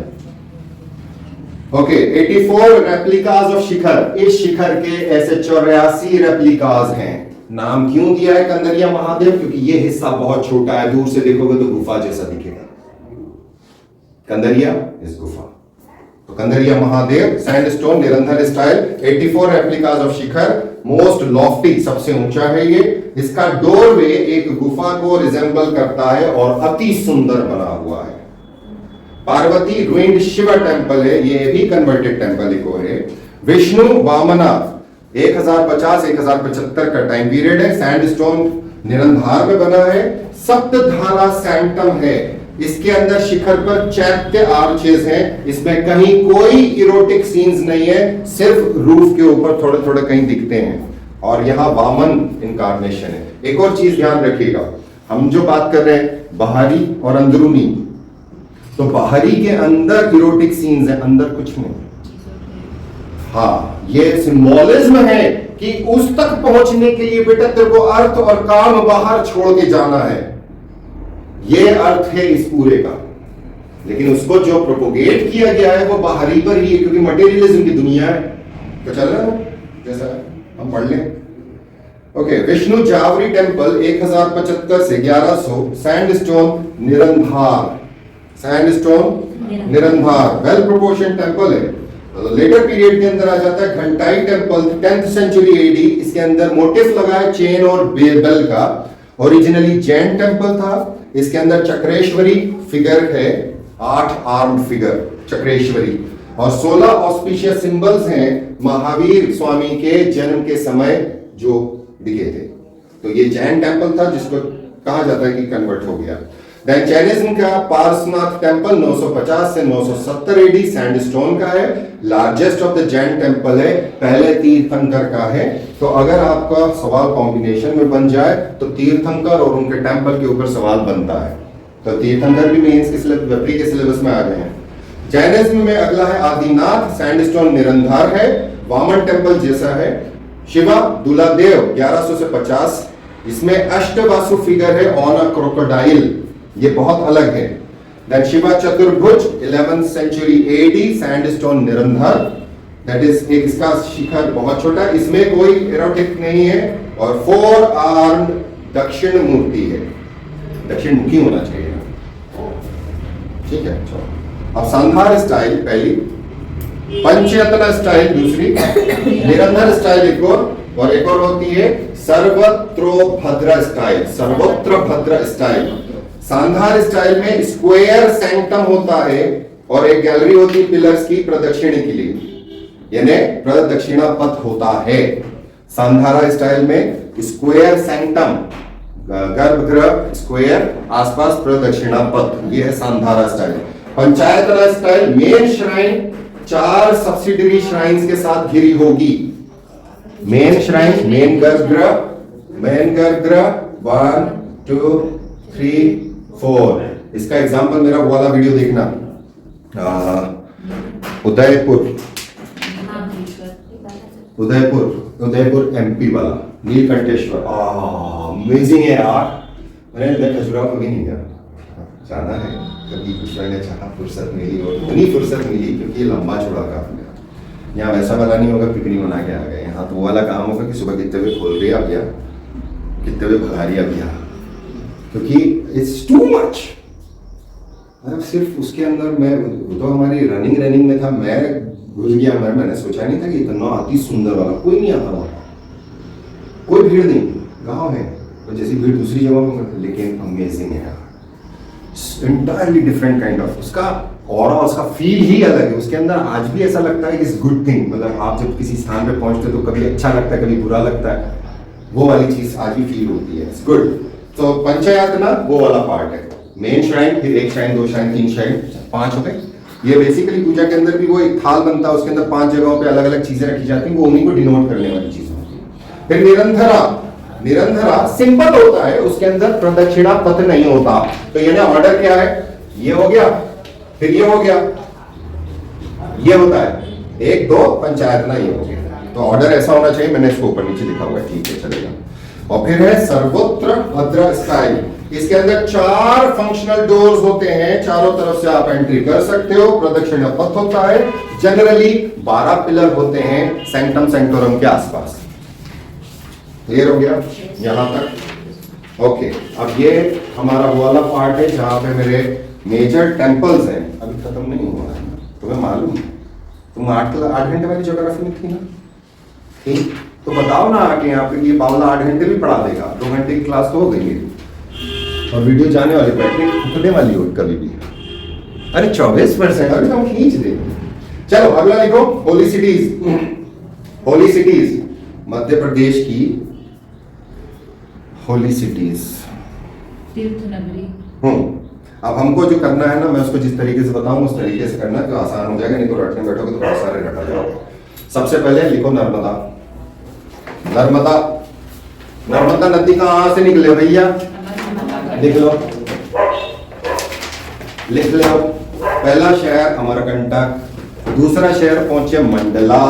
Speaker 1: ओके, 84 रेप्लिकास ऑफ शिखर, इस शिखर के ऐसे 84 रेप्लिकास हैं। नाम क्यों दिया है कंदरिया महादेव? क्योंकि ये हिस्सा बहुत छोटा है, दूर से देखोगे तो गुफा जैसा दिखेगा। कंदरिया इस गुफा, तो कंदरिया महादेव सैंडस्टोन निरंतर style, 84 replicas of Shikhar, most Lofty, सबसे ऊंचा है ये। इसका डोरवे एक गुफा को रिजेंबल करता है और अति सुंदर बना हुआ है। पार्वती रुइंड शिव टेम्पल है, ये भी कन्वर्टेड टेम्पल एक और है। विष्णु वामना 1050-1075 का टाइम पीरियड है, सैंडस्टोन निरंधार में बना है। सप्तधारा सैंटम है, इसके अंदर शिखर पर चैत्य आर्चेस हैं, इसमें कहीं कोई इरोटिक सीन्स नहीं है, सिर्फ रूफ के ऊपर थोड़े थोड़े कहीं दिखते हैं, और यहाँ वामन इनकारनेशन है। एक और चीज ध्यान रखिएगा, हम जो बात कर रहे हैं बाहरी और अंदरूनी, तो बाहरी के अंदर इरोटिक सीन्स है, अंदर कुछ नहीं। हाँ, ये सिंबोलिज्म है कि उस तक पहुंचने के लिए बेटा तेरे को अर्थ और काम बाहर छोड़ के जाना है, ये अर्थ है इस पूरे का। लेकिन उसको जो प्रोपोगेट किया गया है वो बाहरी पर ही है, क्योंकि मटेरियलिज्म की दुनिया है। तो चल रहा है जैसा हम पढ़ लें। ओके, विष्णु जावरी टेम्पल 1075 से 1100, sandstone Nirandhar, sandstone Nirandhar, well proportion temple है। तो लेटर पीरियड के अंदर आ जाता है घंटाई टेम्पल, 10th सेंचुरी एडी। इसके अंदर मोटिफ लगा है चेन और बेल का, ओरिजिनली जैन टेम्पल था। इसके अंदर चक्रेश्वरी फिगर है, 8 आर्म्ड फिगर चक्रेश्वरी, और 16 ऑस्पिशियस सिंबल्स हैं महावीर स्वामी के जन्म के समय जो दिखे थे। तो ये जैन टेम्पल था जिसको कहा जाता है कि कन्वर्ट हो गया। देन जैनिज्म का पारसनाथ टेम्पल 950 से 970 एडी, सैंडस्टोन का है, largest of the Jain temple है, पहले तीर्थंकर का है। तो अगर आपका सवाल कॉम्बिनेशन में बन जाए तो तीर्थंकर और उनके टेम्पल के ऊपर सवाल बनता है। तो तीर्थंकर भी मेंस के प्री के सिलेबस में आ गए हैं। जैनिज्म में अगला है आदिनाथ, सैंडस्टोन निरंधार है, वामन टेम्पल जैसा है। शिवा दुलादेव 1100 से 50, इसमें अष्टवासु फिगर है ऑन अ क्रोकोडाइल, ये बहुत अलग है। Then Shiva Chaturbhuj 11th century AD sandstone निरंधर, that is एक इसका शिखर बहुत छोटा है, इसमें कोई एरोटिक नहीं है और 4 armed दक्षिण मूर्ति है, दक्षिण मुखी होना चाहिए, ठीक है। चलो अब सांधार स्टाइल पहली, पंचयतना स्टाइल दूसरी, निरंधर स्टाइल एक और एक और होती है सर्वत्रोभद्र स्टाइल, सर्वत्र भद्र स्टाइल। सांधार स्टाइल में स्क्वायर सैंक्टम होता है और एक गैलरी होती है पिलर्स की प्रदक्षिणे के लिए, यानी प्रदक्षिणा पथ होता है। सांधारा स्टाइल में स्क्वायर सैंक्टम, गर्भगृह स्क्वायर, आसपास प्रदक्षिणा पथ, ये है Sandhara style. Panchayatana style main shrine 4 subsidiary shrines के साथ घिरी होगी। मेन श्राइन, मेन गर्भगृह 1 2 3 4। इसका एग्जांपल मेरा वो वाला वीडियो देखना, उदयपुर एमपी वाला नीलकंठेश्वर, अमेजिंग है यार। मैंने खजुराहो कभी नहीं गया, जाना है कभी, कुछ मैंने चाहा, फुर्सत मिली और इतनी फुर्सत मिली क्योंकि लंबा चौड़ा काफी है। यहाँ वैसा वाला नहीं होगा पिकनिक बना के आ गए, यहाँ तो वो वाला काम होगा कि सुबह कितने बजे खोल रही भैया, कितने बजे भगा रही भैया, क्योंकि इट्स टू मच। मतलब सिर्फ उसके अंदर मैं तो हमारी रनिंग में था, मैं घुस गया, मैंने सोचा नहीं था कि इतना अति सुंदर वाला, कोई नहीं आता वहाँ, कोई भीड़ नहीं, गाँव है और जैसी भीड़ दूसरी जगह में, लेकिन अमेजिंग है, इंटायरली डिफरेंट काइंड ऑफ, उसका ऑरा, उसका फील ही अलग है। उसके अंदर आज भी ऐसा लगता है कि इट्स गुड थिंग, मतलब आप जब किसी स्थान पे पहुंचते तो कभी अच्छा लगता है, कभी बुरा लगता है, वो वाली चीज आज भी फील होती है, इट्स गुड। तो पंचयातना वो वाला पार्ट है, मेन श्राइन, फिर 1 श्राइन 2 श्राइन 3 श्राइन 5 हो गए। ये बेसिकली पूजा के अंदर भी वो एक थाल बनता है, उसके अंदर 5 जगहों पे अलग अलग चीजें रखी जाती हैं, वो उन्हीं को डिनोट करने वाली चीजें होती है। फिर निरंधरा सिंपल होता है, उसके अंदर प्रदक्षिणा पथ नहीं होता, तो यानी ऑर्डर क्या है, ये हो गया, फिर ये हो गया, ये होता है 1 2 पंचायतना, ये हो गया, तो ऑर्डर ऐसा होना चाहिए। मैंने इसको ऊपर नीचे लिखा हुआ है, ठीक है चलेगा। और फिर है सर्वत्र भद्र स्टाइल, इसके अंदर 4 फंक्शनल डोर्स होते हैं, चारों तरफ से आप एंट्री कर सकते हो, प्रदक्षिणा पथ होता है, जनरली 12 पिलर होते हैं सैंक्टम सैंक्टोरम के आसपास। क्लियर हो गया यहां तक? ओके, अब ये हमारा वो वाला पार्ट है जहां पे मेरे मेजर टेंपल्स हैं, अभी खत्म नहीं हुआ है, तुम्हें मालूम है, तुम 8 घंटे वाली ज्योग्राफी में थी ना, ठीक, तो बताओ ना आके यहाँ पे ये बावला 8 घंटे भी पढ़ा देगा, 2 घंटे की क्लास तो हो गई मेरी, और वीडियो जाने वाली बैटरी फूकने वाली हो कभी भी। अरे 24% अभी हम खींच दे। चलो अगला लिखो, होली सिटीज, मध्य प्रदेश की होली सिटीज,
Speaker 2: तीर्थ नगरी।
Speaker 1: अब हमको जो करना है ना, मैं उसको जिस तरीके से बताऊं उस तरीके से करना तो आसान हो जाएगा, नहीं तो रटने बैठोगे तो बहुत सारे रटा जाओगे। सबसे पहले लिखो नर्मदा। नर्मदा नदी कहां से निकले भैया, लिख लो। पहला शहर अमरकंटक, दूसरा शहर पहुंचे मंडला,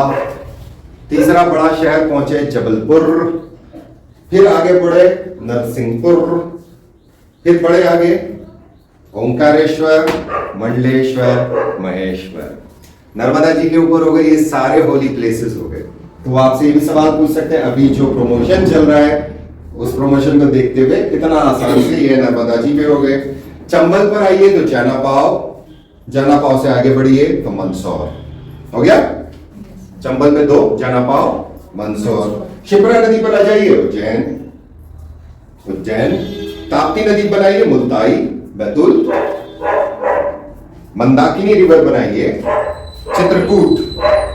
Speaker 1: तीसरा बड़ा शहर पहुंचे जबलपुर, फिर आगे बढ़े नरसिंहपुर, फिर बढ़े आगे ओंकारेश्वर, मंडलेश्वर, महेश्वर। नर्मदा जी के ऊपर हो गए ये सारे होली प्लेसेस हो गए। तो आपसे ये भी सवाल पूछ सकते हैं, अभी जो प्रमोशन चल रहा है उस प्रमोशन को देखते हुए कितना आसान से ये नर्मदा जी पे हो गए। चंबल पर आइए तो जानापाव से आगे बढ़िए तो मंदसौर हो गया, चंबल में 2, जानापाव, मंदसौर। शिप्रा नदी पर आ जाइए उज्जैन, ताप्ती नदी बनाइए मुल्ताई, बैतूल, मंदाकिनी रिवर बनाइए चित्रकूट,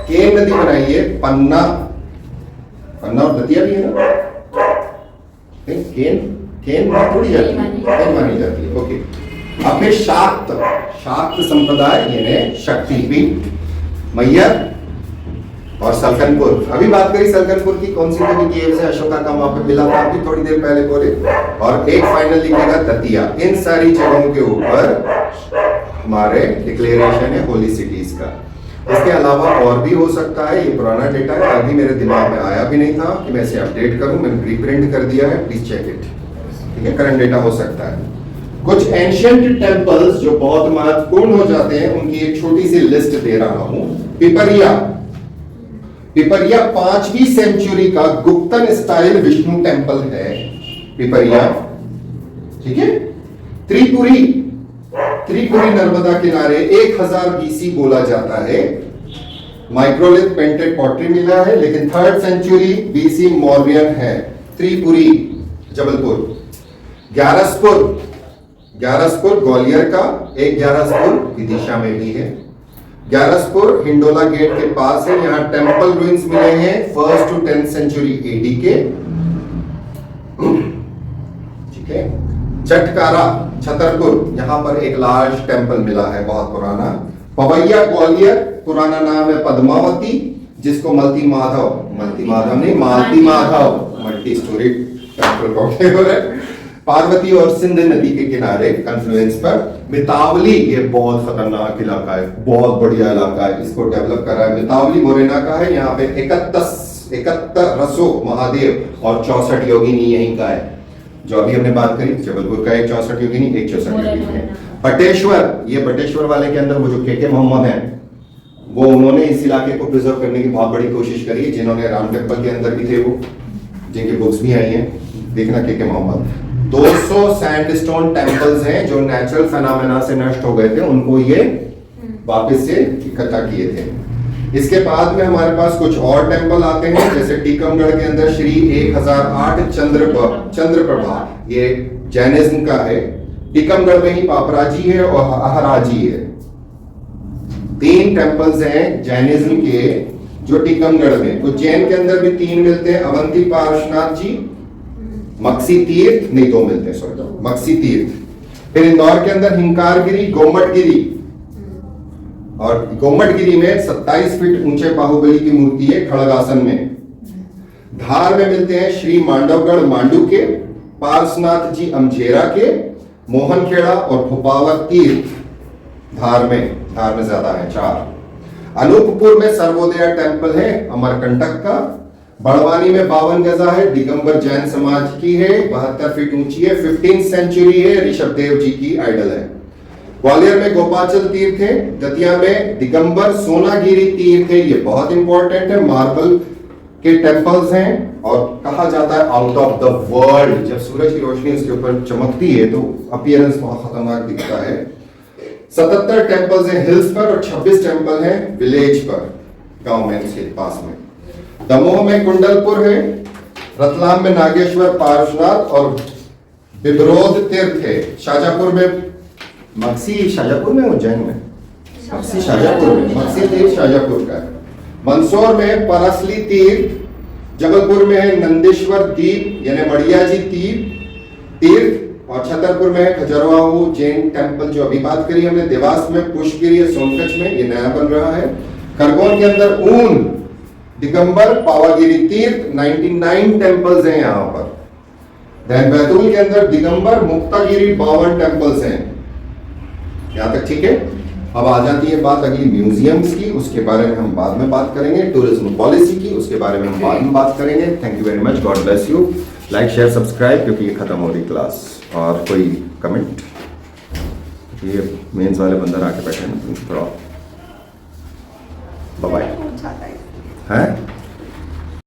Speaker 1: केन नदी बनाइए पन्ना और दतिया भी है ना, केन थोड़ी जाती है, मानी जाती है, ओके। अब फिर शाक्त संप्रदाय यानी शक्तिपीठ, मैयर और सलकनपुर। अभी बात करी सलकनपुर की, कौन सी नदी की से अशोका का वहां पे मिला था अभी थोड़ी देर पहले बोले। और एक फाइनल लिखिएगा दतिया। इन सारी जगहों के ऊपर हमारे डिक्लेरेशन है होली सिटीज का। इसके अलावा और भी हो सकता है, ये पुराना डेटा है, अभी मेरे दिमाग में आया भी नहीं था कि मैं इसे अपडेट करूं, मैंने प्री प्रिंट कर दिया है, प्लीज चेक इट, ठीक है। करंट डेटा हो सकता है, कुछ एंशियंट टेम्पल्स जो बहुत महत्वपूर्ण हो जाते हैं उनकी एक छोटी सी लिस्ट दे रहा हूं। पिपरिया, पिपरिया 5वीं सेंचुरी का गुप्तन स्टाइल विष्णु टेम्पल है पिपरिया, ठीक है। त्रिपुरी, त्रिपुरी नर्मदा किनारे 1000 बीसी बोला जाता है। माइक्रोलिथ पेंटेड पॉटरी मिला है, लेकिन 3rd सेंचुरी बीसी मौर्यन है। त्रिपुरी जबलपुर। ग्यारसपुर, ग्यारसपुर ग्वालियर का एक ग्यारसपुर विदिशा में भी है। ग्यारसपुर हिंडोला गेट के पास है। यहां टेंपल रूइंस मिले हैं 1st to 10th century AD के, ठीक है। चटकारा छतरपुर, यहां पर एक लार्ज टेंपल मिला है बहुत पुराना। पवैया ग्वालियर, पुराना नाम है पद्मावती, जिसको मल्टी माधव, मल्टी माधव नहीं मालती माधव, मल्टी स्टोरी टेंपल है। पार्वती और सिंध नदी के किनारे कन्फ्लुएंस पर। मितावली, ये बहुत खतरनाक इलाका है, बहुत बढ़िया इलाका है, इसको डेवलप करा है। मितावली मोरेना का है। यहाँ पे 71 रसो महादेव और 64 योगिनी यहीं का है। जो अभी हमने बात करी जबलपुर का एक 64 योगिनी, एक 64 योगिनी है। बटेश्वर, ये बटेश्वर वाले के अंदर वो जो के मोहम्मद हैं, वो उन्होंने इस इलाके को प्रिजर्व करने की बहुत बड़ी कोशिश करी, जिन्होंने राम टेम्पल के अंदर भी थे, वो जिनकी बुक्स भी आई हैं, देखना के मोहम्मद। 200 सैंडस्टोन टेम्पल्स हैं जो नेचुरल फेनोमेना से नष्ट हो गए थे, उनको ये वापस से इकट्ठा किए थे। इसके बाद में हमारे पास कुछ और टेंपल आते हैं, जैसे टीकमगढ़ के अंदर श्री 1008 चंद्रप्रभा, ये जैनिज्म का है। टीकमगढ़ में ही पापराजी है और अहराजी है। 3 टेंपल्स हैं जैनिज्म के जो टीकमगढ़ में। उज्जैन के अंदर भी 3 मिलते हैं, अवंती पार्श्वनाथ जी, मक्सी तीर्थ, नहीं 2 मिलते हैं, सॉरी, मक्सी तीर्थ। फिर इंदौर के अंदर हिंकारगिरी, गोमटगिरी, और गोमटगिरी में 27 फीट ऊंचे बाहुबली की मूर्ति है खड़गासन में। धार में मिलते हैं श्री मांडवगढ़ मांडू के, पार्श्वनाथ जी अमझेरा के, मोहनखेड़ा और भोपावत तीर्थ धार में ज्यादा है 4। अनूपपुर में सर्वोदय टेंपल है अमरकंटक का। बड़वानी में 52 गजा है, दिगंबर जैन समाज की है, 72 फीट ऊंची है, 15th सेंचुरी है, ऋषभदेव जी की आइडल है। ग्वालियर में गोपाचल तीर्थ है। दतिया में दिगंबर सोनागिरी तीर्थ है, ये बहुत इंपॉर्टेंट है, मार्बल के टेंपल्स हैं और कहा जाता है आउट ऑफ द वर्ल्ड। जब सूरज की रोशनी उसके ऊपर चमकती है तो अपीयरेंस बहुत खतरनाक दिखता है। 77 टेंपल्स हैं हिल्स पर और 26 टेंपल हैं विलेज पर, गांव में इसके पास में। दमोह में कुंडलपुर है, रतलाम में नागेश्वर पार्श्वनाथ और बिबरोद तीर्थ है। शाजापुर में मक्सी, शाजापुर में उज्जैन में मक्सी, शाजापुर में मक्सी तीर्थ शाजापुर का है। मंदसौर में परसली तीर्थ, जबलपुर में है नंदेश्वर दीप यानी मड़िया जी तीर्थ, और छतरपुर में है खजरवाहू जैन टेंपल जो अभी बात करी हमने। देवास में पुष्पगिरी, सोनकच्छ में ये नया बन रहा है। खरगोन के अंदर ऊन, दिगंबर, पावागिरी तीर्थ, 99 टेंपल्स हैं यहाँ पर। बैतूल के अंदर दिगंबर, मुक्तागिरी, 52 टेंपल्स हैं। यहाँ तक ठीक है। अब आ जाती है बात अगली म्यूजियम्स की, उसके बारे में हम बाद में बात करेंगे। टूरिज्म पॉलिसी की, उसके बारे में हम बाद में बात करेंगे। Thank you very much, God bless you. Like share subscribe, क्योंकि ये खत्म हो रही क्लास। और कोई कमेंट? ये मेंस वाले बंदर आके बैठे हैं ना, थोड़ा बाय बाय है।